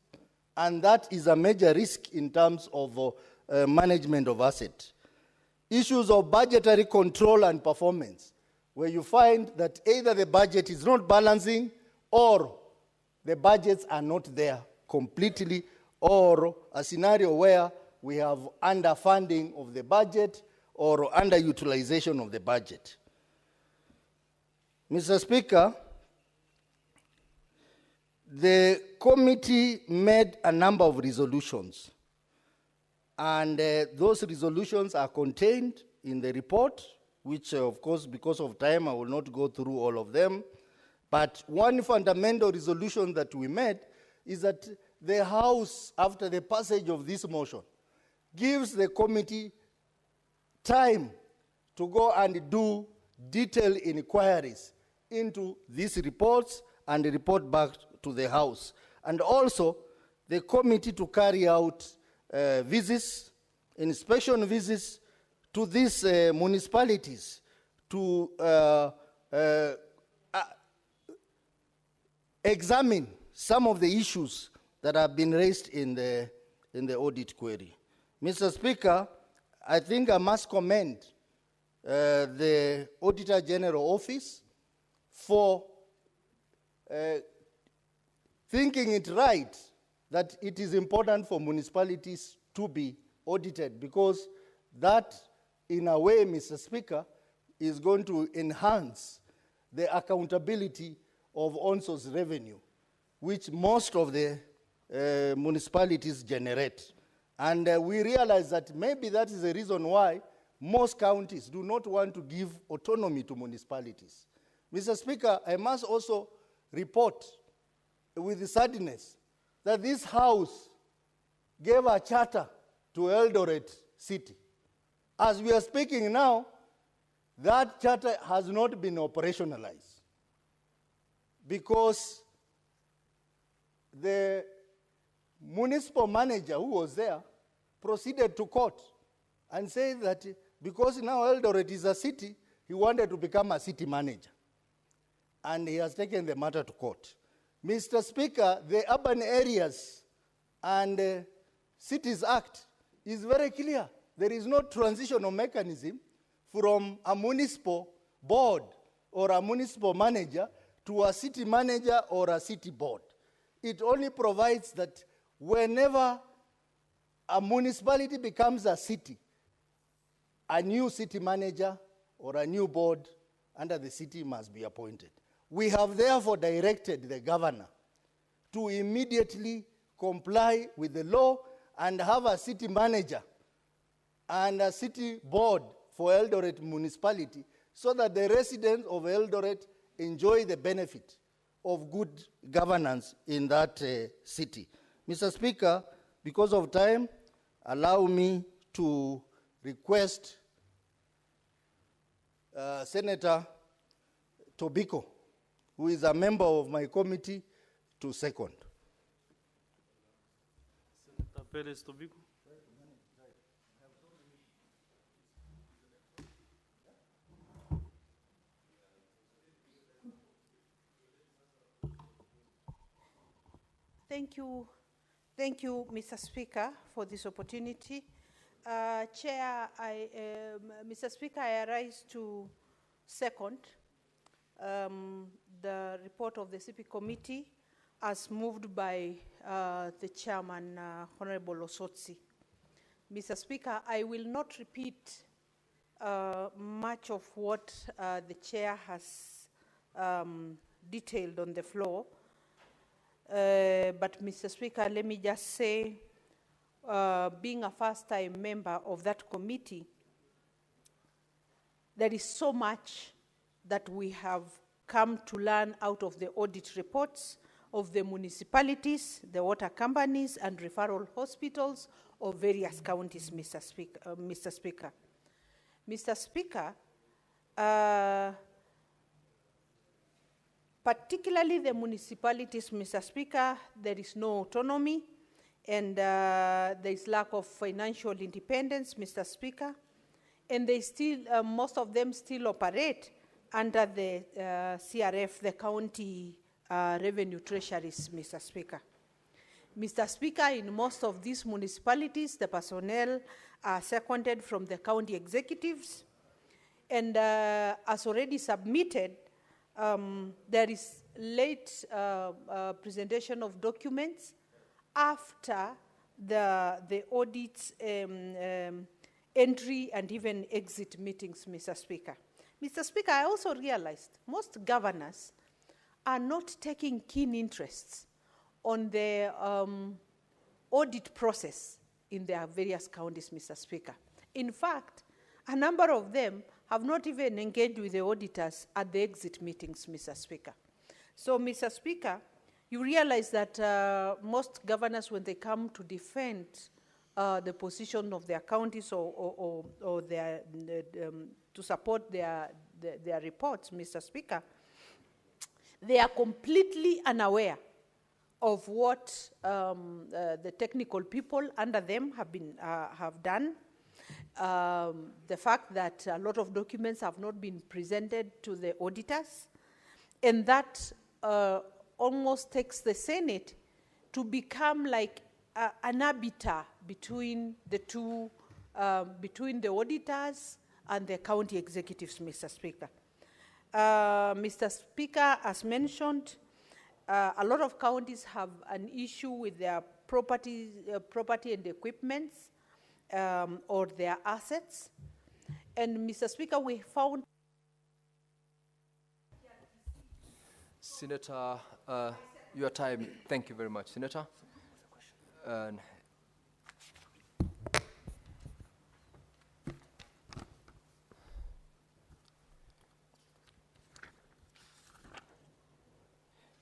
And that is a major risk in terms of management of assets. Issues of budgetary control and performance, where you find that either the budget is not balancing or the budgets are not there completely, or a scenario where we have underfunding of the budget or underutilization of the budget. Mr. Speaker, the committee made a number of resolutions, and those resolutions are contained in the report, which of course, because of time, I will not go through all of them. But one fundamental resolution that we made is that the House, after the passage of this motion, gives the committee time to go and do detailed inquiries into these reports and report back to the House. And also, the committee to carry out visits, inspection visits to these municipalities to examine some of the issues that have been raised in the audit query. Mr. Speaker, I think I must commend the Auditor General Office for thinking it right that it is important for municipalities to be audited, because that, in a way, Mr. Speaker, is going to enhance the accountability of ONSO's revenue, which most of the municipalities generate. And we realize that maybe that is the reason why most counties do not want to give autonomy to municipalities. Mr. Speaker, I must also report with sadness that this House gave a charter to Eldoret City. As we are speaking now, that charter has not been operationalized because the municipal manager who was there proceeded to court and said that because now Eldoret is a city, he wanted to become a city manager. And he has taken the matter to court. Mr. Speaker, the Urban Areas and Cities Act is very clear. There is no transitional mechanism from a municipal board or a municipal manager to a city manager or a city board. It only provides that whenever a municipality becomes a city, a new city manager or a new board under the city must be appointed. We have therefore directed the governor to immediately comply with the law and have a city manager and a city board for Eldoret municipality so that the residents of Eldoret enjoy the benefit of good governance in that city. Mr. Speaker, because of time, allow me to request Senator Tobiko, who is a member of my committee, to second. Senator Perez Tobiko. Thank you, Mr. Speaker, for this opportunity. Chair, Mr. Speaker, I rise to second the report of the CP committee as moved by the chairman, Honorable Osotsi. Mr. Speaker, I will not repeat much of what the chair has detailed on the floor. But Mr. Speaker, let me just say, being a first-time member of that committee, there is so much that we have come to learn out of the audit reports of the municipalities, the water companies, and referral hospitals of various counties, Mr. Speaker. Mr. Speaker, particularly the municipalities, Mr. Speaker, there is no autonomy, and there is lack of financial independence, Mr. Speaker, and they still, most of them still operate under the CRF, the county revenue treasuries, Mr. Speaker. Mr. Speaker, in most of these municipalities, the personnel are seconded from the county executives, and as already submitted, there is late presentation of documents after the audits entry and even exit meetings, Mr. Speaker. Mr. Speaker, I also realized most governors are not taking keen interests on the audit process in their various counties, Mr. Speaker. In fact, a number of them have not even engaged with the auditors at the exit meetings, Mr. Speaker. So, Mr. Speaker, you realize that most governors, when they come to defend the position of their counties or their, to support their reports, Mr. Speaker, they are completely unaware of what the technical people under them have done. The fact that a lot of documents have not been presented to the auditors, and that almost takes the Senate to become like an arbiter between the two, between the auditors and the county executives, Mr. Speaker. Mr. Speaker, as mentioned, a lot of counties have an issue with their property and equipments or their assets. And Mr. Speaker, we found... Senator, your time. Thank you very much, Senator.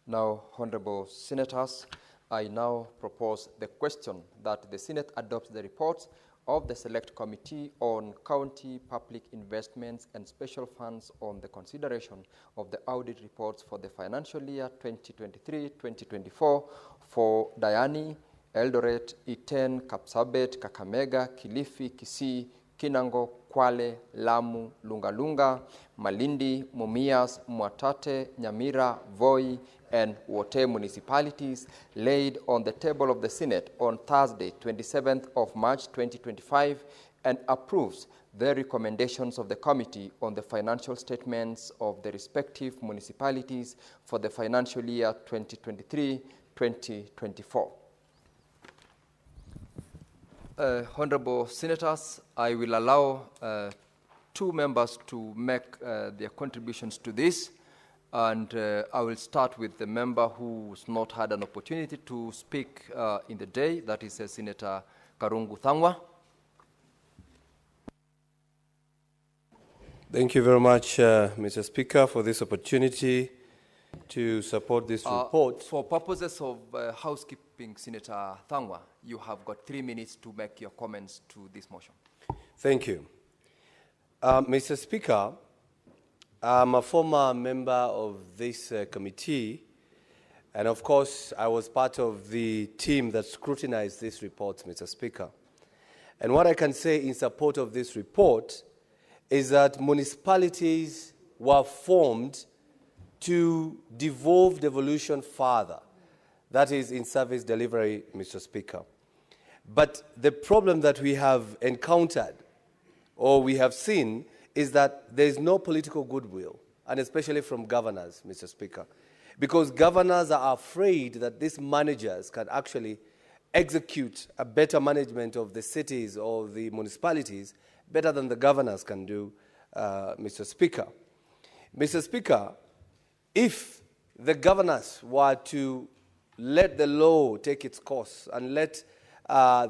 Now, honorable senators, I now propose the question that the Senate adopts the reports of the Select Committee on County Public Investments and Special Funds on the consideration of the audit reports for the financial year 2023-2024 for Diani, Eldoret, Iten, Kapsabet, Kakamega, Kilifi, Kisii, Kinango, Kwale, Lamu, Lungalunga, Malindi, Mumias, Mwatate, Nyamira, Voi, and Wote municipalities laid on the table of the Senate on Thursday, 27th of March 2025, and approves the recommendations of the committee on the financial statements of the respective municipalities for the financial year 2023-2024. Honorable senators, I will allow two members to make their contributions to this. And I will start with the member who's not had an opportunity to speak in the day, that is Senator Karungu Thangwa. Thank you very much, Mr. Speaker, for this opportunity to support this report. For purposes of housekeeping, Senator Thangwa, you have got 3 minutes to make your comments to this motion. Thank you. Mr. Speaker, I'm a former member of this committee, and of course, I was part of the team that scrutinized this report, Mr. Speaker. And what I can say in support of this report is that municipalities were formed to devolve devolution further, that is in service delivery, Mr. Speaker. But the problem that we have encountered, or we have seen, is that there is no political goodwill and especially from governors, Mr. Speaker. Because governors are afraid that these managers can actually execute a better management of the cities or the municipalities better than the governors can do, Mr. Speaker. Mr. Speaker, if the governors were to let the law take its course and let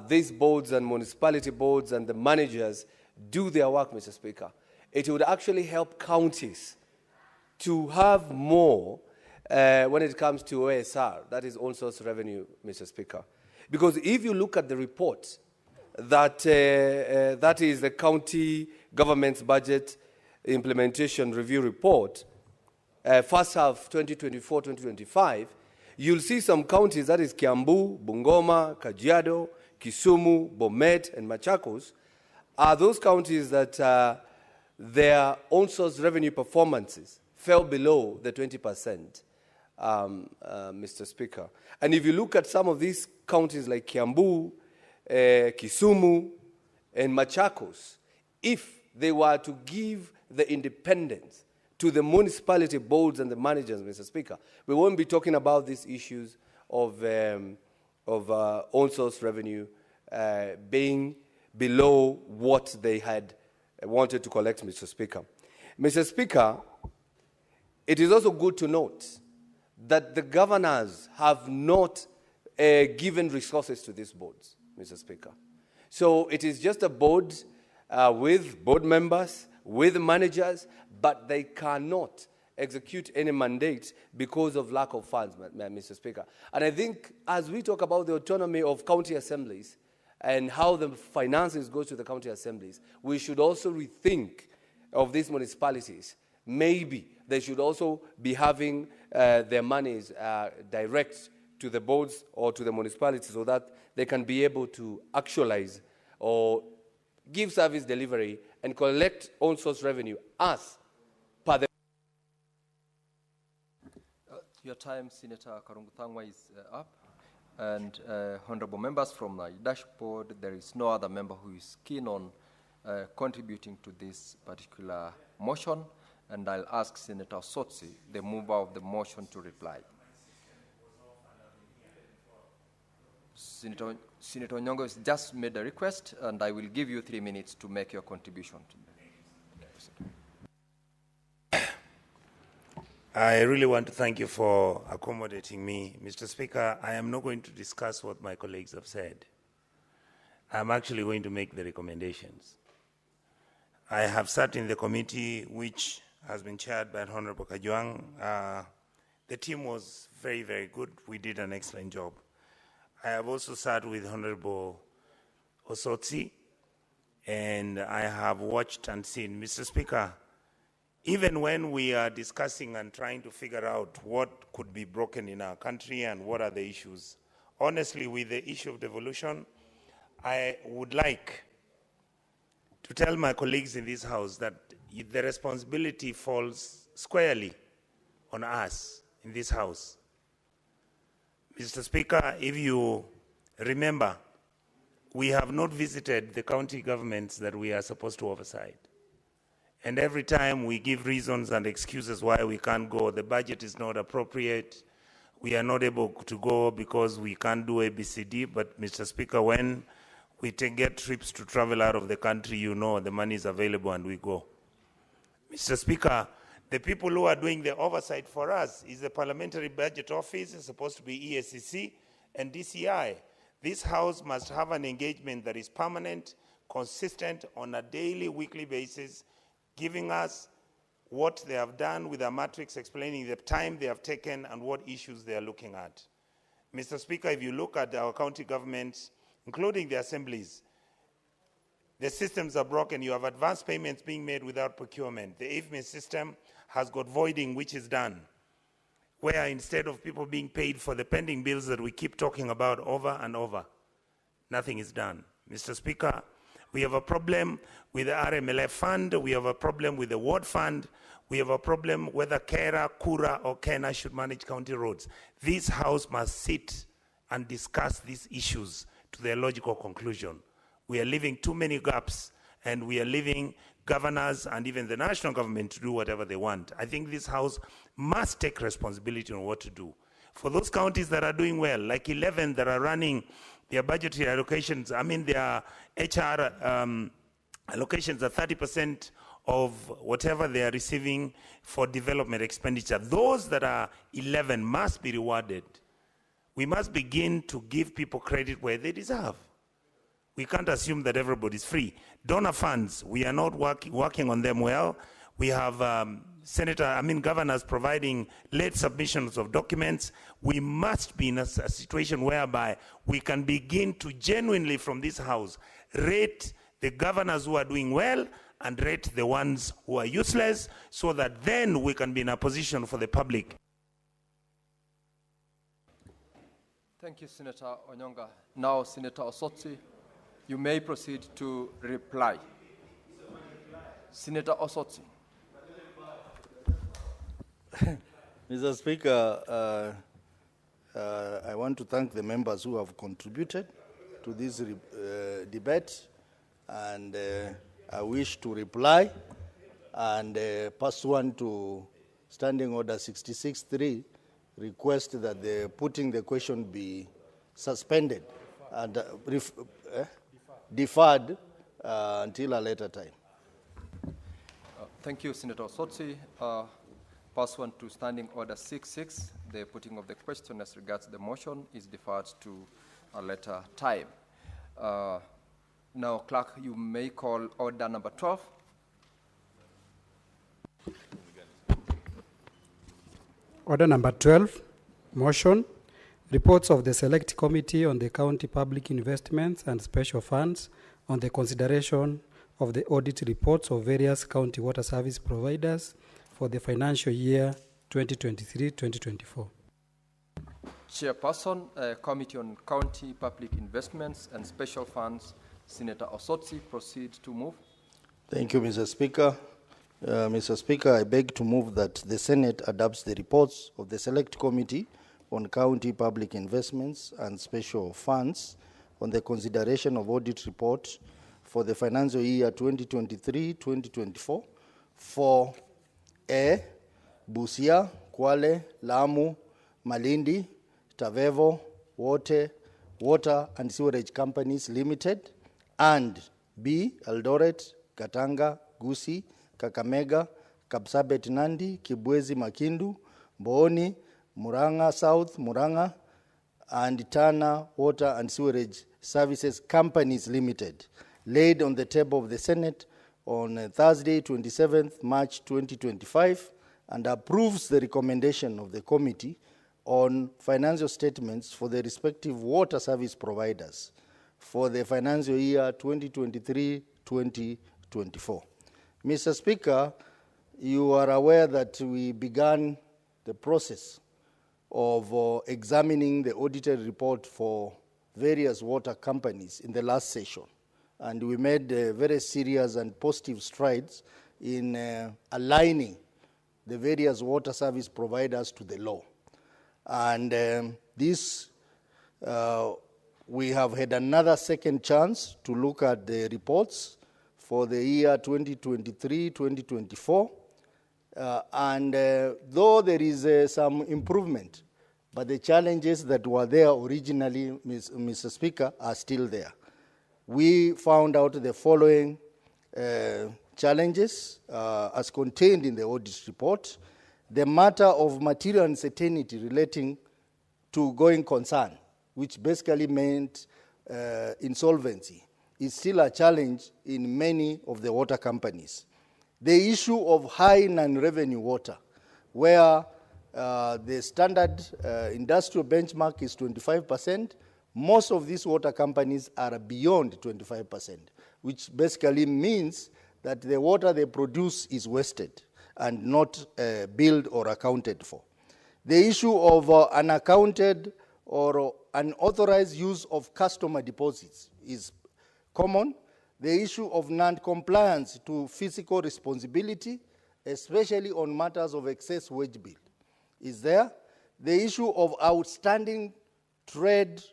these boards and municipality boards and the managers do their work, Mr. Speaker, it would actually help counties to have more when it comes to OSR, that is own source revenue, Mr. Speaker. Because if you look at the report, that is the county government's budget implementation review report, first half 2024-2025, you'll see some counties, that is Kiambu, Bungoma, Kajiado, Kisumu, Bomet, and Machakos, are those counties that their own source revenue performances fell below the 20%, Mr. Speaker. And if you look at some of these counties like Kiambu, Kisumu, and Machakos, if they were to give the independence to the municipality boards and the managers, Mr. Speaker, we won't be talking about these issues of own source revenue being below what they had wanted to collect, Mr. Speaker. Mr. Speaker, it is also good to note that the governors have not given resources to these boards, Mr. Speaker. So it is just a board with board members, with managers, but they cannot execute any mandate because of lack of funds, Mr. Speaker. And I think as we talk about the autonomy of county assemblies and how the finances go to the county assemblies, we should also rethink of these municipalities. Maybe they should also be having their monies direct to the boards or to the municipalities so that they can be able to actualize or give service delivery and collect own source revenue as per the... Your time, Senator Karungutangwa, is up. And honorable members from the dashboard, there is no other member who is keen on contributing to this particular motion. And I'll ask Senator Sotsi, the mover of the motion, to reply. Senator Nyongo has just made a request, and I will give you 3 minutes to make your contribution. I really want to thank you for accommodating me. Mr. Speaker, I am not going to discuss what my colleagues have said. I'm actually going to make the recommendations. I have sat in the committee which has been chaired by Honorable Kajwang. The team was very, very good. We did an excellent job. I have also sat with Honorable Osotsi, and I have watched and seen. Mr. Speaker, even when we are discussing and trying to figure out what could be broken in our country and what are the issues, honestly, with the issue of devolution, I would like to tell my colleagues in this House that the responsibility falls squarely on us in this House. Mr. Speaker, if you remember, we have not visited the county governments that we are supposed to oversight. And every time we give reasons and excuses why we can't go. The budget is not appropriate. We are not able to go because we can't do ABCD. But Mr. Speaker, when we get trips to travel out of the country, you know the money is available and we go. Mr. Speaker, the people who are doing the oversight for us is the Parliamentary Budget Office, it's supposed to be ESCC and DCI. This House must have an engagement that is permanent, consistent on a daily, weekly basis, giving us what they have done with a matrix explaining the time they have taken and what issues they are looking at. Mr. Speaker, if you look at our county governments, including the assemblies, the systems are broken. You have advance payments being made without procurement. The IFME system has got voiding, which is done, where instead of people being paid for the pending bills that we keep talking about over and over, nothing is done. Mr. Speaker, we have a problem with the RMLF fund. We have a problem with the ward fund. We have a problem whether Kera, Kura, or Kena should manage county roads. This House must sit and discuss these issues to their logical conclusion. We are leaving too many gaps, and we are leaving governors and even the national government to do whatever they want. I think this House must take responsibility on what to do. For those counties that are doing well, like 11 that are running their budgetary allocations, I mean their HR allocations are 30% of whatever they are receiving for development expenditure. Those that are 11 must be rewarded. We must begin to give people credit where they deserve. We can't assume that everybody's free. Donor funds, we are not working on them well. We have governors providing late submissions of documents. We must be in a situation whereby we can begin to genuinely, from this House, rate the governors who are doing well and rate the ones who are useless, so that then we can be in a position for the public. Thank you, Senator Onyonga. Now, Senator Osotsi, you may proceed to reply. Senator Osotsi. Mr. Speaker, I want to thank the members who have contributed to this debate, and I wish to reply and pursuant to Standing Order 66.3, request that the putting the question be suspended and deferred until a later time. Thank you, Senator Osotsi. Pursuant to Standing Order 66, the putting of the question as regards the motion is deferred to a later time. Now, Clerk, you may call order number 12. Order number 12, motion, reports of the Select Committee on the County Public Investments and Special Funds on the consideration of the audit reports of various county water service providers for the financial year 2023-2024. Chairperson, Committee on County Public Investments and Special Funds, Senator Osotsi, proceed to move. Thank you, Mr. Speaker. Mr. Speaker, I beg to move that the Senate adopts the reports of the Select Committee on County Public Investments and Special Funds on the consideration of audit report for the financial year 2023-2024 for Busia, Kwale, Lamu, Malindi, Tavevo, Water and Sewerage Companies Limited, and B, Eldoret, Katanga, Gusii, Kakamega, Kapsabet Nandi, Kibwezi Makindu, Booni, Muranga South, Muranga, and Tana Water and Sewerage Services Companies Limited, laid on the table of the Senate on Thursday, 27th March 2025, and approves the recommendation of the Committee on financial statements for the respective water service providers for the financial year 2023-2024. Mr. Speaker, you are aware that we began the process of examining the audited report for various water companies in the last session, and we made very serious and positive strides in aligning the various water service providers to the law. And we have had another second chance to look at the reports for the year 2023-2024. Though there is some improvement, but the challenges that were there originally, Mr. Speaker, are still there. We found out the following challenges as contained in the audit report. The matter of material uncertainty relating to going concern, which basically meant insolvency, is still a challenge in many of the water companies. The issue of high non-revenue water, where the standard industrial benchmark is 25%, most of these water companies are beyond 25%, which basically means that the water they produce is wasted and not billed or accounted for. The issue of unaccounted or unauthorized use of customer deposits is common. The issue of non-compliance to fiscal responsibility, especially on matters of excess wage bill, is there. The issue of outstanding trade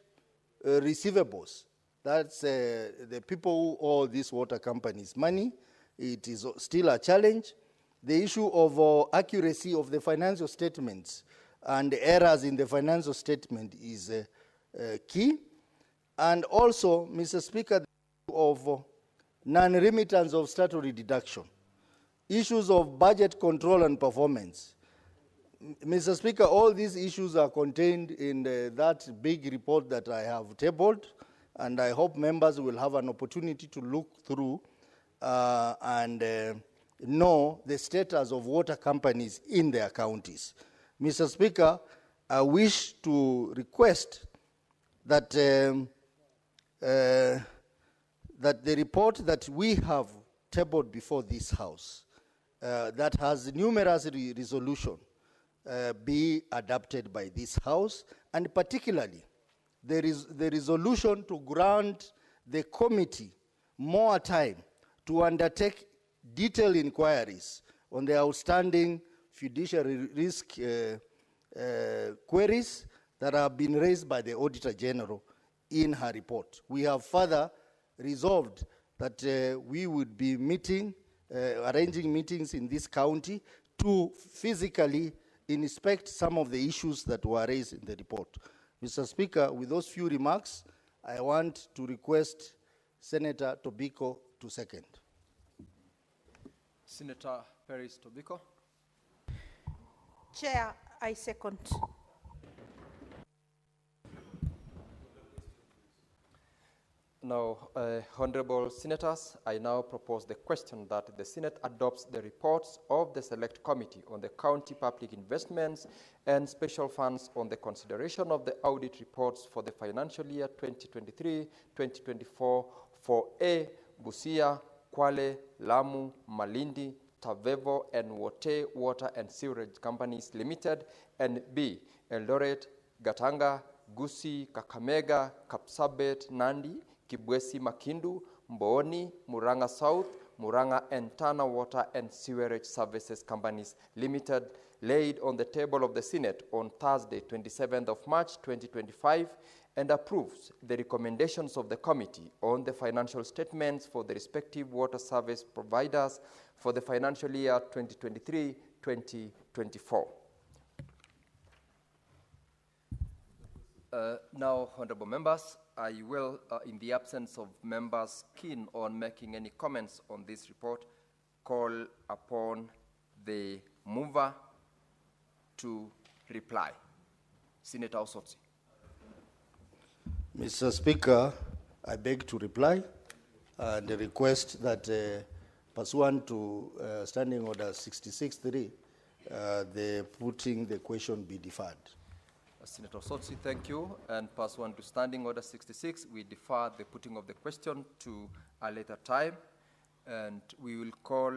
receivables, that's the people who owe these water companies money, it is still a challenge. The issue of accuracy of the financial statements and errors in the financial statement is key. And also, Mr. Speaker, the issue of non-remittance of statutory deduction, issues of budget control and performance. Mr. Speaker, all these issues are contained in that big report that I have tabled, and I hope members will have an opportunity to look through and know the status of water companies in their counties. Mr. Speaker, I wish to request that that the report that we have tabled before this House, that has numerous resolutions, be adopted by this House, and particularly there is the resolution to grant the committee more time to undertake detailed inquiries on the outstanding fiduciary risk queries that have been raised by the Auditor General in her report. We have further resolved that we would be meeting, arranging meetings in this county to physically inspect some of the issues that were raised in the report. Mr. Speaker, with those few remarks, I want to request Senator Tobiko to second. Senator Paris Tobiko. Chair, I second. Now, honorable senators, I now propose the question that the Senate adopts the reports of the Select Committee on the County Public Investments and Special Funds on the consideration of the audit reports for the financial year 2023-2024 for A, Busia, Kwale, Lamu, Malindi, Tavevo, and Wote Water and Sewerage Companies Limited, and B, Eldoret, Gatanga, Gusii, Kakamega, Kapsabet, Nandi, Kibwesi, Makindu, Mbooni, Murang'a South, Murang'a and Tana Water and Sewerage Services Companies Limited, laid on the table of the Senate on Thursday, 27th of March, 2025, and approves the recommendations of the committee on the financial statements for the respective water service providers for the financial year 2023-2024. Now, honorable members, I will, in the absence of members keen on making any comments on this report, call upon the mover to reply. Senator Osotsi. Mr. Speaker, I beg to reply and request that pursuant to Standing Order 66.3, the putting the question be deferred. Senator Osotsi, thank you. And pursuant to Standing Order 66, we defer the putting of the question to a later time. And we will call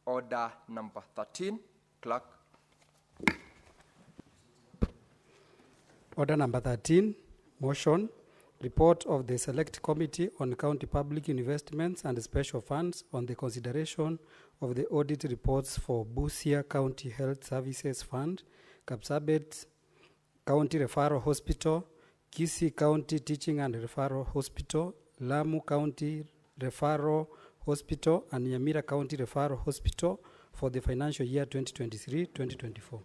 order number 13. Clerk. Order number 13, motion, report of the Select Committee on County Public Investments and Special Funds on the consideration of the audit reports for Busia County Health Services Fund, Kapsabet County Referral Hospital, Kisii County Teaching and Referral Hospital, Lamu County Referral Hospital, and Nyamira County Referral Hospital for the financial year 2023-2024.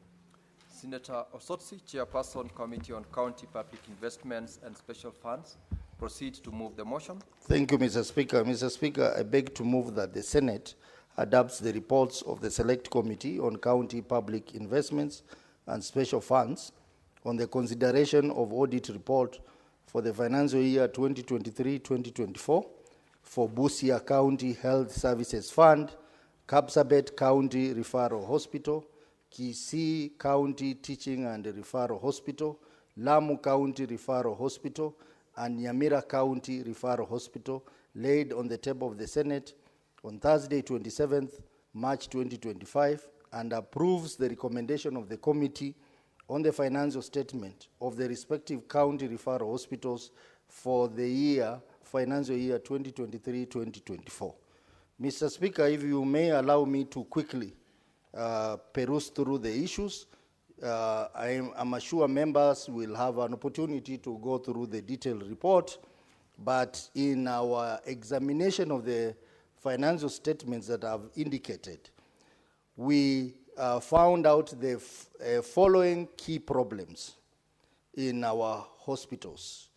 Senator Osotsi, Chairperson, Committee on County Public Investments and Special Funds, proceed to move the motion. Thank you, Mr. Speaker. Mr. Speaker, I beg to move that the Senate adopts the reports of the Select Committee on County Public Investments and Special Funds on the consideration of audit report for the financial year 2023-2024 for Busia County Health Services Fund, Kapsabet County Referral Hospital, Kisii County Teaching and Referral Hospital, Lamu County Referral Hospital, and Nyamira County Referral Hospital, laid on the table of the Senate on Thursday, 27th March 2025, and approves the recommendation of the committee on the financial statement of the respective county referral hospitals for the financial year 2023-2024. Mr. Speaker, if you may allow me to quickly peruse through the issues, I'm sure members will have an opportunity to go through the detailed report, but in our examination of the financial statements that I've indicated, we found out the following key problems in our hospitals.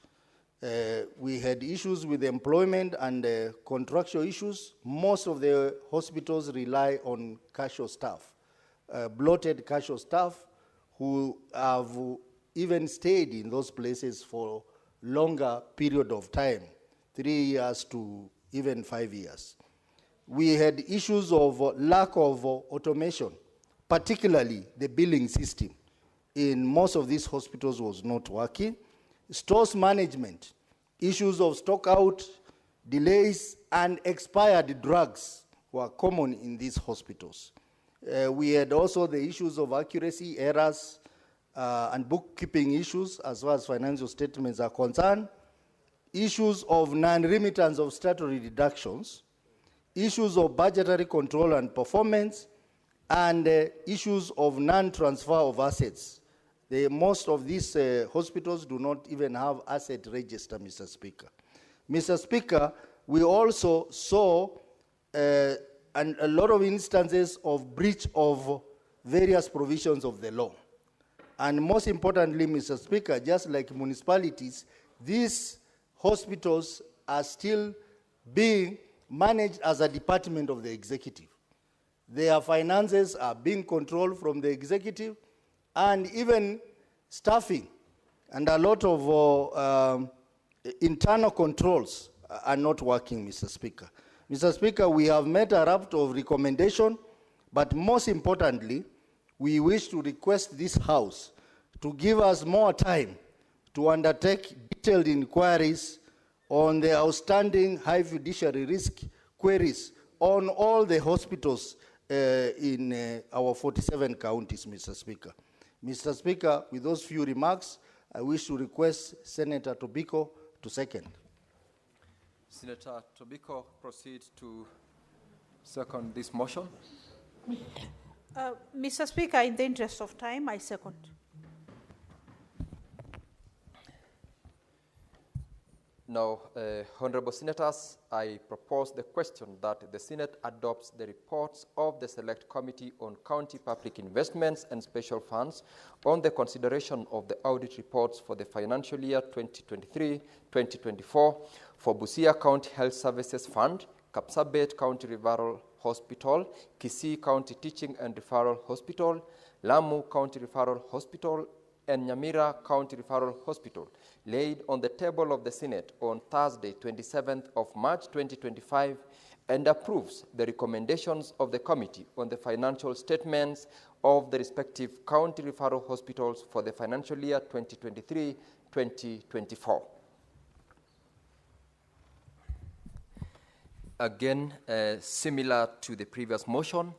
We had issues with employment and contractual issues. Most of the hospitals rely on casual staff, bloated casual staff who have even stayed in those places for longer period of time, 3 years to even 5 years. We had issues of lack of automation, particularly the billing system in most of these hospitals was not working. Stores management, issues of stock out, delays, and expired drugs were common in these hospitals. We had also the issues of accuracy, errors, and bookkeeping issues as far as financial statements are concerned, issues of non-remittance of statutory deductions, issues of budgetary control and performance, and issues of non-transfer of assets. Most of these hospitals do not even have asset register, Mr. Speaker. Mr. Speaker, we also saw a lot of instances of breach of various provisions of the law. And most importantly, Mr. Speaker, just like municipalities, these hospitals are still being managed as a department of the executive. Their finances are being controlled from the executive, and even staffing and a lot of internal controls are not working, Mr. Speaker. Mr. Speaker, we have made a raft of recommendation, but most importantly, we wish to request this House to give us more time to undertake detailed inquiries on the outstanding high fiduciary risk queries on all the hospitals in our 47 counties, Mr. Speaker. Mr. Speaker, with those few remarks, I wish to request Senator Tobiko to second. Senator Tobiko, proceed to second this motion. Mr. Speaker, in the interest of time, I second. Now, Honorable Senators, I propose the question that the Senate adopts the reports of the Select Committee on County Public Investments and Special Funds on the consideration of the audit reports for the financial year 2023-2024 for Busia County Health Services Fund, Kapsabet County Referral Hospital, Kisii County Teaching and Referral Hospital, Lamu County Referral Hospital, and Nyamira County Referral Hospital, laid on the table of the Senate on Thursday, 27th of March 2025, and approves the recommendations of the Committee on the financial statements of the respective county referral hospitals for the financial year 2023-2024. Again, similar to the previous motion,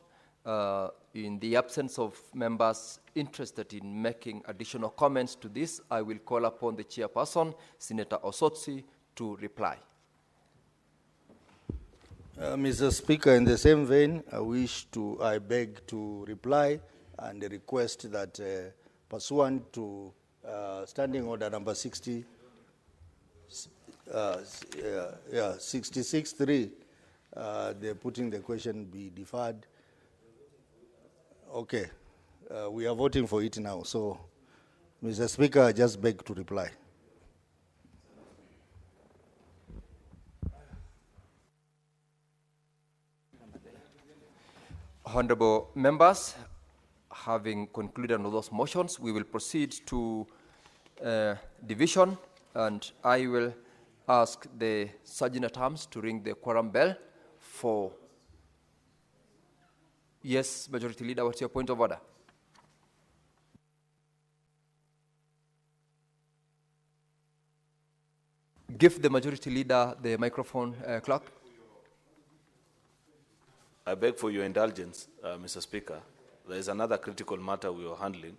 in the absence of members interested in making additional comments to this, I will call upon the chairperson, Senator Osotsi, to reply. Mr. Speaker, in the same vein, I beg to reply and request that pursuant to Standing Order number 66.3, the putting the question be deferred. Okay, we are voting for it now. So, Mr. Speaker, I just beg to reply. Honorable members, having concluded on those motions, we will proceed to division, and I will ask the Sergeant-at-Arms to ring the quorum bell for. Yes, Majority Leader, what's your point of order? Give the Majority Leader the microphone, clerk. I beg for your indulgence, Mr. Speaker. There is another critical matter we are handling.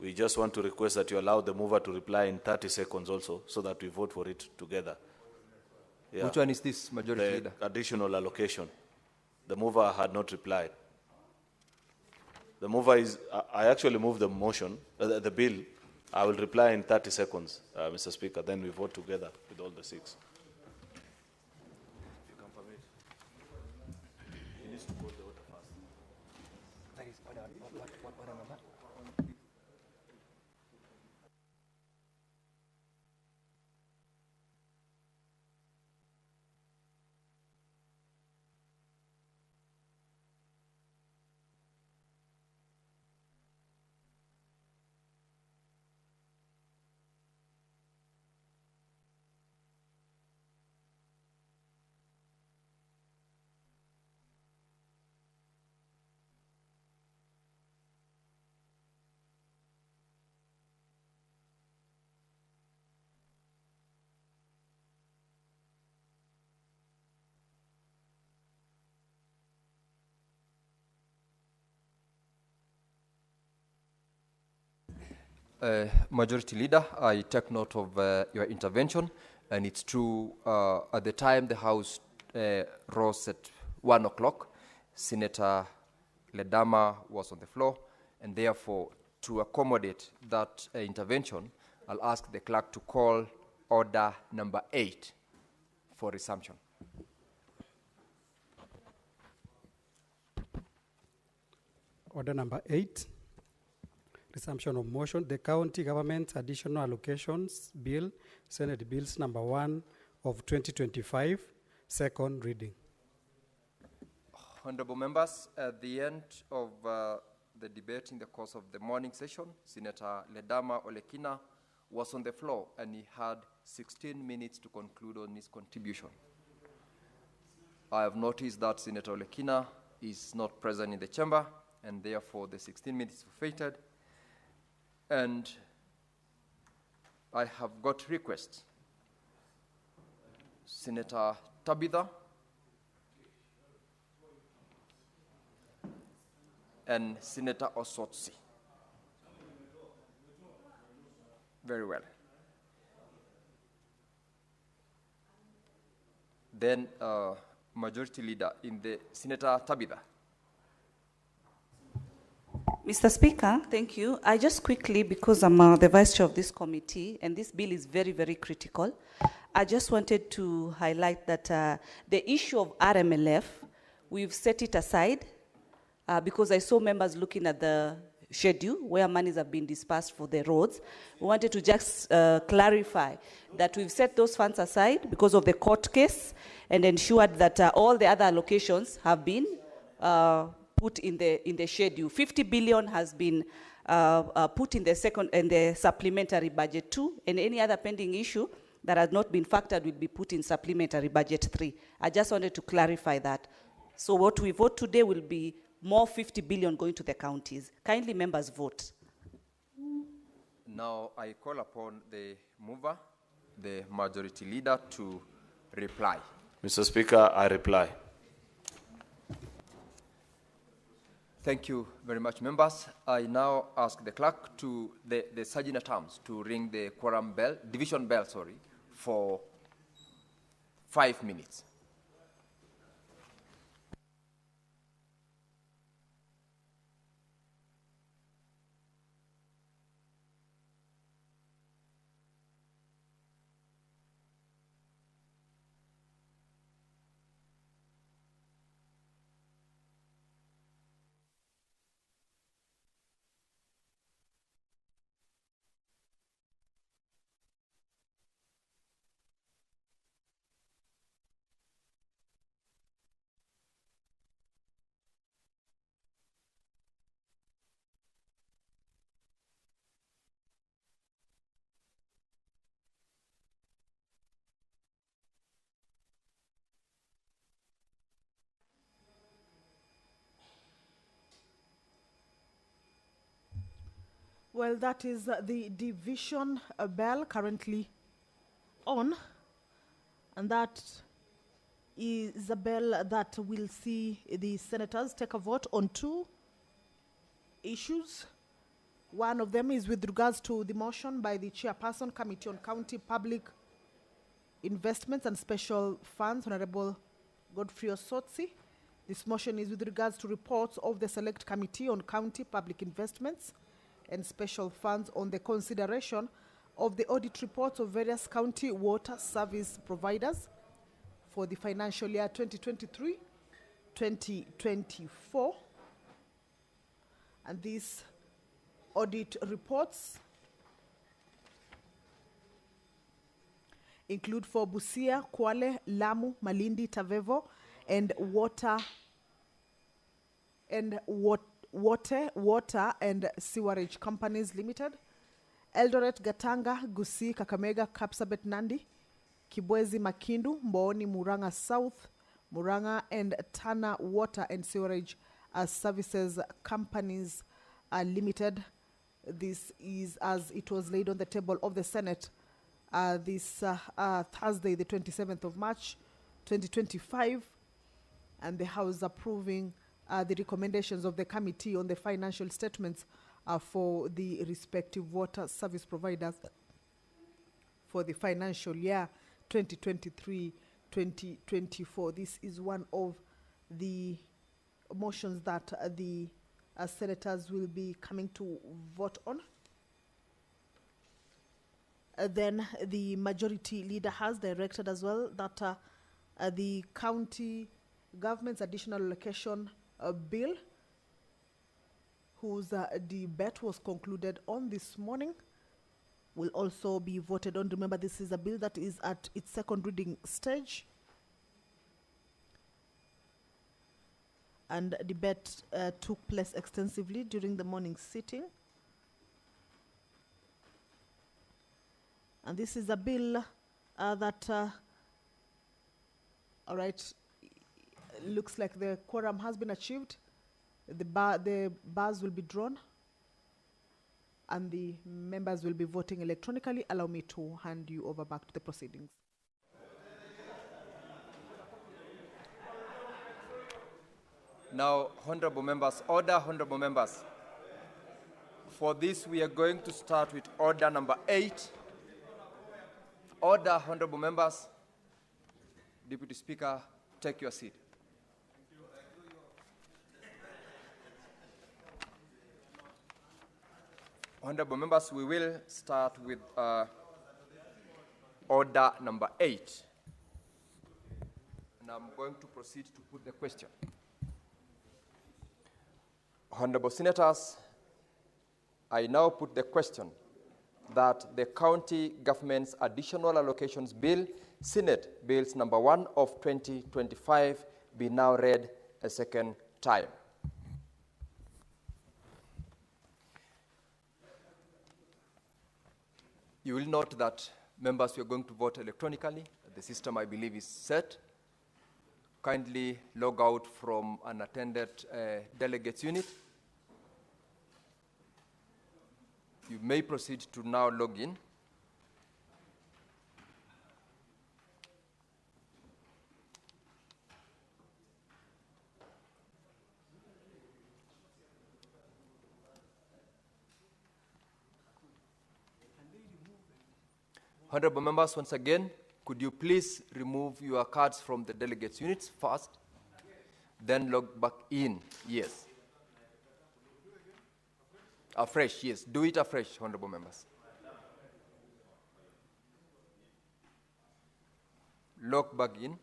We just want to request that you allow the mover to reply in 30 seconds also, so that we vote for it together. Yeah. Which one is this, Majority Leader? Additional allocation. The mover had not replied. The mover is, I actually moved the motion, the bill. I will reply in 30 seconds, Mr. Speaker. Then we vote together with all the 6. needs to call the order first. That is order. What order number? Majority Leader, I take note of your intervention, and it's true, at the time the House rose at 1 o'clock, Senator Ledama was on the floor, and therefore, to accommodate that intervention, I'll ask the clerk to call order number 8 for resumption. Order number 8. Resumption of motion. The County Government's Additional Allocations Bill, Senate Bills number 1 of 2025, second reading. Honorable members, at the end of the debate in the course of the morning session, Senator Ledama Olekina was on the floor and he had 16 minutes to conclude on his contribution. I have noticed that Senator Olekina is not present in the chamber, and therefore the 16 minutes forfeited. And I have got requests. Senator Tabitha and Senator Osotsi. Very well. Then Majority Leader in the Senator Tabitha. Mr. Speaker, thank you. I just quickly, because I'm the Vice Chair of this committee, and this bill is very, very critical, I just wanted to highlight that the issue of RMLF, we've set it aside because I saw members looking at the schedule where monies have been dispersed for the roads. We wanted to just clarify that we've set those funds aside because of the court case and ensured that all the other allocations have been put in the schedule. 50 billion has been put in the supplementary budget 2, and any other pending issue that has not been factored will be put in supplementary budget 3. I just wanted to clarify that. So what we vote today will be more 50 billion going to the counties. Kindly members vote. Now I call upon the mover, the Majority Leader, to reply. Mr. Speaker, I reply. Thank you very much, members. I now ask the clerk to, the Sergeant-at-Arms, to ring the quorum bell, division bell, sorry, for 5 minutes. Well, that is the division bell currently on, and that is a bell that will see the senators take a vote on 2 issues. One of them is with regards to the motion by the Chairperson, Committee on County Public Investments and Special Funds, Honorable Godfrey Osotsi. This motion is with regards to reports of the Select Committee on County Public Investments and Special Funds on the consideration of the audit reports of various county water service providers for the financial year 2024. And these audit reports include for Busia, Kwale, Lamu, Malindi, Tavevo, and water and sewerage companies limited. Eldoret, Gatanga, Gusii, Kakamega, Kapsabet, Nandi, Kibwezi, Makindu, Mbooni, Muranga South, Muranga, and Tana Water and Sewerage Services Companies Limited. This is as it was laid on the table of the Senate this Thursday, the 27th of March, 2025, and the House approving the recommendations of the Committee on the Financial Statements for the respective water service providers for the financial year 2023-2024. This is one of the motions that the senators will be coming to vote on. Then the majority leader has directed as well that the county government's additional allocation bill, whose debate was concluded on this morning, will also be voted on. Remember, this is a bill that is at its second reading stage. And debate took place extensively during the morning sitting. And this is a bill that, all right, looks like the quorum has been achieved. The bars will be drawn, and the members will be voting electronically. Allow me to hand you over back to the proceedings. Now, honorable members, order, honorable members. For this, we are going to start with order number 8. Order, honorable members. Deputy Speaker, take your seat. Honorable members, we will start with order number 8. And I'm going to proceed to put the question. Honorable Senators, I now put the question that the County Government's Additional Allocations Bill, Senate Bills number 1 of 2025, be now read a second time. You will note that, members, we are going to vote electronically. The system, I believe, is set. Kindly log out from unattended delegates unit. You may proceed to now log in. Honorable members, once again, could you please remove your cards from the delegates units first, then log back in? Yes. Afresh, yes. Do it afresh, honorable members. Log back in.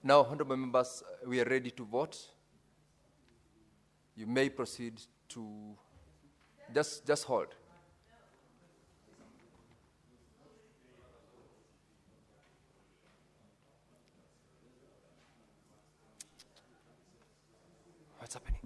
Now, honorable members, we are ready to vote. You may proceed to just hold. What's happening?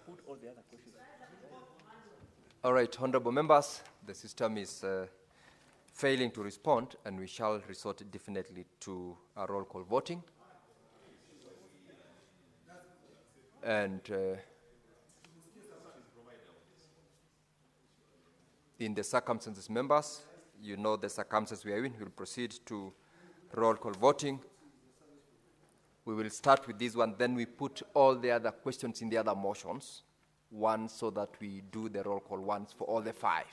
put all the other questions. All right, honorable members, the system is failing to respond, and we shall resort definitely to a roll call voting. And in the circumstances, members, you know the circumstances we are in. We'll proceed to roll call voting. We will start with this one, then we put all the other questions in the other motions, one so that we do the roll call once for all the 5.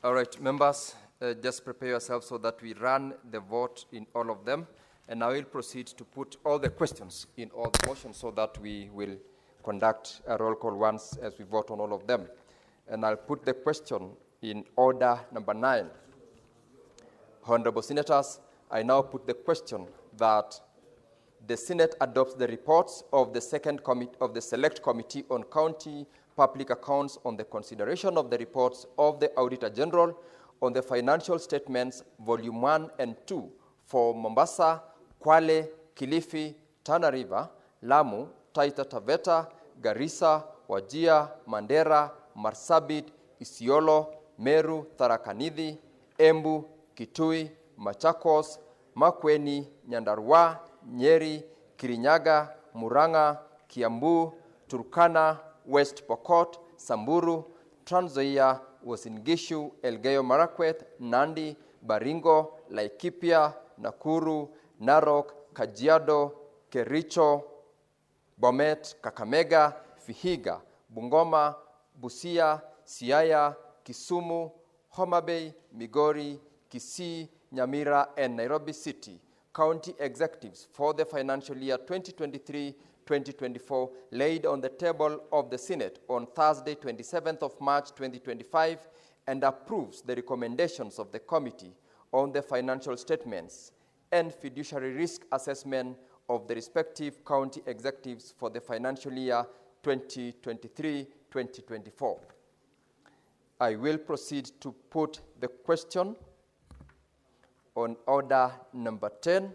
All right, members, just prepare yourselves so that we run the vote in all of them. And I will proceed to put all the questions in all the motions so that we will conduct a roll call once as we vote on all of them. And I'll put the question in order number 9. Honorable Senators, I now put the question that the Senate adopts the reports of the Select Committee on County Public Accounts on the consideration of the reports of the Auditor General on the financial statements, Volume 1 and 2 for Mombasa, Kwale, Kilifi, Tana River, Lamu, Taita Taveta, Garissa, Wajir, Mandera, Marsabit, Isiolo, Meru, Tharaka Nithi, Embu, Kitui, Machakos, Makueni, Nyandarua, Nyeri, Kirinyaga, Murang'a, Kiambu, Turkana, West Pokot, Samburu, Trans Nzoia, Uasin Gishu, Elgeyo Marakwet, Nandi, Baringo, Laikipia, Nakuru, Narok, Kajiado, Kericho, Bomet, Kakamega, Vihiga, Bungoma, Busia, Siaya, Kisumu, Homa Bay, Migori, Kisii, Nyamira, and Nairobi City county executives for the financial year 2023-2024 laid on the table of the Senate on Thursday, 27th of March 2025, and approves the recommendations of the Committee on the financial statements and fiduciary risk assessment of the respective county executives for the financial year 2023-2024. I will proceed to put the question on order number 10.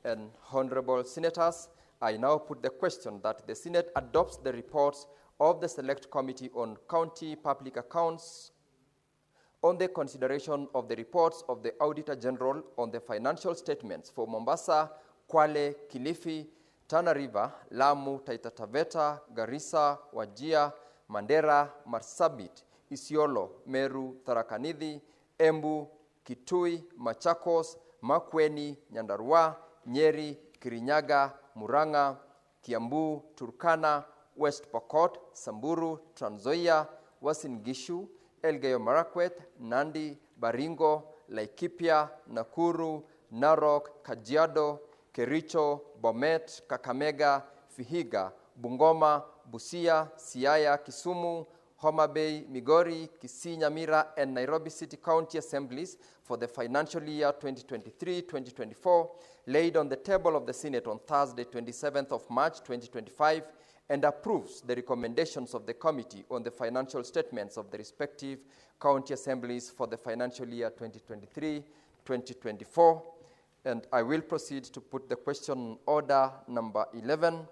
And honorable senators, I now put the question that the Senate adopts the reports of the Select Committee on County Public Accounts on the consideration of the reports of the Auditor General on the financial statements for Mombasa, Kwale, Kilifi, Tana River, Lamu, Taita Taveta, Garissa, Wajir, Mandera, Marsabit, Isiolo, Meru, Tharaka Nithi, Embu, Kitui, Machakos, Makueni, Nyandarua, Nyeri, Kirinyaga, Murang'a, Kiambu, Turkana, West Pokot, Samburu, Trans Nzoia, Uasin Gishu, Elgeyo Marakwet, Nandi, Baringo, Laikipia, Nakuru, Narok, Kajiado, Kericho, Bomet, Kakamega, Vihiga, Bungoma, Busia, Siaya, Kisumu, Homa Bay, Migori, Kisii, Nyamira, and Nairobi City County Assemblies for the financial year 2023-2024, laid on the table of the Senate on Thursday, 27th of March 2025, and approves the recommendations of the Committee on the financial statements of the respective county assemblies for the financial year 2023-2024. And I will proceed to put the question order number 11.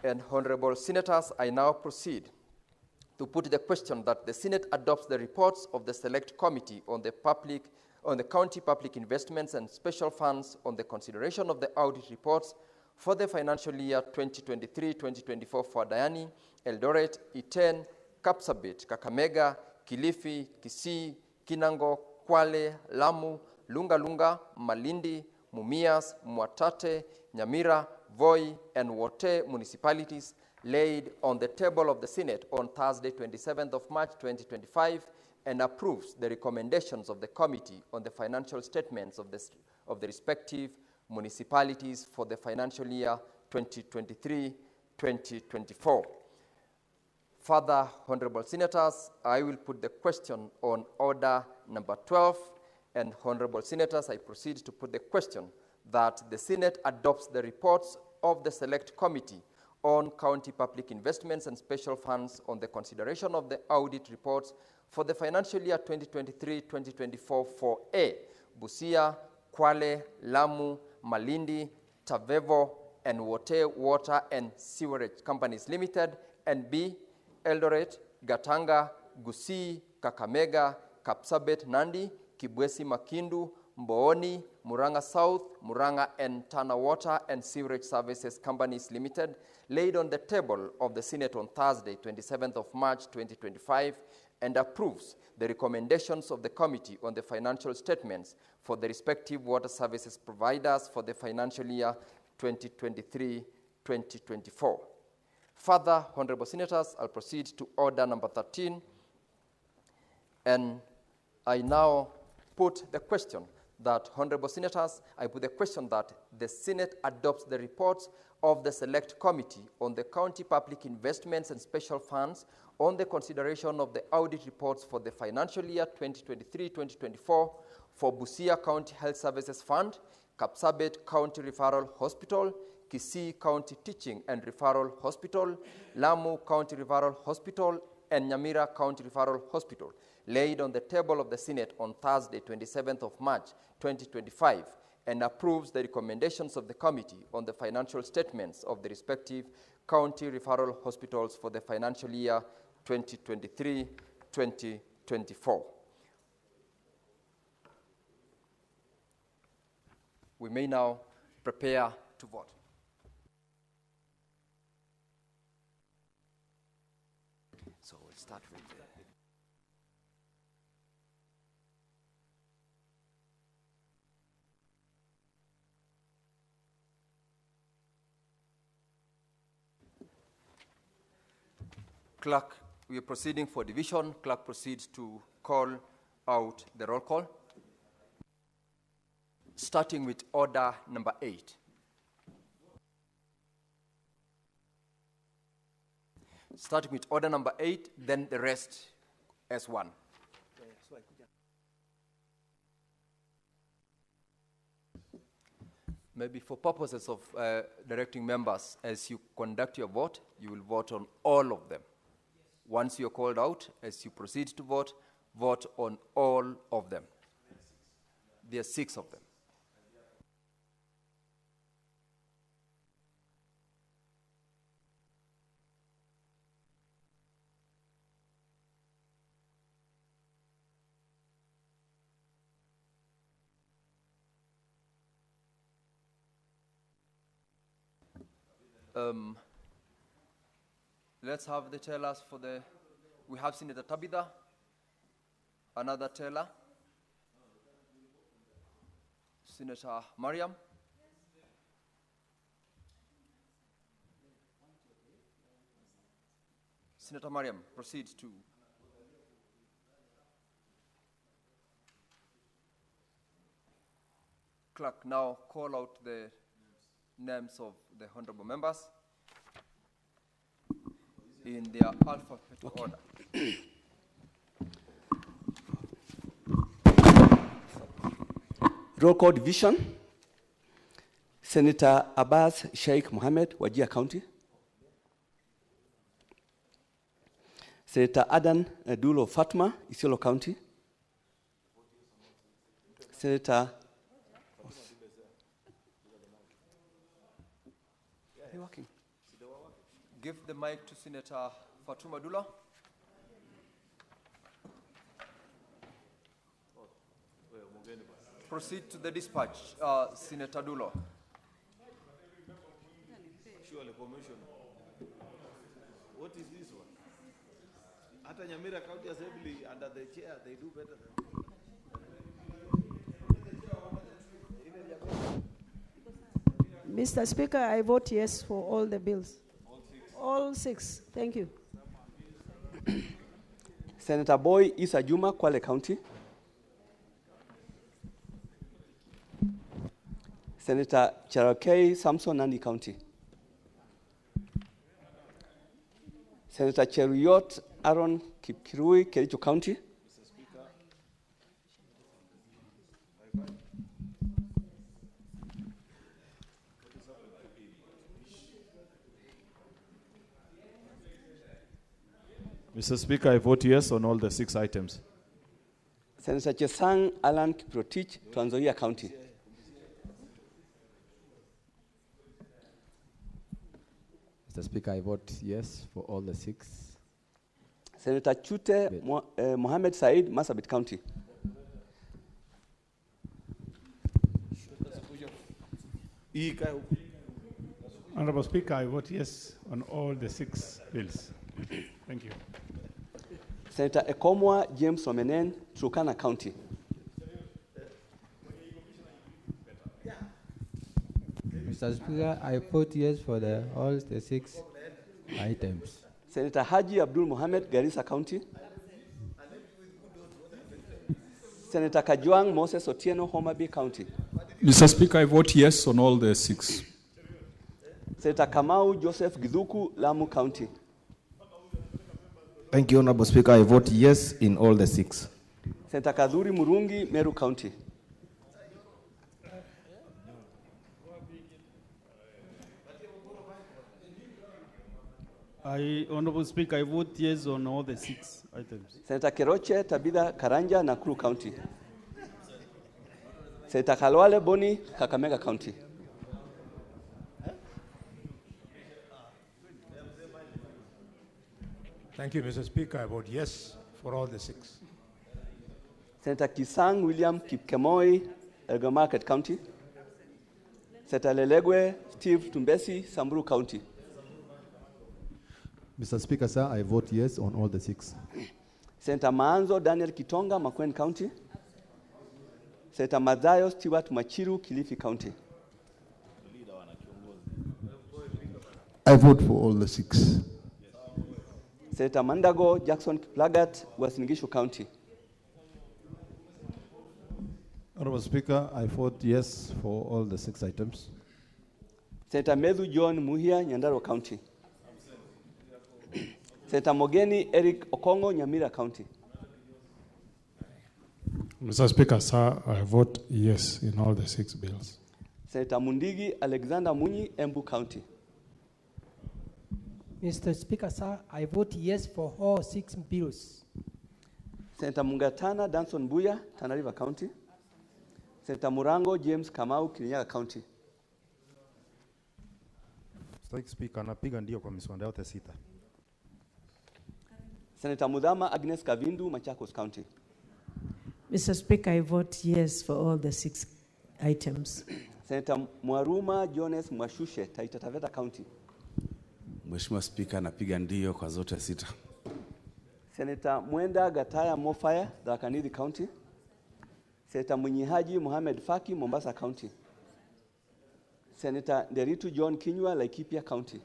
And honorable senators, I now proceed to put the question that the Senate adopts the reports of the Select Committee on the County Public Investments and Special Funds on the consideration of the audit reports for the financial year 2023-2024 for Diani, Eldoret, Iten, Kapsabet, Kakamega, Kilifi, Kisii, Kinango, Kwale, Lamu, Lunga, Malindi, Mumias, Mwatate, Nyamira, Voi, and Wote municipalities laid on the table of the Senate on Thursday, 27th of March 2025, and approves the recommendations of the Committee on the financial statements of the respective municipalities for the financial year 2023-2024. Further, honorable senators, I will put the question on order number 12, and honorable senators, I proceed to put the question that the Senate adopts the reports of the Select Committee on county public investments and special funds on the consideration of the audit reports for the financial year 2023-2024 for A, Busia, Kwale, Lamu, Malindi, Tavevo, and Wote Water and Sewerage Companies Limited, and B, Eldoret, Gatanga, Gusii, Kakamega, Kapsabet, Nandi, Kibwesi, Makindu, Mbooni, Muranga South, Muranga and Tana Water and Sewerage Services Companies Limited, laid on the table of the Senate on Thursday, 27th of March, 2025, and approves the recommendations of the Committee on the financial statements for the respective water services providers for the financial year 2023-2024. Further, Honorable Senators, I'll proceed to order number 13, and I now put the question that, Honorable Senators, I put the question that the Senate adopts the reports of the Select Committee on the County Public Investments and Special Funds on the consideration of the audit reports for the financial year 2023-2024 for Busia County Health Services Fund, Kapsabet County Referral Hospital, Kisii County Teaching and Referral Hospital, Lamu County Referral Hospital, and Nyamira County Referral Hospital, laid on the table of the Senate on Thursday, 27th of March, 2025, and approves the recommendations of the Committee on the financial statements of the respective county referral hospitals for the financial year 2023-2024. We may now prepare to vote. So we'll start with the clerk. We are proceeding for division. Clerk proceeds to call out the roll call, starting with order number 8. Starting with order number 8, then the rest as one. Maybe for purposes of directing members, as you conduct your vote, you will vote on all of them. Once you're called out, as you proceed to vote, vote on all of them. There are 6 of them. Let's have the tellers for the, we have Senator Tabitha, another teller, Senator Mariam, Senator Mariam, proceed to. Clerk, now call out the names of the honorable members in their alphabetical order. Roll call division. Senator Abbas Sheikh Mohammed, Wajir County. Senator Adan Dulo Fatma, Isiolo County. Senator Give the mic to Senator Fatuma Dula. Proceed to the dispatch, Senator Dulo. Surely, commission. What is this one? At Nyamira County Assembly, under the chair, they do better than Mr. Speaker, I vote yes for all the bills. All 6. Thank you. Senator Boy Isa Juma, Kwale County. Senator Cherokee Samson, Nandi County. Senator Cheruyot Aaron Kipkirui, Kericho County. Mr. Speaker, I vote yes on all the 6 items. Senator Chesang Alan Kiprotich, Trans Nzoia County. Mr. Speaker, I vote yes for all the 6. Senator Chute Mohammed Said, Marsabit County. Honorable Speaker, I vote yes on all the 6 bills. Thank you. Senator Ekomwa James Romenen, Turkana County. Mr. Speaker, I vote yes for all the 6 items. Senator Haji Abdul Mohammed, Garissa County. Senator Kajwang Moses Otieno, Homa Bay County. Mr. Speaker, I vote yes on all the 6. Senator Kamau Joseph Githuku, Lamu County. Thank you, Honorable Speaker. I vote yes in all the 6. Senator Kadhuri Murungi, Meru County. Honorable Speaker, I vote yes on all the 6 items. Senator Keroche Tabitha Karanja, Nakuru County. Senator Khalwale Boni, Kakamega County. Thank you, Mr. Speaker. I vote yes for all the 6. Senator Kisang William Kipkemoi, Elgeyo Marakwet County. Senator Lelegwe Steve Tumbesi, Samburu County. Mr. Speaker, sir, I vote yes on all the 6. Senator Maanzo Daniel Kitonga, Makueni County. Senator Madhayo Stewart Machiru, Kilifi County. I vote for all the 6. Senator Mandago Jackson Kiplagat, Uasin Gishu County. Honorable Speaker, I vote yes for all the 6 items. Senator Medu John Muhia, Nyandarua County. Senator Mogeni Eric Okongo, Nyamira County. Mr. Speaker, sir, I vote yes in all the 6 bills. Senator Mundigi Alexander Munyi, Embu County. Mr. Speaker, sir, I vote yes for all 6 bills. Senator Mungatana Danson Buya, Tana River County. Senator Murango James Kamau, Kirinyaga County. Mr. Speaker, napiga ndio kwa miswada yote 6. Senator Mudama Agnes Kavindu, Machakos County. Mr. Speaker, I vote yes for all the 6 items. Senator Mwaruma Jones Mwashushe, Taita Taveta County. Mheshimiwa Speaker, napiga ndio kwa zote 6. Senator Mwenda Gataya Mofaya, Tharaka Nithi County. Senator Munyihaji Mohamed Faki, Mombasa County. Senator Nderitu John Kinyua, Laikipia County.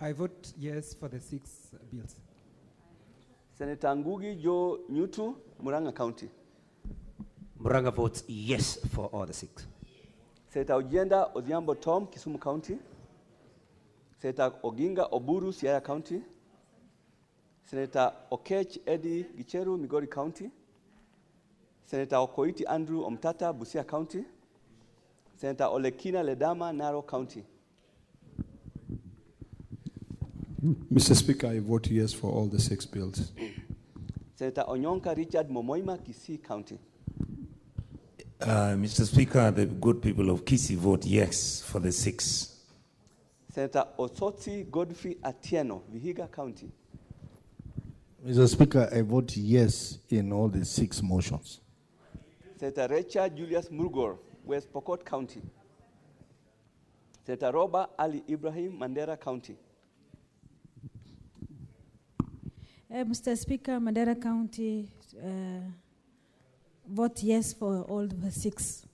I vote yes for the 6 bills. Senator Ngugi Joe Nyutu, Murang'a County. Murang'a votes yes for all the 6. Senator Ojenda Odhiambo Tom, Kisumu County. Senator Oginga Oburu, Siaya County. Senator Okech Eddie Gicheru, Migori County. Senator Okoiti Andrew Omtata, Busia County. Senator Olekina Ledama, Narok County. Mr. Speaker, I vote yes for all the 6 bills. Senator Onyonka Richard Momoima, Kisii County. Mr. Speaker, the good people of Kisii vote yes for the 6. Senator Osotsi Godfrey Atieno, Vihiga County. Mr. Speaker, I vote yes in all the 6 motions. Senator Recha Julius Murgor, West Pokot County. Senator Roba Ali Ibrahim, Mandera County. Mr. Speaker, Mandera County, vote yes for all the 6.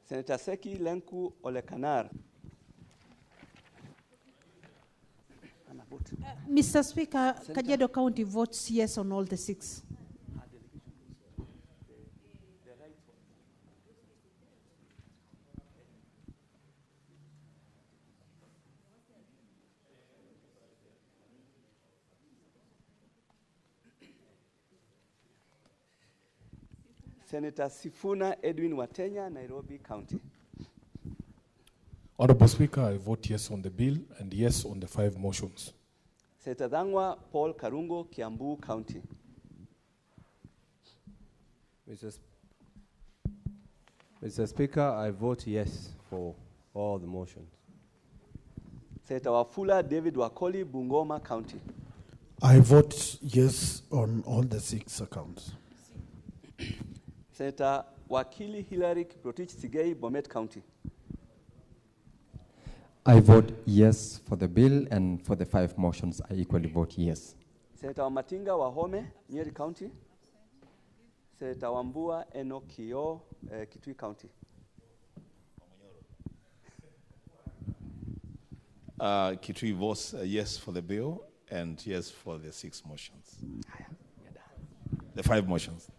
Senator Seki Lenku Olekanar. Mr. Speaker, Kajiado County votes yes on all the 6. Senator Sifuna Edwin Watenya, Nairobi County. Honorable Speaker, I vote yes on the bill and yes on the 5 motions. Senator Dhangwa Paul Karungo, Kiambu County. Mr. Speaker, I vote yes for all the motions. Senator Wafula David Wakoli, Bungoma County. I vote yes on all the 6 accounts. Senator Wakili Hilary Kiprotich Sigei, Bomet County. I vote yes for the bill, and for the 5 motions, I equally vote yes. Senator Wamatinga Wahome, Nyeri County. Senator Wambua Enokio, Kitui County. Kitui votes yes for the bill and yes for the 6 motions. The 5 motions.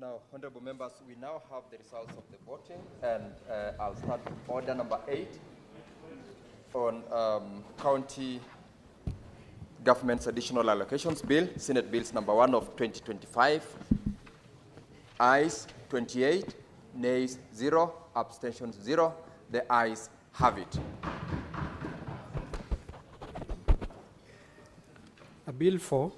Now, honorable members, we now have the results of the voting, and I'll start with order number 8 on county government's additional allocations bill, Senate Bills number 1 of 2025. Ayes 28, nays 0, abstentions 0. The ayes have it. A bill 4,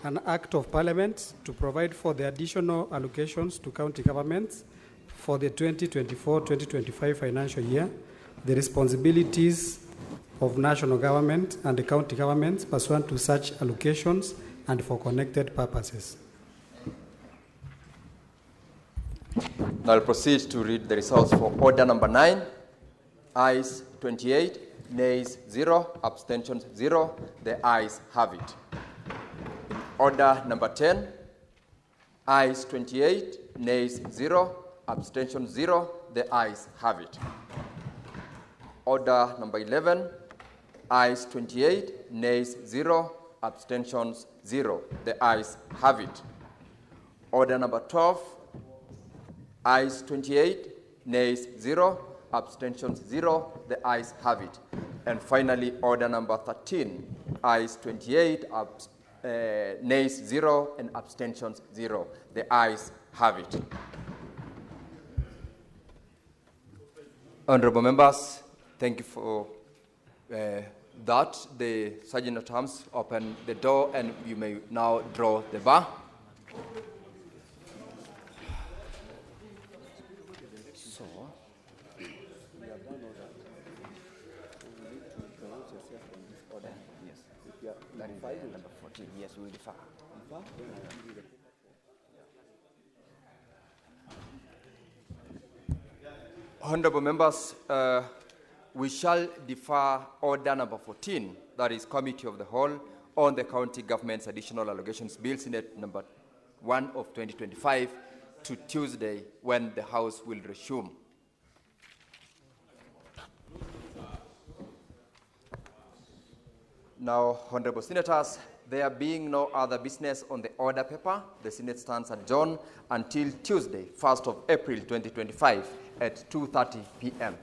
an act of parliament to provide for the additional allocations to county governments for the 2024-2025 financial year, the responsibilities of national government and the county governments pursuant to such allocations and for connected purposes. Now I'll proceed to read the results for order number 9. Ayes 28, nays 0, abstentions 0. The ayes have it. Order number 10, ayes 28, nays 0, abstentions 0. The ayes have it. Order number 11, ayes 28, nays 0, abstentions 0. The ayes have it. Order number 12, ayes 28, nays 0, abstentions 0. The ayes have it. And finally, order number 13, ayes 28, nays 0, and abstentions 0. The ayes have it. Honorable members, thank you for that. The Sergeant at Arms open the door, and you may now draw the bar. So, we have done all that. We need to pronounce yourself on this order. Yes. If you are number 14, yes, we will defer. Honorable members, we shall defer order number 14, that is Committee of the Whole, on the County Government's Additional Allocations Bill, Senate number 1 of 2025, to Tuesday, when the House will resume. Now, Honorable Senators, there being no other business on the order paper, the Senate stands adjourned until Tuesday, 1st of April 2025 at 2:30 p.m.